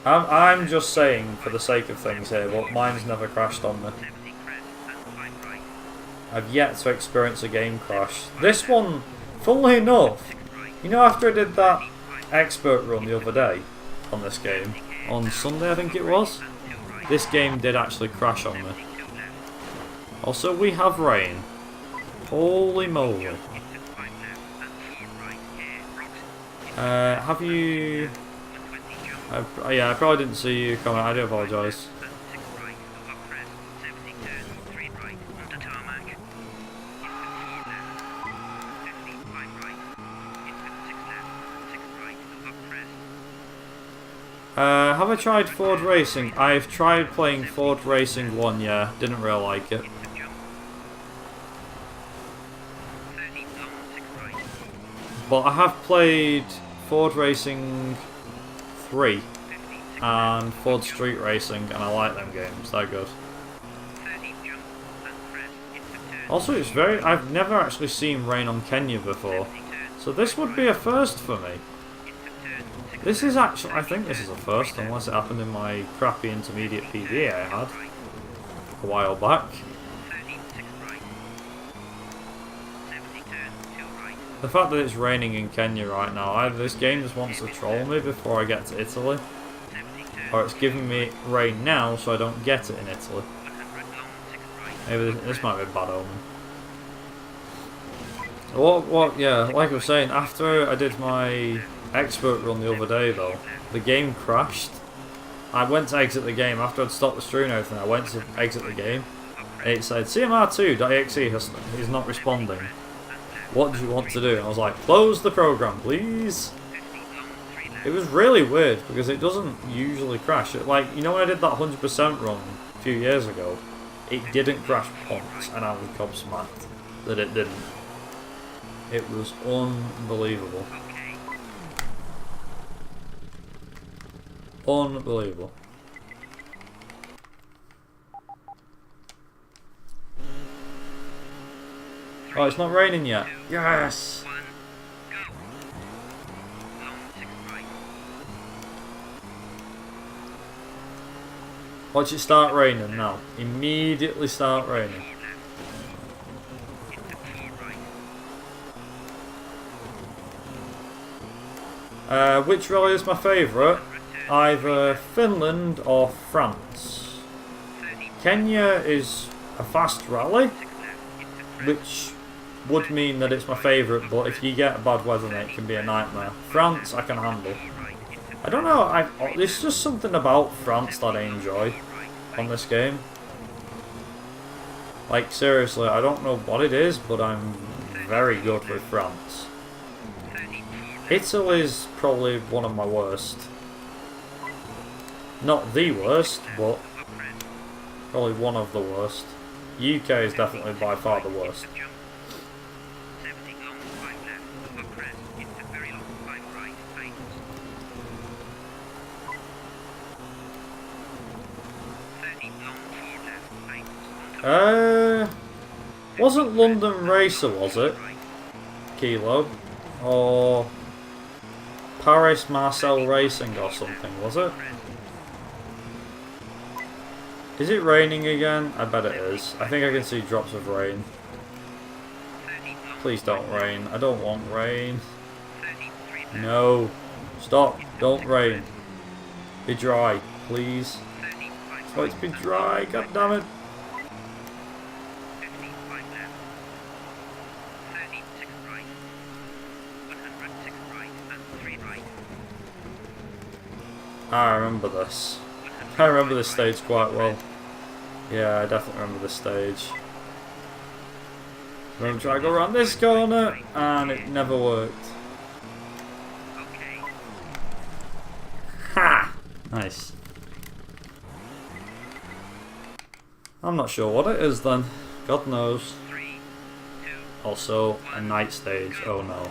[SPEAKER 1] I'm just saying for the sake of things here, but mine's never crashed on me. I've yet to experience a game crash. This one, funnily enough, you know, after I did that expert run the other day on this game, on Sunday I think it was, this game did actually crash on me. Also, we have rain. Holy moly. Have you... yeah, I probably didn't see you comment. I do apologise. Have I tried Ford Racing? I've tried playing Ford Racing 1, yeah. Didn't really like it. But I have played Ford Racing 3 and Ford Street Racing, and I like them games. They're good. Also, it's I've never actually seen rain on Kenya before, so this would be a first for me. This is actually, I think this is a first, unless it happened in my crappy intermediate PDA I had a while back. The fact that it's raining in Kenya right now, either this game just wants to troll me before I get to Italy, or it's giving me rain now so I don't get it in Italy. Maybe this might be a bad omen. Yeah, like I was saying, after I did my expert run the other day though, the game crashed. I went to exit the game, after I'd stopped the stream and everything, I went to exit the game, and it said, CMR2.exe is not responding. What do you want to do? And I was like, close the program, please. It was really weird because it doesn't usually crash. Like, you know when I did that 100% run a few years ago? It didn't crash once, and I was gobsmacked that it didn't. It was unbelievable. Unbelievable. Oh, it's not raining yet. Yes! Watch it start raining now. Immediately start raining. Which rally is my favourite? Either Finland or France. Kenya is a fast rally, which would mean that it's my favourite, but if you get bad weather then it can be a nightmare. France I can handle. I don't know, there's just something about France that I enjoy on this game. Like, seriously, I don't know what it is, but I'm very good with France. Italy's probably one of my worst. Not the worst, but probably one of the worst. UK is definitely by far the worst. Wasn't London Racer, was it? Kilo? Or Paris Marcel Racing or something, was it? Is it raining again? I bet it is. I think I can see drops of rain. Please don't rain. I don't want rain. No. Stop. Don't rain. Be dry, please. Just want it to be dry. God damn it. I remember this. I remember this stage quite well. Yeah, I definitely remember this stage. I'm going to try to go around this corner, and it never worked. Ha! Nice. I'm not sure what it is then. God knows. Also, a night stage. Oh no.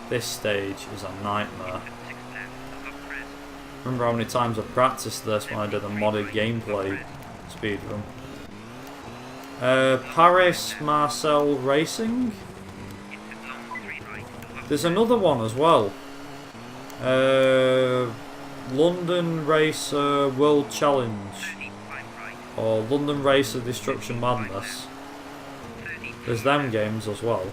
[SPEAKER 1] This stage is a nightmare. Remember how many times I practiced this when I did a modded gameplay speedrun. Paris Marcel Racing? There's another one as well. London Racer World Challenge. Or London Racer Destruction Madness. There's them games as well.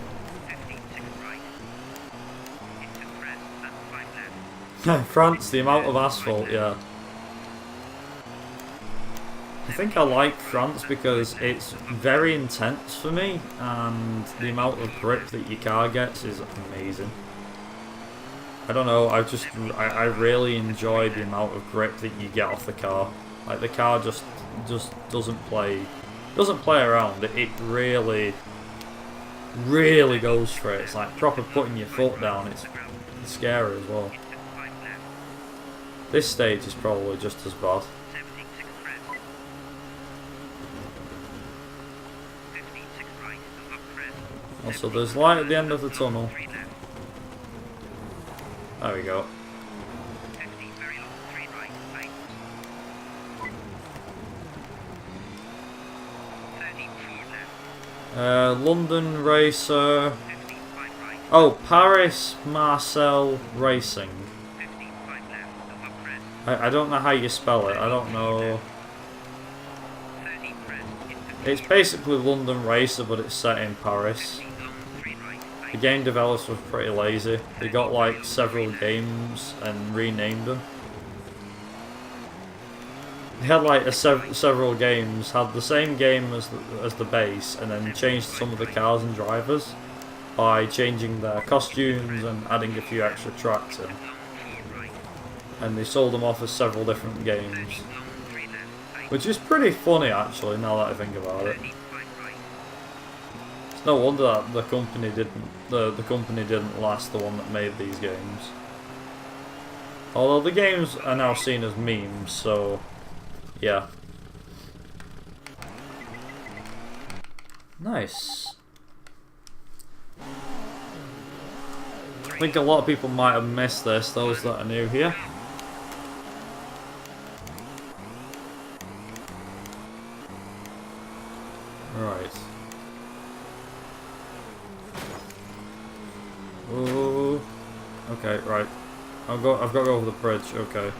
[SPEAKER 1] France, the amount of asphalt, yeah. I think I like France because it's very intense for me, and the amount of grip that your car gets is amazing. I don't know, I really enjoy the amount of grip that you get off the car. Like, the car just doesn't play around. It really goes for it. It's like proper putting your foot down. It's scary as well. This stage is probably just as bad. Also, there's light at the end of the tunnel. There we go. London Racer. Oh, Paris Marcel Racing. I don't know how you spell it. I don't know. It's basically London Racer, but it's set in Paris. The game developers were pretty lazy. They got like several games and renamed them. They had like several games, had the same game as the base, and then changed some of the cars and drivers by changing their costumes and adding a few extra tracks in. And they sold them off as several different games, which is pretty funny actually. Now that I think about it, it's no wonder that the company didn't last. The one that made these games, although the games are now seen as memes. So, yeah, nice. I think a lot of people might have missed this. Those that are new here. Right. Oh. Okay, right. I've got to go over the bridge. Okay.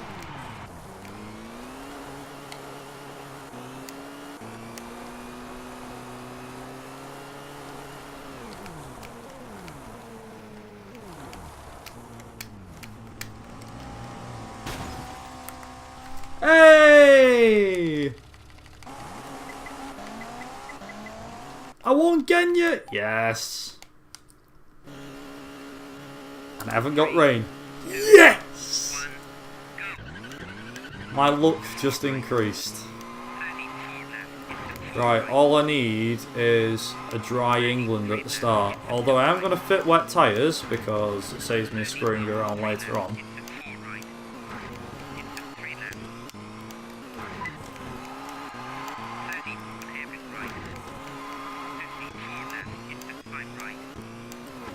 [SPEAKER 1] Hey! I won't get you! Yes! And I haven't got rain. Yes! My luck just increased. Right, all I need is a dry England at the start. Although I am going to fit wet tyres because it saves me screwing around later on.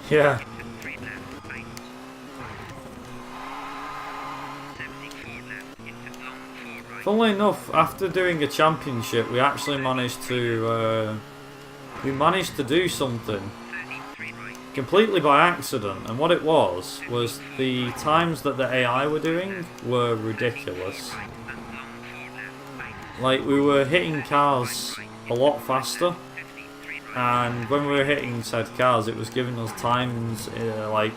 [SPEAKER 1] Yeah. funnily enough, after doing a championship, we actually managed to do something completely by accident, and what it was the times that the AI were doing were ridiculous. Like, we were hitting cars a lot faster, and when we were hitting said cars, it was giving us times like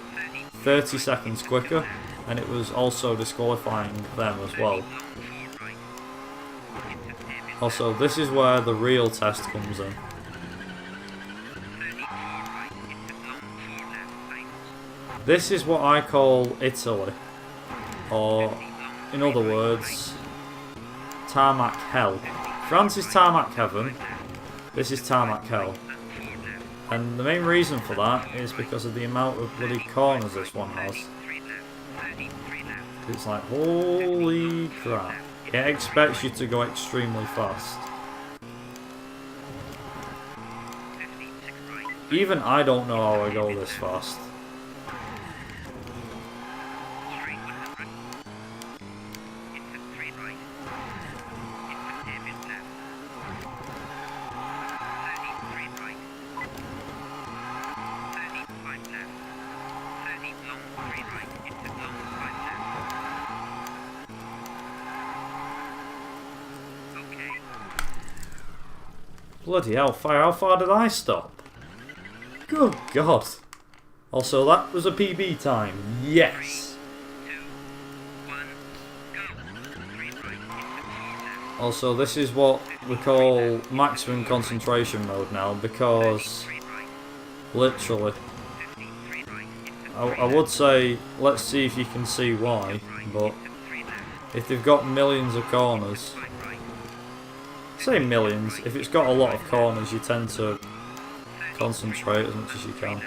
[SPEAKER 1] 30 seconds quicker, and it was also disqualifying them as well. Also, this is where the real test comes in. This is what I call Italy, or in other words, tarmac hell. France is tarmac heaven, this is tarmac hell. And the main reason for that is because of the amount of bloody corners this one has. It's like, holy crap. It expects you to go extremely fast. Even I don't know how I go this fast. Bloody hellfire, how far did I stop? Good God. Also, that was a PB time. Yes! Also, this is what we call maximum concentration mode now, because literally, I would say, let's see if you can see why, but if they've got millions of corners, say millions, if it's got a lot of corners, you tend to concentrate as much as you can.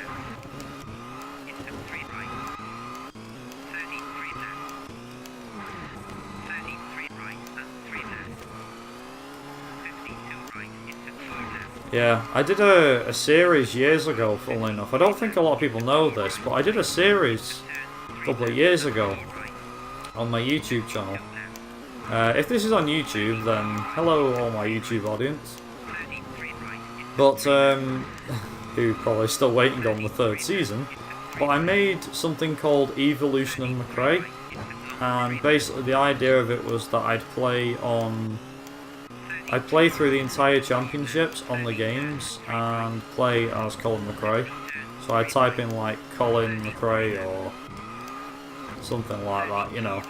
[SPEAKER 1] Yeah, I did a series years ago, funnily enough. I don't think a lot of people know this, but I did a series a couple of years ago on my YouTube channel. If this is on YouTube, then hello all my YouTube audience. But, who probably still waiting on the 3rd season. But I made something called Evolution of McRae. And basically the idea of it was that I'd play through the entire championships on the games and play as Colin McRae. So I type in like Colin McRae or something like that, you know.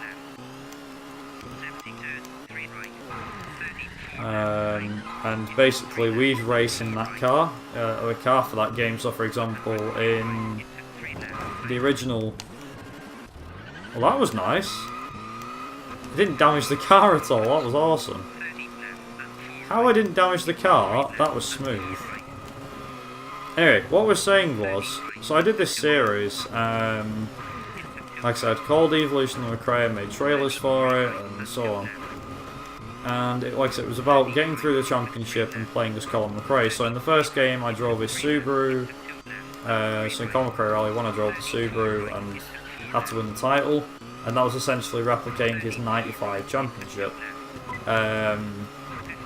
[SPEAKER 1] And basically we'd race in that car, or a car for that game. So for example, in the original, well, that was nice. I didn't damage the car at all, that was awesome. How I didn't damage the car, that was smooth. Anyway, what we're saying was, so I did this series, like I said, called Evolution of McRae, made trailers for it, and so on. And like I said, it was about getting through the championship and playing as Colin McRae. So in the first game I drove his Subaru, so in Colin McRae Rally 1 I drove the Subaru and had to win the title, and that was essentially replicating his 95 championship.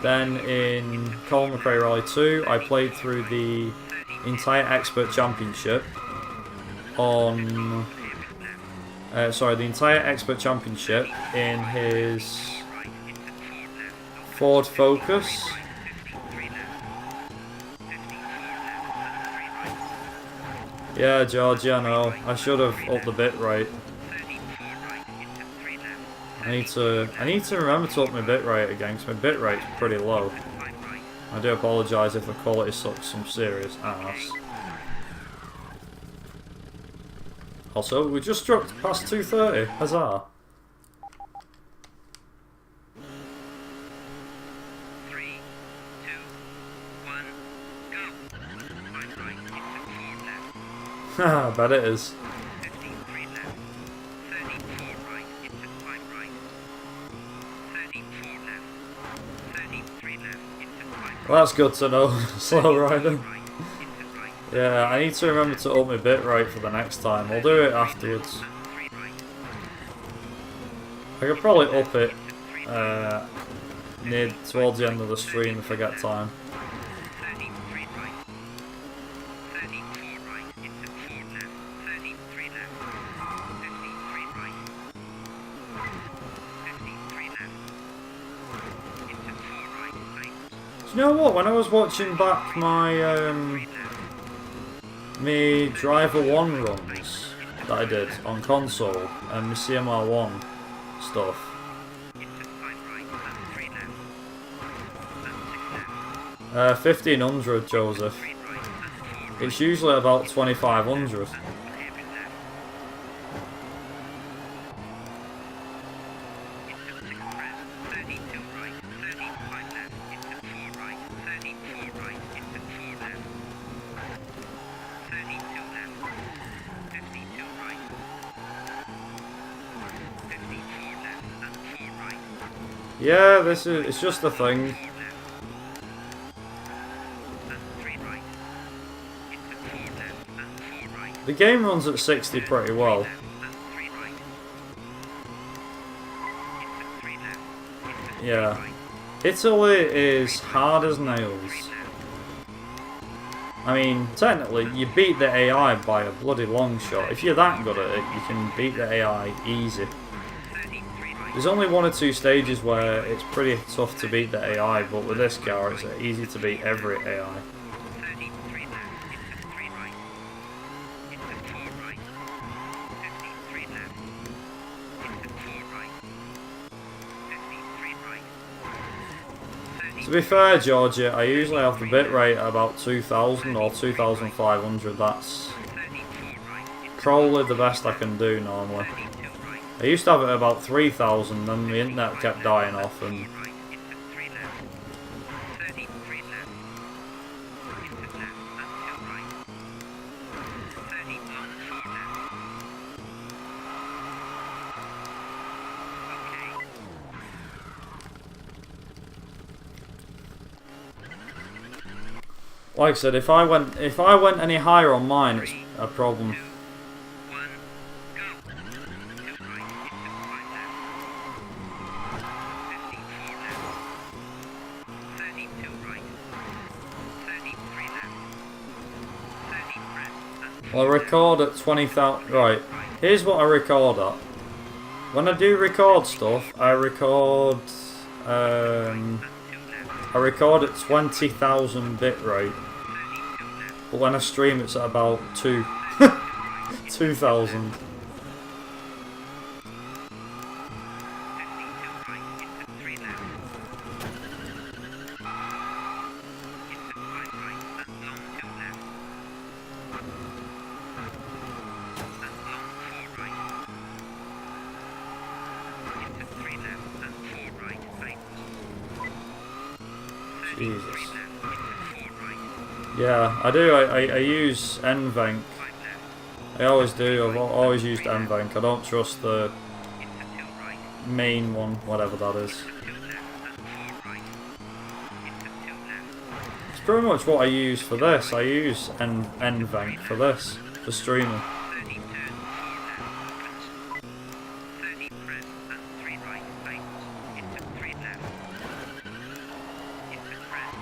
[SPEAKER 1] Then in Colin McRae Rally 2 I played through the entire Expert Championship on... the entire Expert Championship in his Ford Focus. Yeah, George, I know. I should have upped the bit rate. I need to remember to up my bit rate again, because my bit rate's pretty low. I do apologise if the quality sucks some serious ass. Also, we just struck past 230. Huzzah! I bet it is. Well, that's good to know, slow riding. Yeah, I need to remember to up my bit rate for the next time. I'll do it afterwards. I could probably up it near towards the end of the stream if I get time.
[SPEAKER 2] 33 right. 34 right into 4 left. 33 left. 53 right. 53 left. Into 4 right. Right.
[SPEAKER 1] Do you know what? When I was watching back my me Driver 1 runs that I did on console and my CMR1 stuff. 1500, Joseph. It's usually about 2500. Yeah, it's just a thing. The game runs at 60 pretty well. Yeah. Italy is hard as nails. I mean, technically, you beat the AI by a bloody long shot. If you're that good at it, you can beat the AI easy. There's only 1 or 2 stages where it's pretty tough to beat the AI, but with this car, it's easy to beat every AI. To be fair, Georgia, I usually have the bitrate at about 2000 or 2500. That's probably the best I can do normally. I used to have it at about 3000, then the internet kept dying off and... Like I said, if I went any higher on mine, it's a problem. Well, I record at 20,000. Right, here's what I record at. When I do record stuff, I record at 20,000 bitrate. But when I stream, it's at about 2,000. Jesus. Yeah, I do. I use NVENC. I always do. I've always used NVENC. I don't trust the main one, whatever that is. It's pretty much what I use for this. I use NVENC for this, for streaming.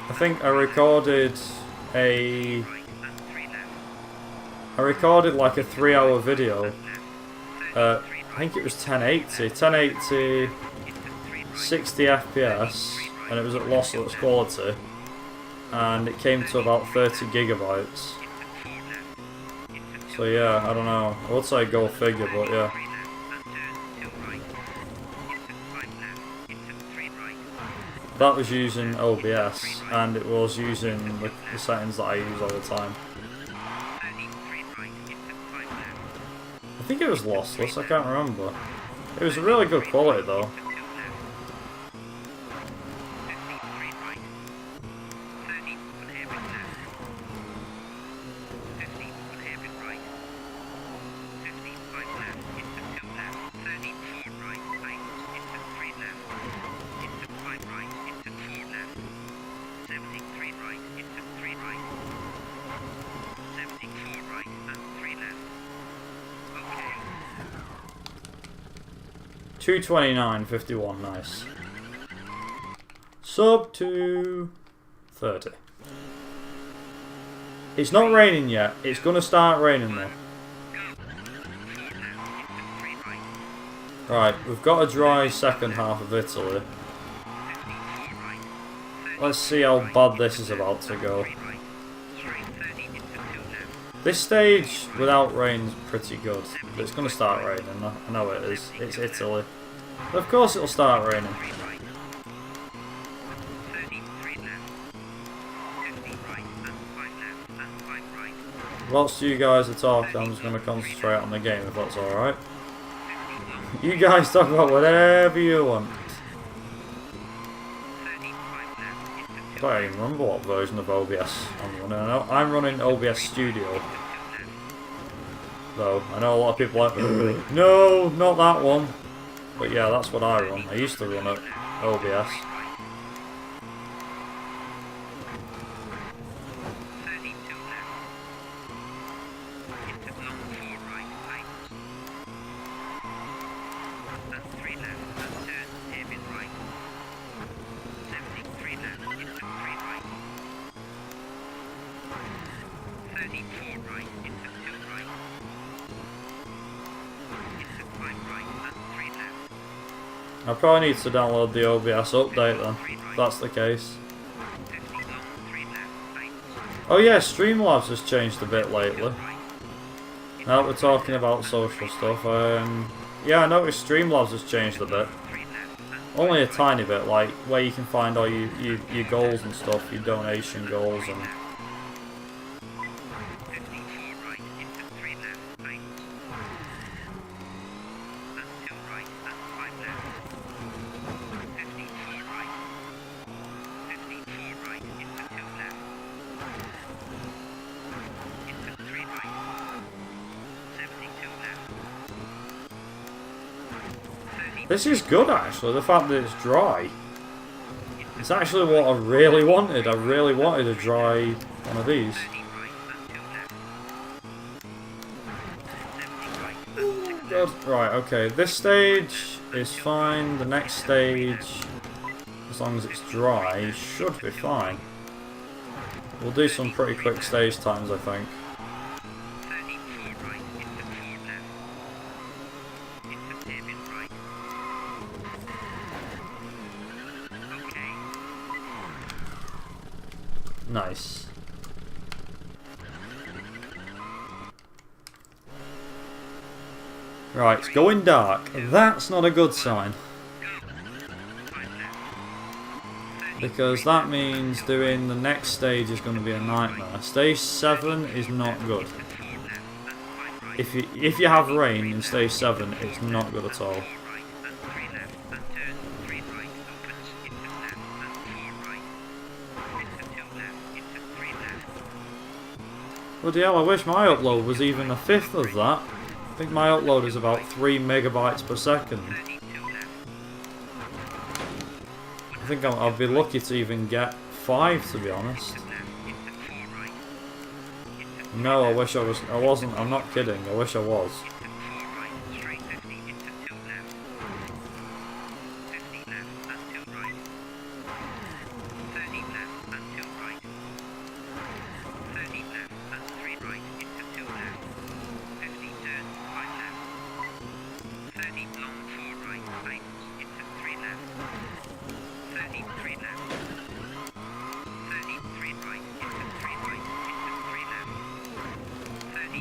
[SPEAKER 1] I think I recorded like a 3-hour video. I think it was 1080, 60 FPS, and it was at lossless quality, and it came to about 30 gigabytes. So yeah, I don't know. I would say go figure, but yeah. That was using OBS, and it was using the settings that I use all the time. I think it was lossless, I can't remember. It was really good quality though.
[SPEAKER 2] right, 74 right and 3 left. Okay.
[SPEAKER 1] 229.51, nice. Sub to 30. It's not raining yet. It's going to start raining though. Right, we've got a dry second half of Italy. Let's see how bad this is about to go. This stage without rain is pretty good, but it's going to start raining. I know it is. It's Italy. But of course it'll start raining. Whilst you guys are talking, I'm just going to concentrate on the game if that's alright. You guys talk about whatever you want. I don't even remember what version of OBS I'm running. I'm running OBS Studio. Though, I know a lot of people are like, no, not that one. But yeah, that's what I run. I used to run it OBS. I probably need to download the OBS update then, if that's the case. Oh yeah, Streamlabs has changed a bit lately. Now that we're talking about social stuff, yeah, I noticed Streamlabs has changed a bit. Only a tiny bit, like where you can find all your goals and stuff, your donation goals and... This is good actually, the fact that it's dry. It's actually what I really wanted. I really wanted a dry one of these. Good. Right, okay, this stage is fine. The next stage, as long as it's dry, should be fine. We'll do some pretty quick stage times, I think. Nice. Right, it's going dark. That's not a good sign. Because that means doing the next stage is going to be a nightmare. Stage 7 is not good. If you have rain in stage 7, it's not good at all. Bloody hell, I wish my upload was even a fifth of that. I think my upload is about 3 megabytes per second. I think I'll be lucky to even get 5, to be honest. No, I wish I wasn't, I'm not kidding, I wish I was.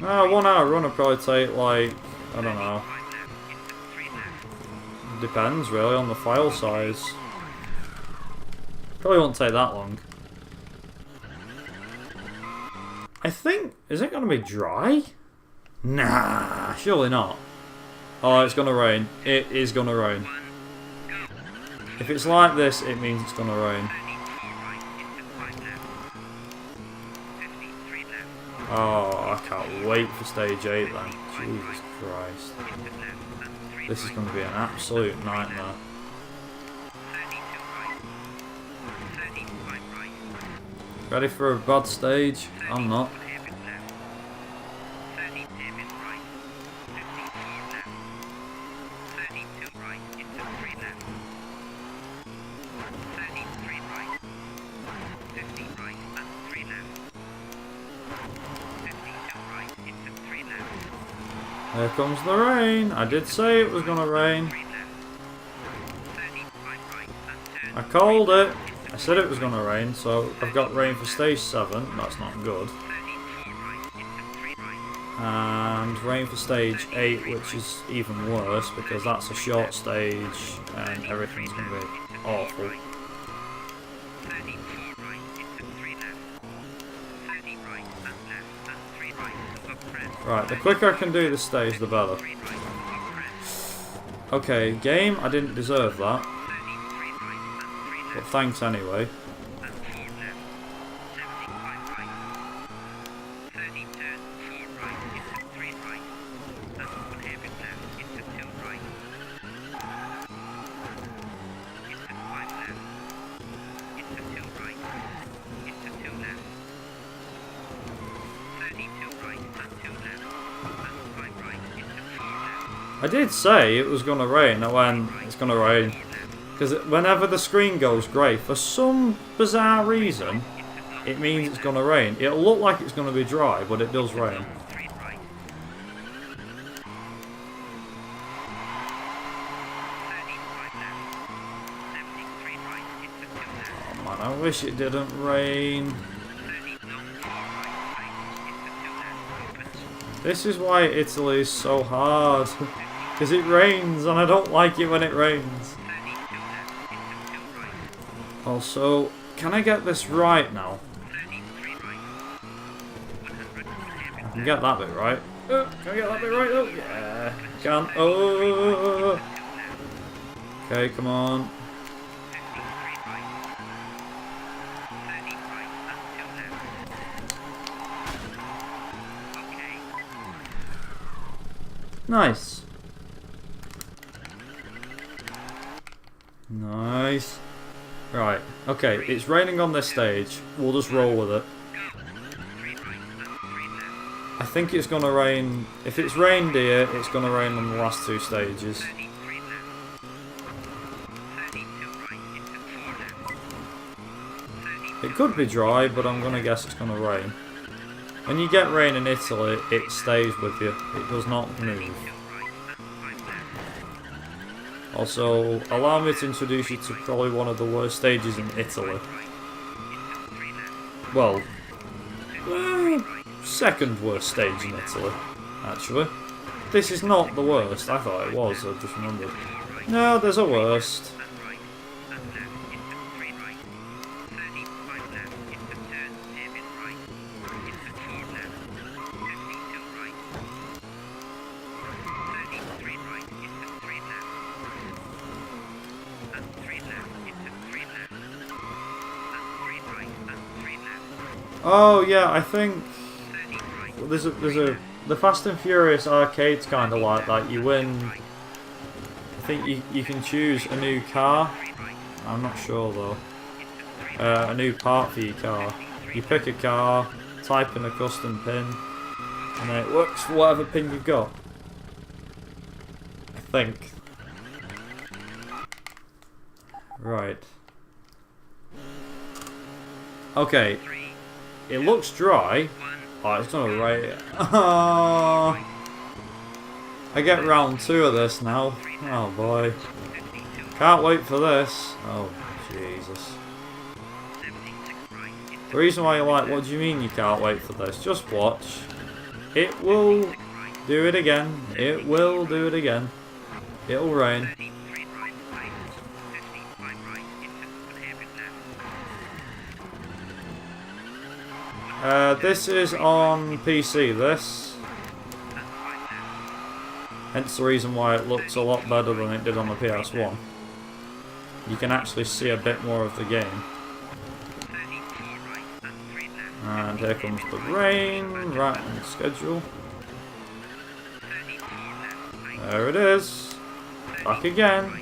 [SPEAKER 1] No, 1 hour run will probably take like, I don't know. Depends really on the file size. Probably won't take that long. I think, is it going to be dry? Nah, surely not. Oh, it's going to rain. It is going to rain. If it's like this, it means it's going to rain. Oh, I can't wait for stage 8 then. Jesus Christ. This is going to be an absolute nightmare. Ready for a bad stage? I'm not. Here comes the rain. I did say it was gonna rain. I called it. I said it was gonna rain, so I've got rain for stage 7. That's not good. And rain for stage 8, which is even worse because that's a short stage and everything's gonna be awful. Right, the quicker I can do this stage, the better. Okay, game, I didn't deserve that. But thanks anyway. I did say it was going to rain, and when it's going to rain. Because whenever the screen goes grey, for some bizarre reason, it means it's going to rain. It'll look like it's going to be dry, but it does rain. Oh man, I wish it didn't rain. This is why Italy is so hard. Because it rains, and I don't like it when it rains. Also, can I get this right now? I can get that bit right. Can I get that bit right? Oh, yeah. I can. Oh. Okay, come on. Nice. Nice. Right, okay, it's raining on this stage. We'll just roll with it. I think it's gonna rain. If it's rained here, it's gonna rain on the last 2 stages. It could be dry, but I'm gonna guess it's gonna rain. When you get rain in Italy, it stays with you. It does not move. Also, allow me to introduce you to probably one of the worst stages in Italy. Well, second worst stage in Italy, actually. This is not the worst. I thought it was, I just remembered. No, there's a worst. Oh yeah, I think there's a the Fast and Furious arcade's kind of like that. You win. I think you can choose a new car. I'm not sure though. A new part for your car. You pick a car, type in a custom pin, and then it works for whatever pin you've got. I think. Right. Okay. It looks dry. Oh, it's gonna rain. Oh, I get round 2 of this now. Oh boy. Can't wait for this. Oh, Jesus. The reason why you're like, what do you mean you can't wait for this? Just watch. It will do it again. It will do it again. It'll rain. This is on PC, this. Hence the reason why it looks a lot better than it did on the PS1. You can actually see a bit more of the game. And here comes the rain, right on schedule. There it is. Back again.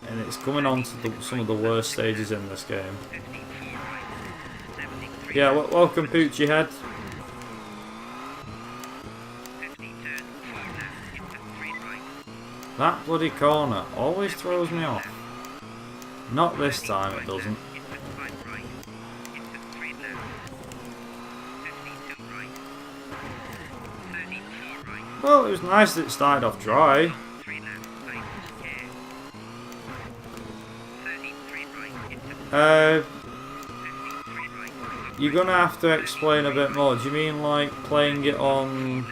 [SPEAKER 1] And it's coming on to some of the worst stages in this game. Yeah, welcome Poochie Head. That bloody corner always throws me off. Not this time, it doesn't. Well, it was nice that it started off dry.
[SPEAKER 2] 3 left, right, here. 33 right, into 53 right.
[SPEAKER 1] You're gonna have to explain a bit more. Do you mean like playing it on...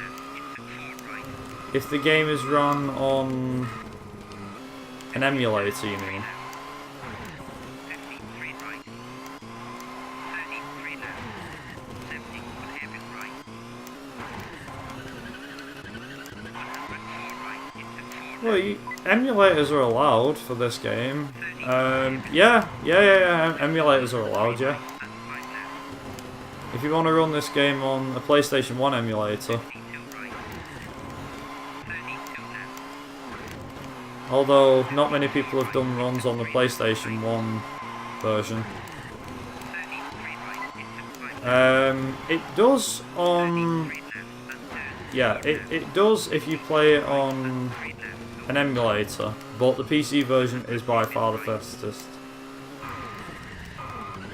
[SPEAKER 1] If the game is run on an emulator, you mean?
[SPEAKER 2] 53 right. 33 left. 70 on heavy right. 104 right, into 4
[SPEAKER 1] Well, emulators are allowed for this game. Yeah, emulators are allowed, yeah. If you want to run this game on a PlayStation 1 emulator. Although, not many people have done runs on the PlayStation 1 version. It does on... Yeah, it does if you play it on an emulator, but the PC version is by far the fastest.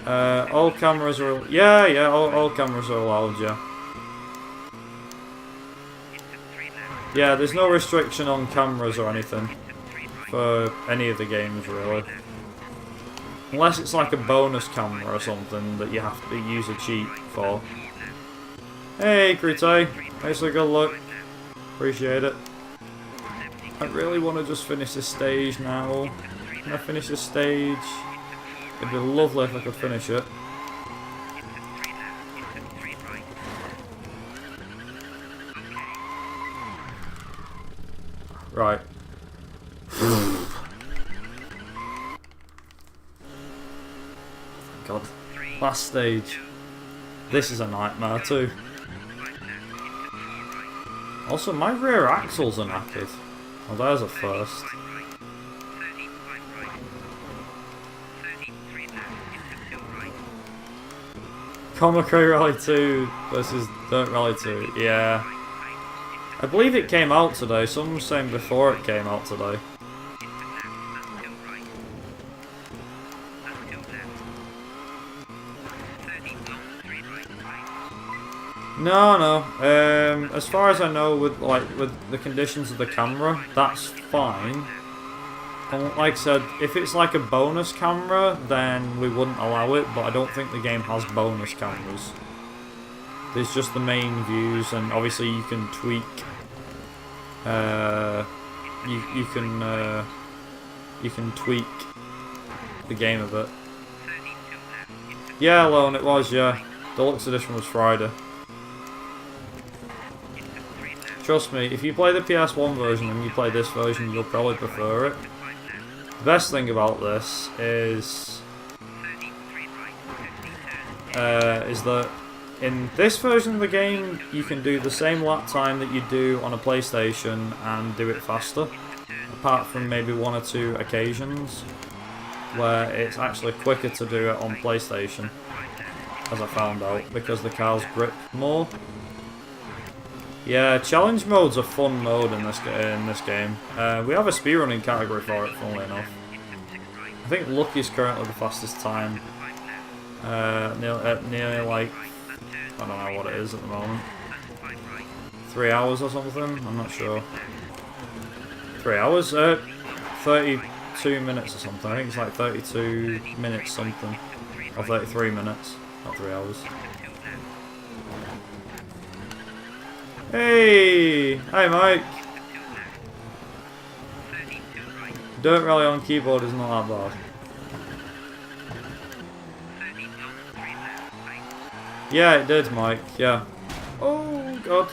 [SPEAKER 1] All cameras are... Yeah, all cameras are allowed, yeah. Yeah, there's no restriction on cameras or anything for any of the games, really. Unless it's like a bonus camera or something that you have to use a cheat for. Hey, Crute. Thanks for good luck. Appreciate it. I really want to just finish this stage now. Can I finish this stage? It'd be lovely if I could finish it. Right. God. Last stage. This is a nightmare too. Also, my rear axles are knackered. Well, there's a first. McRae Rally 2 versus Dirt Rally 2. Yeah. I believe it came out today. Someone was saying before it came out today. No. As far as I know, with the conditions of the camera, that's fine. And like I said, if it's like a bonus camera, then we wouldn't allow it. But I don't think the game has bonus cameras. There's just the main views, and obviously you can tweak. You can tweak the game a bit. Yeah, Lone, it was. Yeah, Deluxe Edition was Friday. Trust me, if you play the PS1 version and you play this version, you'll probably prefer it. The best thing about this is that in this version of the game, you can do the same lap time that you do on a PlayStation and do it faster. Apart from maybe one or two occasions where it's actually quicker to do it on PlayStation, as I found out, because the cars grip more. Yeah, challenge mode's a fun mode in this game. We have a speedrunning category for it, funnily enough. I think Lucky's currently the fastest time. Nearly like, I don't know what it is at the moment. 3 hours or something? I'm not sure. 3 hours? 32 minutes or something. I think it's like 32 minutes something. Or 33 minutes, not 3 hours. Hey! Hi, Mike! Dirt Rally on keyboard is not that bad. Yeah, it did, Mike, yeah. Oh, God.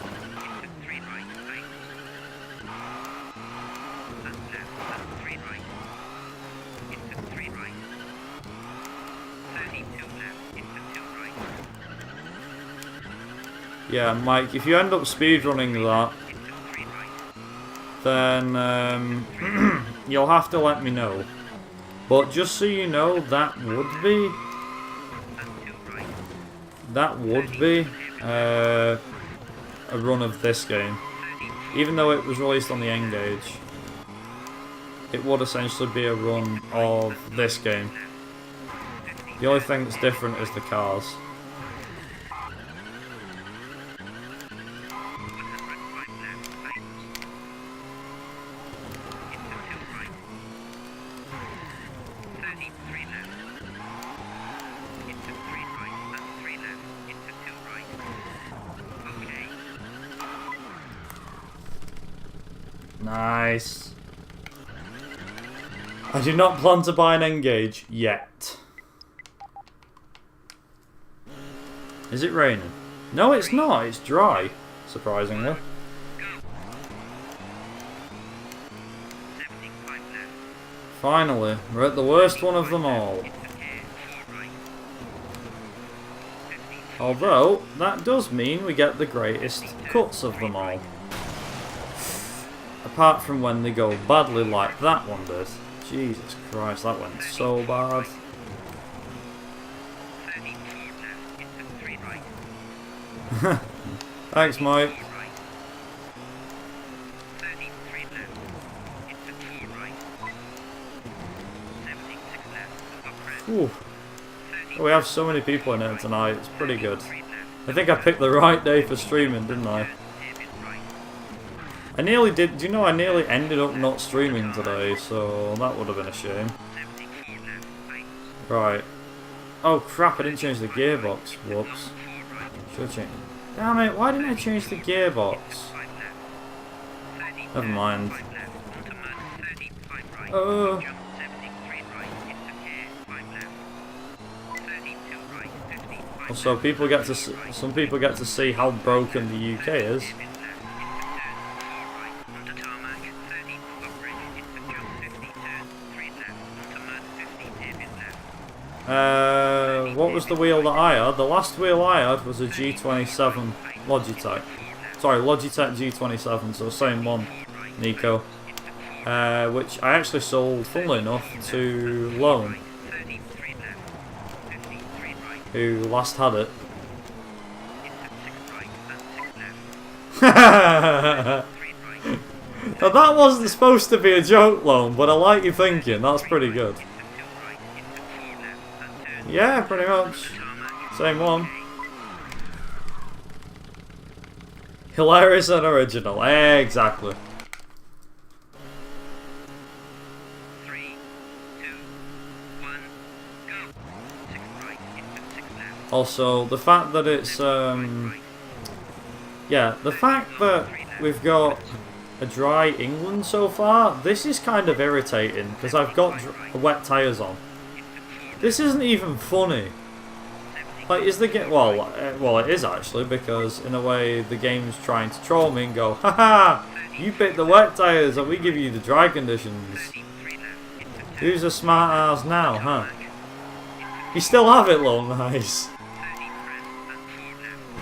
[SPEAKER 1] Yeah, Mike, if you end up speedrunning that, then you'll have to let me know. But just so you know, that would be a run of this game. Even though it was released on the N-Gage, it would essentially be a run of this game. The only thing that's different is the cars. Nice. I do not plan to buy an N-Gauge yet. Is it raining? No, it's not. It's dry, surprisingly. Finally, we're at the worst one of them all. Although, that does mean we get the greatest cuts of them all. Apart from when they go badly like that one did. Jesus Christ, that went so bad. Thanks, Mike. Ooh. We have so many people in it tonight, it's pretty good. I think I picked the right day for streaming, didn't I? I nearly did, do you know I nearly ended up not streaming today, so that would have been a shame. Right. Oh crap, I didn't change the gearbox. Whoops. Should have changed. Damn it, why didn't I change the gearbox? Never mind. Also, people get to some people get to see how broken the UK is. What was the wheel that I had? The last wheel I had was a G27 Logitech. Sorry, Logitech G27, so same one, Nico. Which I actually sold, funnily enough, to Lone, who last had it. Now that wasn't supposed to be a joke, Lone, but I like your thinking, that's pretty good. Yeah, pretty much. Same one. Hilarious and original, exactly.
[SPEAKER 2] 3, 2, 1, go. 6 right, into 6 left.
[SPEAKER 1] Also, the fact that it's, yeah, the fact that we've got a dry England so far, this is kind of irritating, because I've got wet tyres on. This isn't even funny. Like, is the game... Well, it is actually, because in a way the game's trying to troll me and go, haha, you picked the wet tyres and we give you the dry conditions. Who's a smart ass now, huh? You still have it, Lone, nice.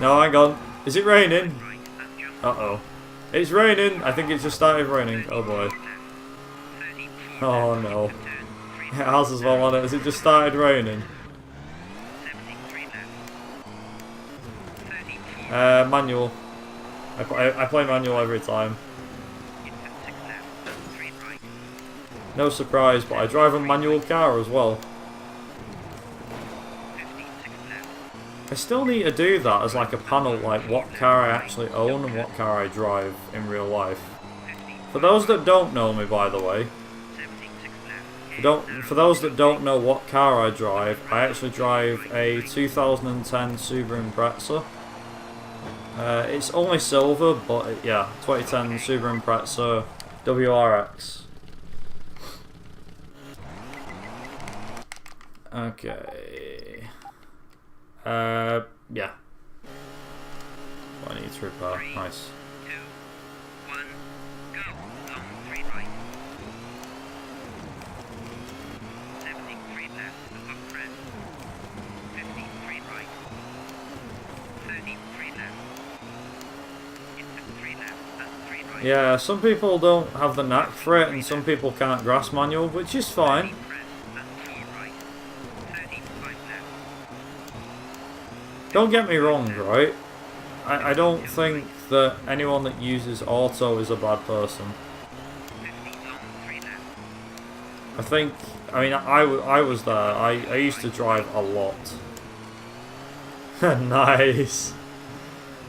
[SPEAKER 1] No, hang on. Is it raining? Uh-oh. It's raining. I think it just started raining. Oh boy. Oh no. It has as well on it. Has it just started raining? Manual. I play manual every time. No surprise, but I drive a manual car as well. I still need to do that as like a panel, like what car I actually own and what car I drive in real life. For those that don't know me, by the way, for those that don't know what car I drive, I actually drive a 2010 Subaru Impreza. It's only silver, but yeah, 2010 Subaru Impreza WRX. Okay. Yeah. I need to repair. Nice.
[SPEAKER 2] 2, 1, go. Long 3 right. 73 left, up crest. 53 right. 33 left. Into 3 left and 3 right.
[SPEAKER 1] Yeah, some people don't have the knack for it, and some people can't grasp manual, which is fine. Don't get me wrong, right? I don't think that anyone that uses auto is a bad person. I was there. I used to drive a lot. Nice.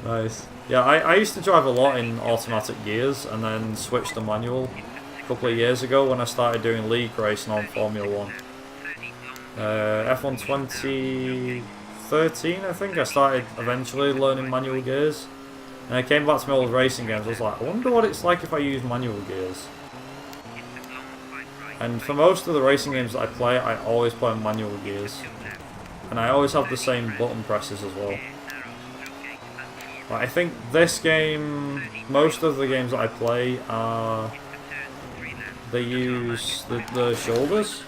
[SPEAKER 1] Nice. Yeah, I used to drive a lot in automatic gears and then switched to manual a couple of years ago when I started doing league racing on Formula 1. F1 2013, I think, I started eventually learning manual gears. And I came back to my old racing games, I was like, I wonder what it's like if I use manual gears. And for most of the racing games that I play, I always play on manual gears. And I always have the same button presses as well. But I think this game, most of the games that I play are... They use the shoulders.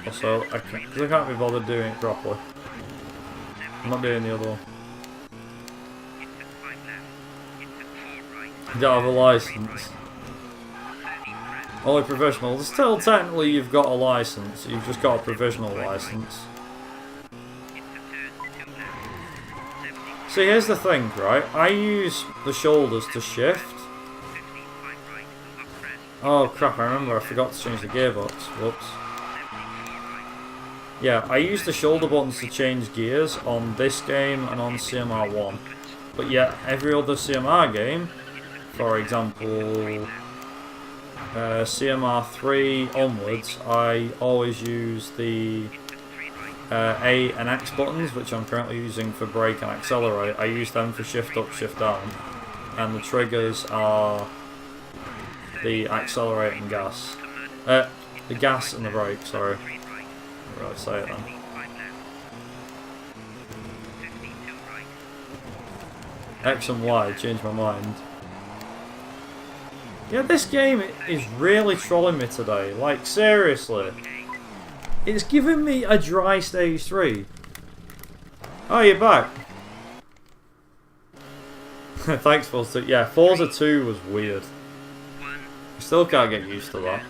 [SPEAKER 1] Also, because I can't be bothered doing it properly. I'm not doing the other one. You don't have a license. Only provisional. Still, technically, you've got a license. You've just got a provisional license. See, here's the thing, right? I use the shoulders to shift. Oh crap, I remember I forgot to change the gearbox. Whoops. Yeah, I use the shoulder buttons to change gears on this game and on CMR1. But yet, every other CMR game, for example, CMR3 onwards, I always use the A and X buttons, which I'm currently using for brake and accelerate. I use them for shift up, shift down. And the triggers are the accelerate and gas. The gas and the brake, sorry. Right, say it then. X and Y, change my mind. Yeah, this game is really trolling me today. Like, seriously. It's giving me a dry stage 3. Oh, you're back. Thanks, Forza 2. Yeah, Forza 2 was weird. I still can't get used to that.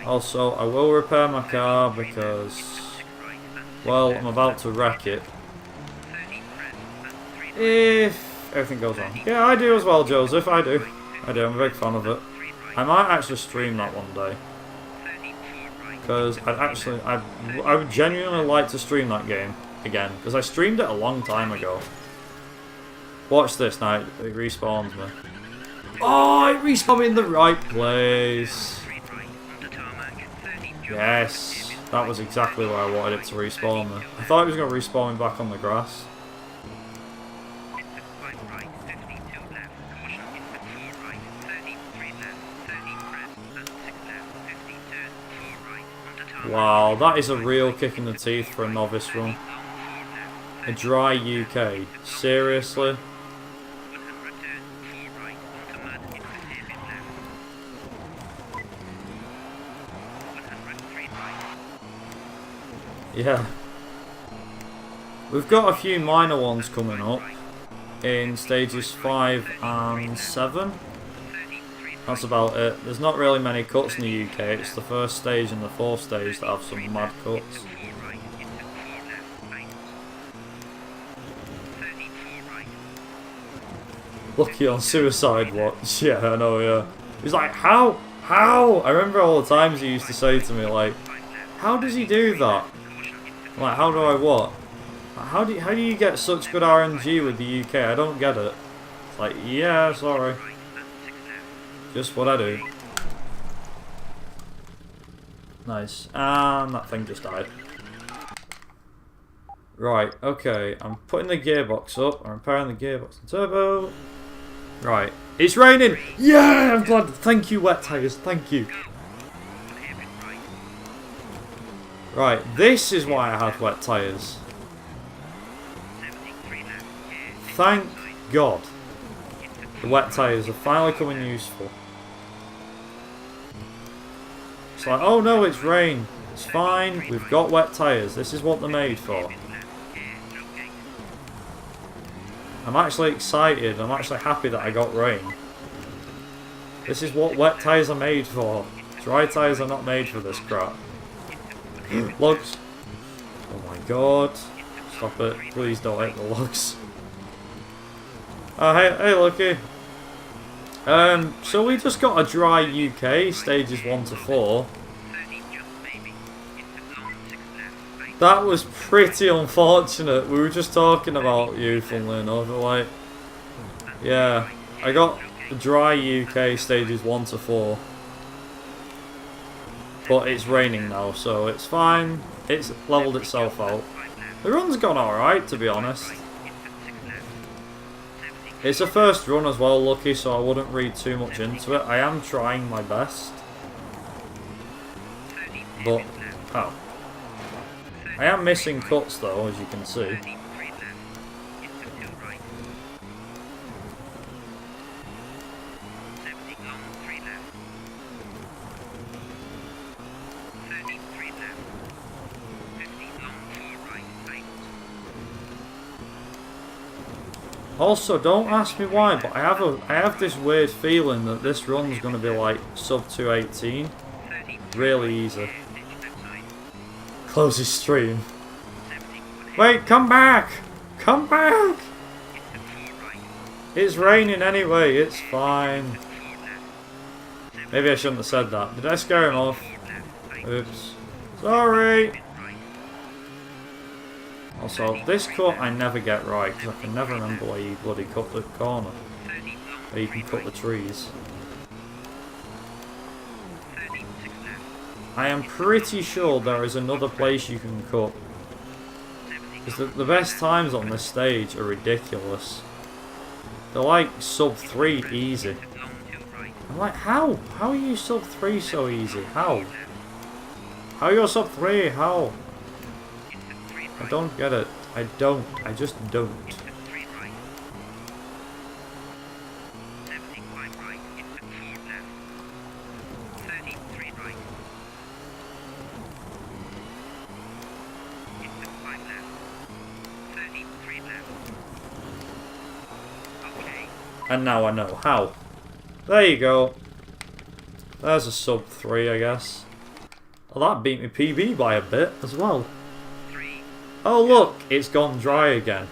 [SPEAKER 1] Also, I will repair my car because, well, I'm about to wreck it. If everything goes wrong. Yeah, I do as well, Joseph, I do. I'm a big fan of it. I might actually stream that one day. Because I would genuinely like to stream that game again. Because I streamed it a long time ago. Watch this now, it respawns me. Oh, it respawned me in the right place. Yes, that was exactly where I wanted it to respawn me. I thought it was going to respawn me back on the grass. Wow, that is a real kick in the teeth for a novice run. A dry UK. Seriously? Yeah. We've got a few minor ones coming up in stages 5 and 7. That's about it. There's not really many cuts in the UK. It's the first stage and the fourth stage that have some mad cuts. Lucky on Suicide Watch. Yeah, I know, yeah. He's like, how? How? I remember all the times he used to say to me, like, how does he do that? Like, how do I what? How do you get such good RNG with the UK? I don't get it. It's like, yeah, sorry. Just what I do. Nice. And that thing just died. Right, okay. I'm putting the gearbox up. I'm repairing the gearbox and turbo. Right. It's raining! Yeah! I'm glad. Thank you, wet tires. Thank you. Right, this is why I had wet tyres. Thank God. The wet tyres are finally coming useful. It's like, oh no, it's rain. It's fine, we've got wet tyres. This is what they're made for. I'm actually excited. I'm actually happy that I got rain. This is what wet tyres are made for. Dry tyres are not made for this crap. Logs. Oh my god. Stop it. Please don't hit the logs. Oh, hey Lucky. So we just got a dry UK, stages 1 to 4. That was pretty unfortunate. We were just talking about you, funnily enough. Like, yeah, I got the dry UK stages 1 to 4. But it's raining now, so it's fine. It's leveled itself out. The run's gone alright, to be honest. It's a first run as well, Lucky, so I wouldn't read too much into it. I am trying my best. But, oh. I am missing cuts though, as you can see. Also, don't ask me why, but I have this weird feeling that this run's going to be like sub 218. Really easy. Close his stream. Wait, come back! Come back! It's raining anyway, it's fine. Maybe I shouldn't have said that. Did I scare him off? Oops. Sorry! Also, this cut I never get right, because I can never remember where you bloody cut the corner. Where you can cut the trees. I am pretty sure there is another place you can cut. Because the best times on this stage are ridiculous. They're like sub 3 easy. I'm like, how? How are you sub 3 so easy? How? How are you sub 3? How? I don't get it. I don't. I just don't. And now I know how. There you go. There's a sub 3, I guess. Well, that beat me PB by a bit as well. Oh look, it's gone dry again.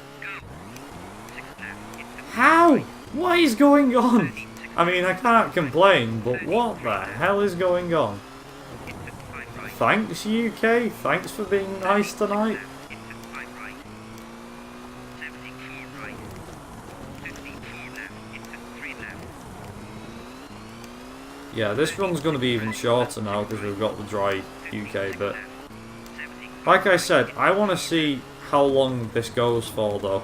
[SPEAKER 1] How? What is going on? I mean, I can't complain, but what the hell is going on? Thanks UK, thanks for being nice tonight. Yeah, this run's going to be even shorter now because we've got the dry UK bit. Like I said, I want to see how long this goes for though.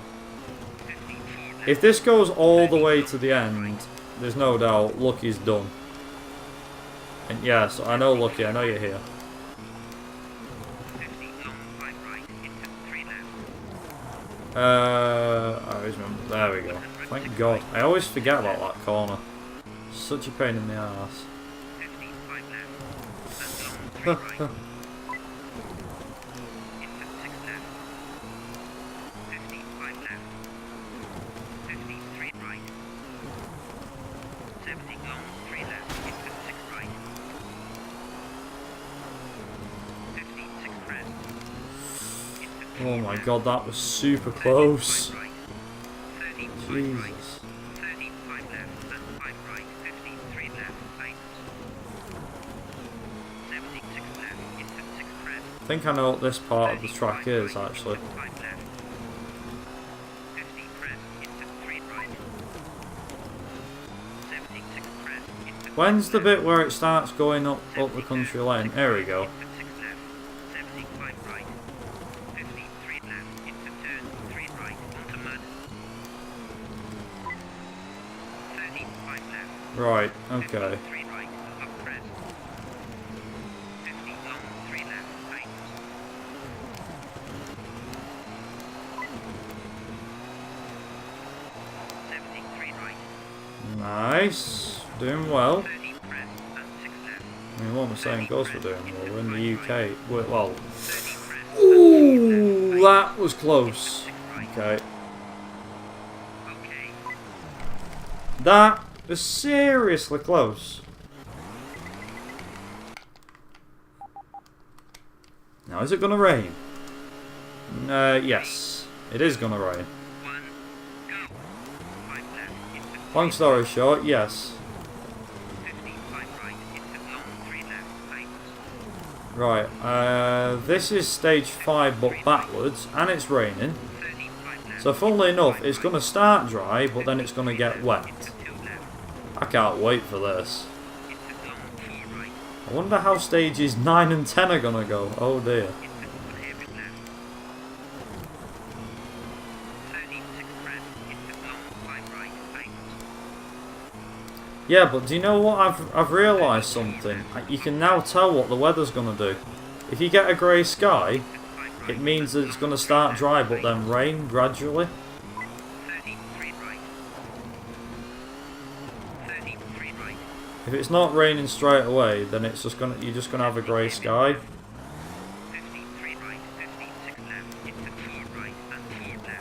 [SPEAKER 1] If this goes all the way to the end, there's no doubt Lucky's done. And yes, I know Lucky, I know you're here. I always remember, there we go. Thank God. I always forget about that corner. Such a pain in the ass. Oh my God, that was super close. Jesus. I think I know what this part of the track is, actually. When's the bit where it starts going up the country lane? There we go. Right, okay. Nice. Doing well. I mean, what am I saying goes for doing well? We're in the UK. Well. Ooh, that was close. Okay. That was seriously close. Now, is it going to rain? Yes. It is going to rain. Long story short, yes. Right, this is stage 5 but backwards, and it's raining. So funnily enough, it's going to start dry, but then it's going to get wet. I can't wait for this. I wonder how stages 9 and 10 are going to go. Oh dear. Yeah, but do you know what? I've realised something. You can now tell what the weather's going to do. If you get a grey sky, it means that it's going to start dry but then rain gradually. If it's not raining straight away, then it's just you're just gonna have a grey sky.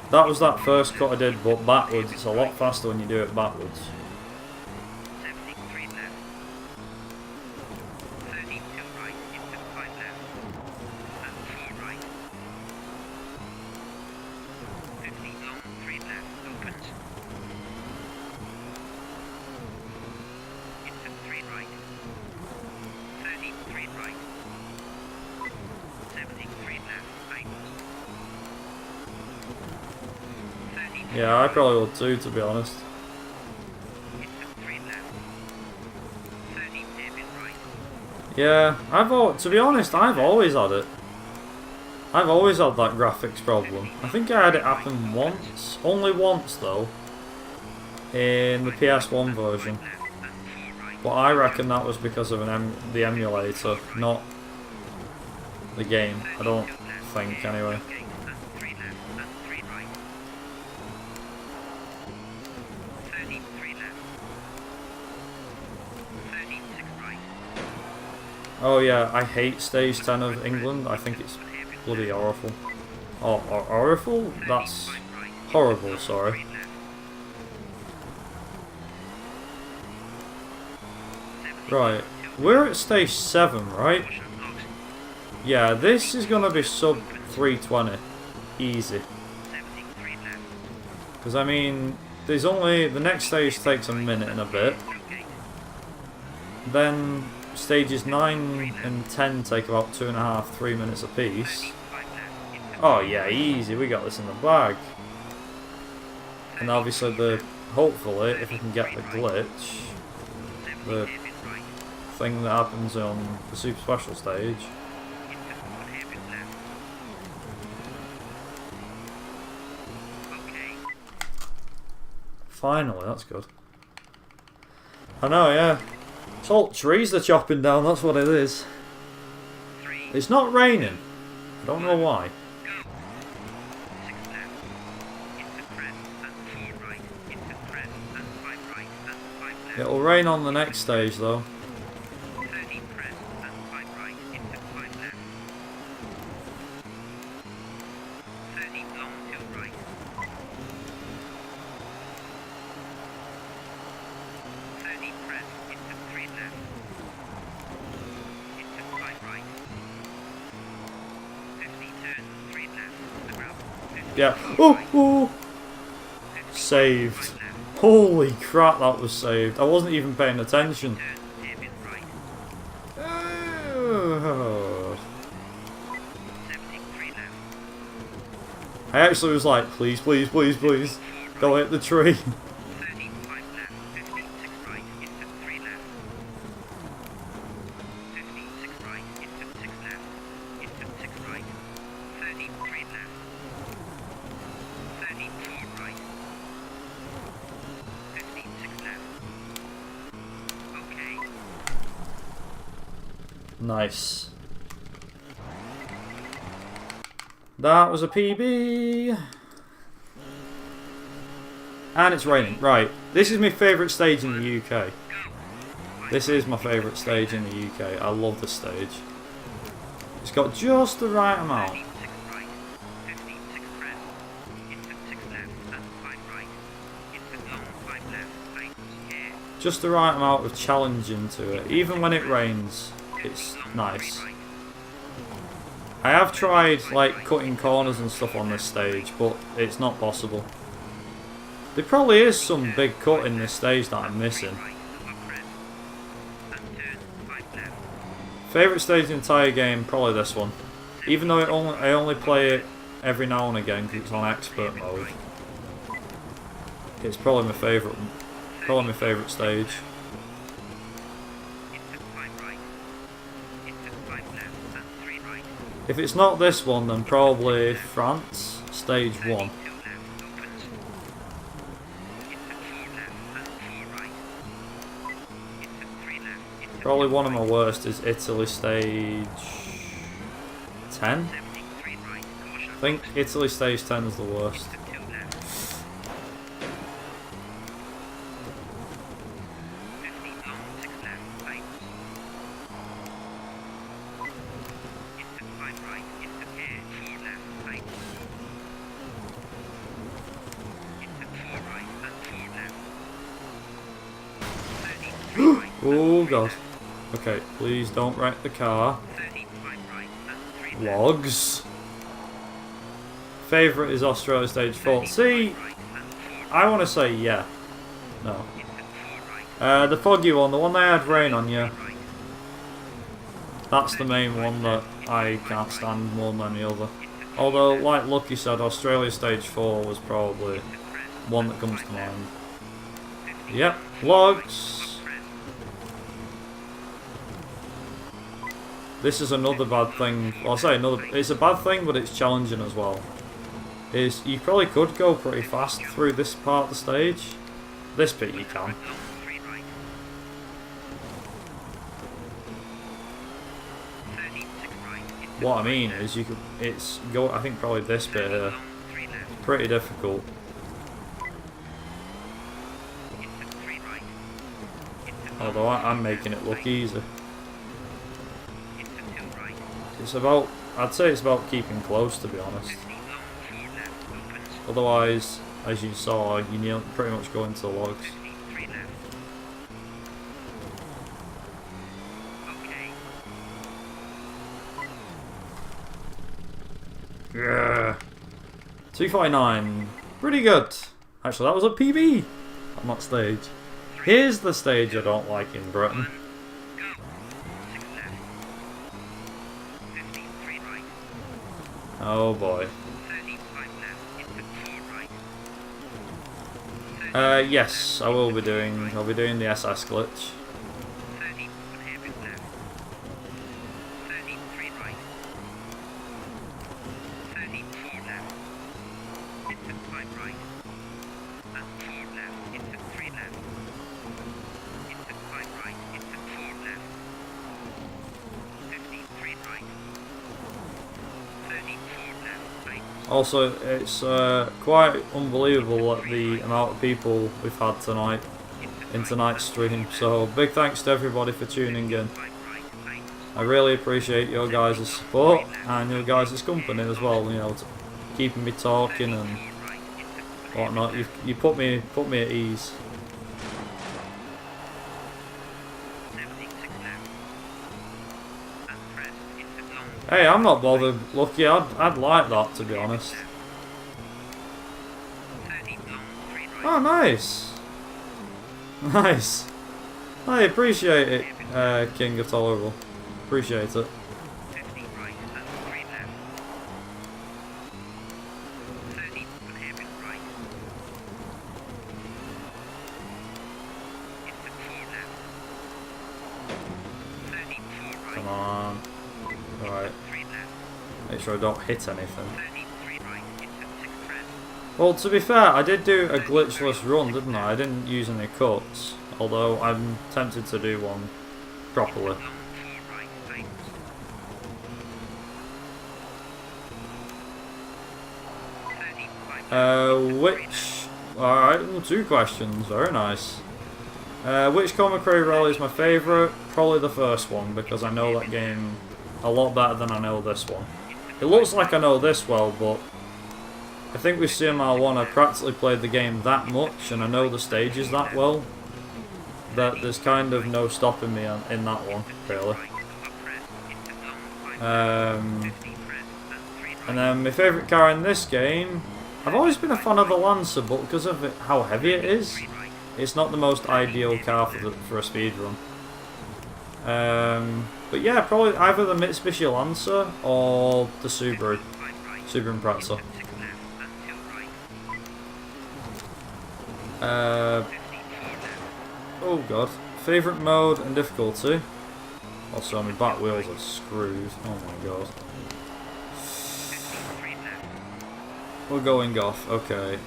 [SPEAKER 1] That was that first cut I did, but backwards. It's a lot faster when you do it backwards. Yeah, I probably would too, to be honest. Yeah, to be honest, I've always had it. I've always had that graphics problem. I think I had it happen once, only once though, in the PS1 version. But I reckon that was because of the emulator, not the game. I don't think, anyway. Oh yeah, I hate stage 10 of England. I think it's bloody horrible. Oh, horrible? That's horrible, sorry. Right, we're at stage 7, right? Yeah, this is gonna be sub 320. Easy. Because I mean, there's only, the next stage takes a minute and a bit. Then stages 9 and 10 take about 2.5–3 minutes apiece. Oh yeah, easy, we got this in the bag. And obviously hopefully, if we can get the glitch, the thing that happens on the super special stage. Finally, that's good. I know, yeah. It's all trees they're chopping down, that's what it is. It's not raining. I don't know why. It'll rain on the next stage though. Yeah. Oh! Saved. Holy crap, that was saved. I wasn't even paying attention. I actually was like, please, please, please, please, don't hit the tree. Nice. That was a PB. And it's raining. Right. This is my favourite stage in the UK. This is my favourite stage in the UK. I love this stage. It's got just the right amount. Just the right amount of challenging to it. Even when it rains, it's nice. I have tried like cutting corners and stuff on this stage, but it's not possible. There probably is some big cut in this stage that I'm missing. Favourite stage in the entire game, probably this one. Even though I only play it every now and again because it's on expert mode. It's probably my favourite stage. If it's not this one, then probably France, stage 1. Probably one of my worst is Italy stage 10. I think Italy stage 10 is the worst. Oh god. Okay, please don't wreck the car. Logs. Favourite is Australia stage 4. See, I want to say yeah. No. The foggy one, the one that had rain on you. That's the main one that I can't stand more than any other. Although, like Lucky said, Australia stage 4 was probably one that comes to mind. Yep, logs. This is another bad thing. Well, I'll say another. It's a bad thing, but it's challenging as well. Is you probably could go pretty fast through this part of the stage. This bit you can. What I mean is you could. It's go. I think probably this bit here. Pretty difficult. Although I'm making it look easy. It's about, I'd say it's about keeping close, to be honest. Otherwise, as you saw, you pretty much go into the logs. Yeah. 249. Pretty good. Actually, that was a PB on that stage. Here's the stage I don't like in Britain. Oh boy. Yes, I'll be doing the SS glitch. Also, it's quite unbelievable at the amount of people we've had tonight in tonight's stream. So big thanks to everybody for tuning in. I really appreciate your guys' support and your guys' company as well. You know, keeping me talking and whatnot. You put me at ease. Hey, I'm not bothered. Lucky, I'd like that, to be honest. Oh, nice. Nice. I appreciate it, King of Tolerable. Appreciate it. Come on. Alright. Make sure I don't hit anything. Well, to be fair, I did do a glitchless run, didn't I? I didn't use any cuts, although I'm tempted to do one properly. Alright, 2 questions, very nice. Which Colin McRae Rally is my favourite? Probably the first one, because I know that game a lot better than I know this one. It looks like I know this well, but I think with CMR1 I practically played the game that much and I know the stages that well that there's kind of no stopping me in that one, really. And then my favourite car in this game, I've always been a fan of the Lancer, but because of how heavy it is, it's not the most ideal car for a speedrun. But yeah, probably either the Mitsubishi Lancer or the Subaru Impreza. Oh god. Favourite mode and difficulty. Also, my back wheels are screwed. Oh my god. We're going off. Okay.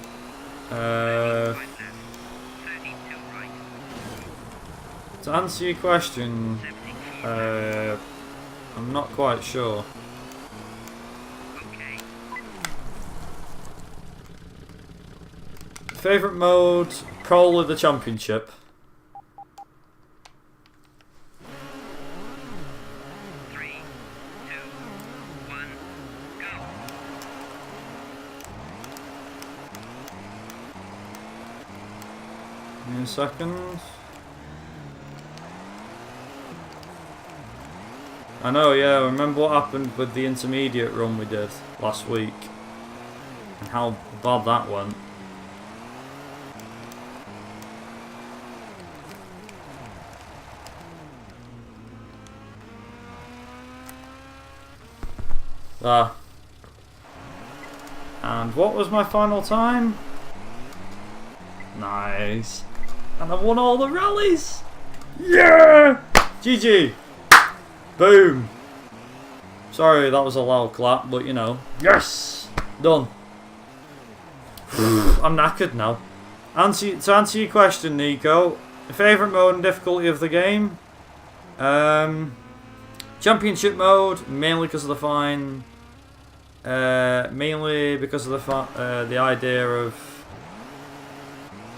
[SPEAKER 1] To answer your question, I'm not quite sure. Favourite mode, probably the championship. Give me a second. I know, yeah, I remember what happened with the intermediate run we did last week. And how bad that went. There. And what was my final time? Nice. And I won all the rallies! Yeah! GG! Boom! Sorry, that was a loud clap, but you know. Yes! Done. I'm knackered now. To answer your question, Nico, favourite mode and difficulty of the game? Championship mode, mainly because of the fine. Mainly because of the idea of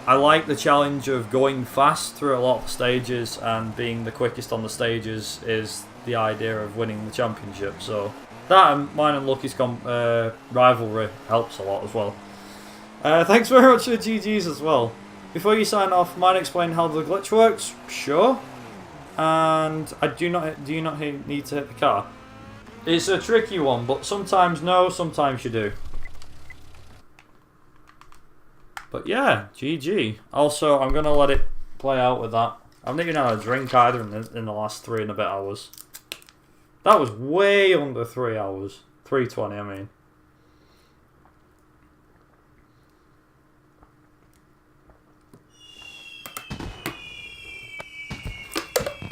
[SPEAKER 1] I like the challenge of going fast through a lot of stages, and being the quickest on the stages is the idea of winning the championship. So that and mine and Lucky's rivalry helps a lot as well. Thanks very much for the GGs as well. Before you sign off, mind explain how the glitch works? Sure. And do you not need to hit the car? It's a tricky one, but sometimes no, sometimes you do. But yeah, GG. Also, I'm going to let it play out with that. I haven't even had a drink either in the last 3 and a bit hours. That was way under 3 hours. 3:20, I mean.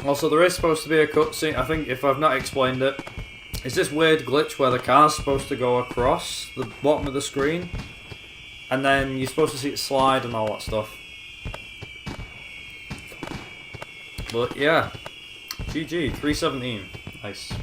[SPEAKER 1] Also, there is supposed to be a cutscene. I think, if I've not explained it, it's this weird glitch where the car's supposed to go across the bottom of the screen, and then you're supposed to see it slide and all that stuff. But yeah, GG, 317. Nice.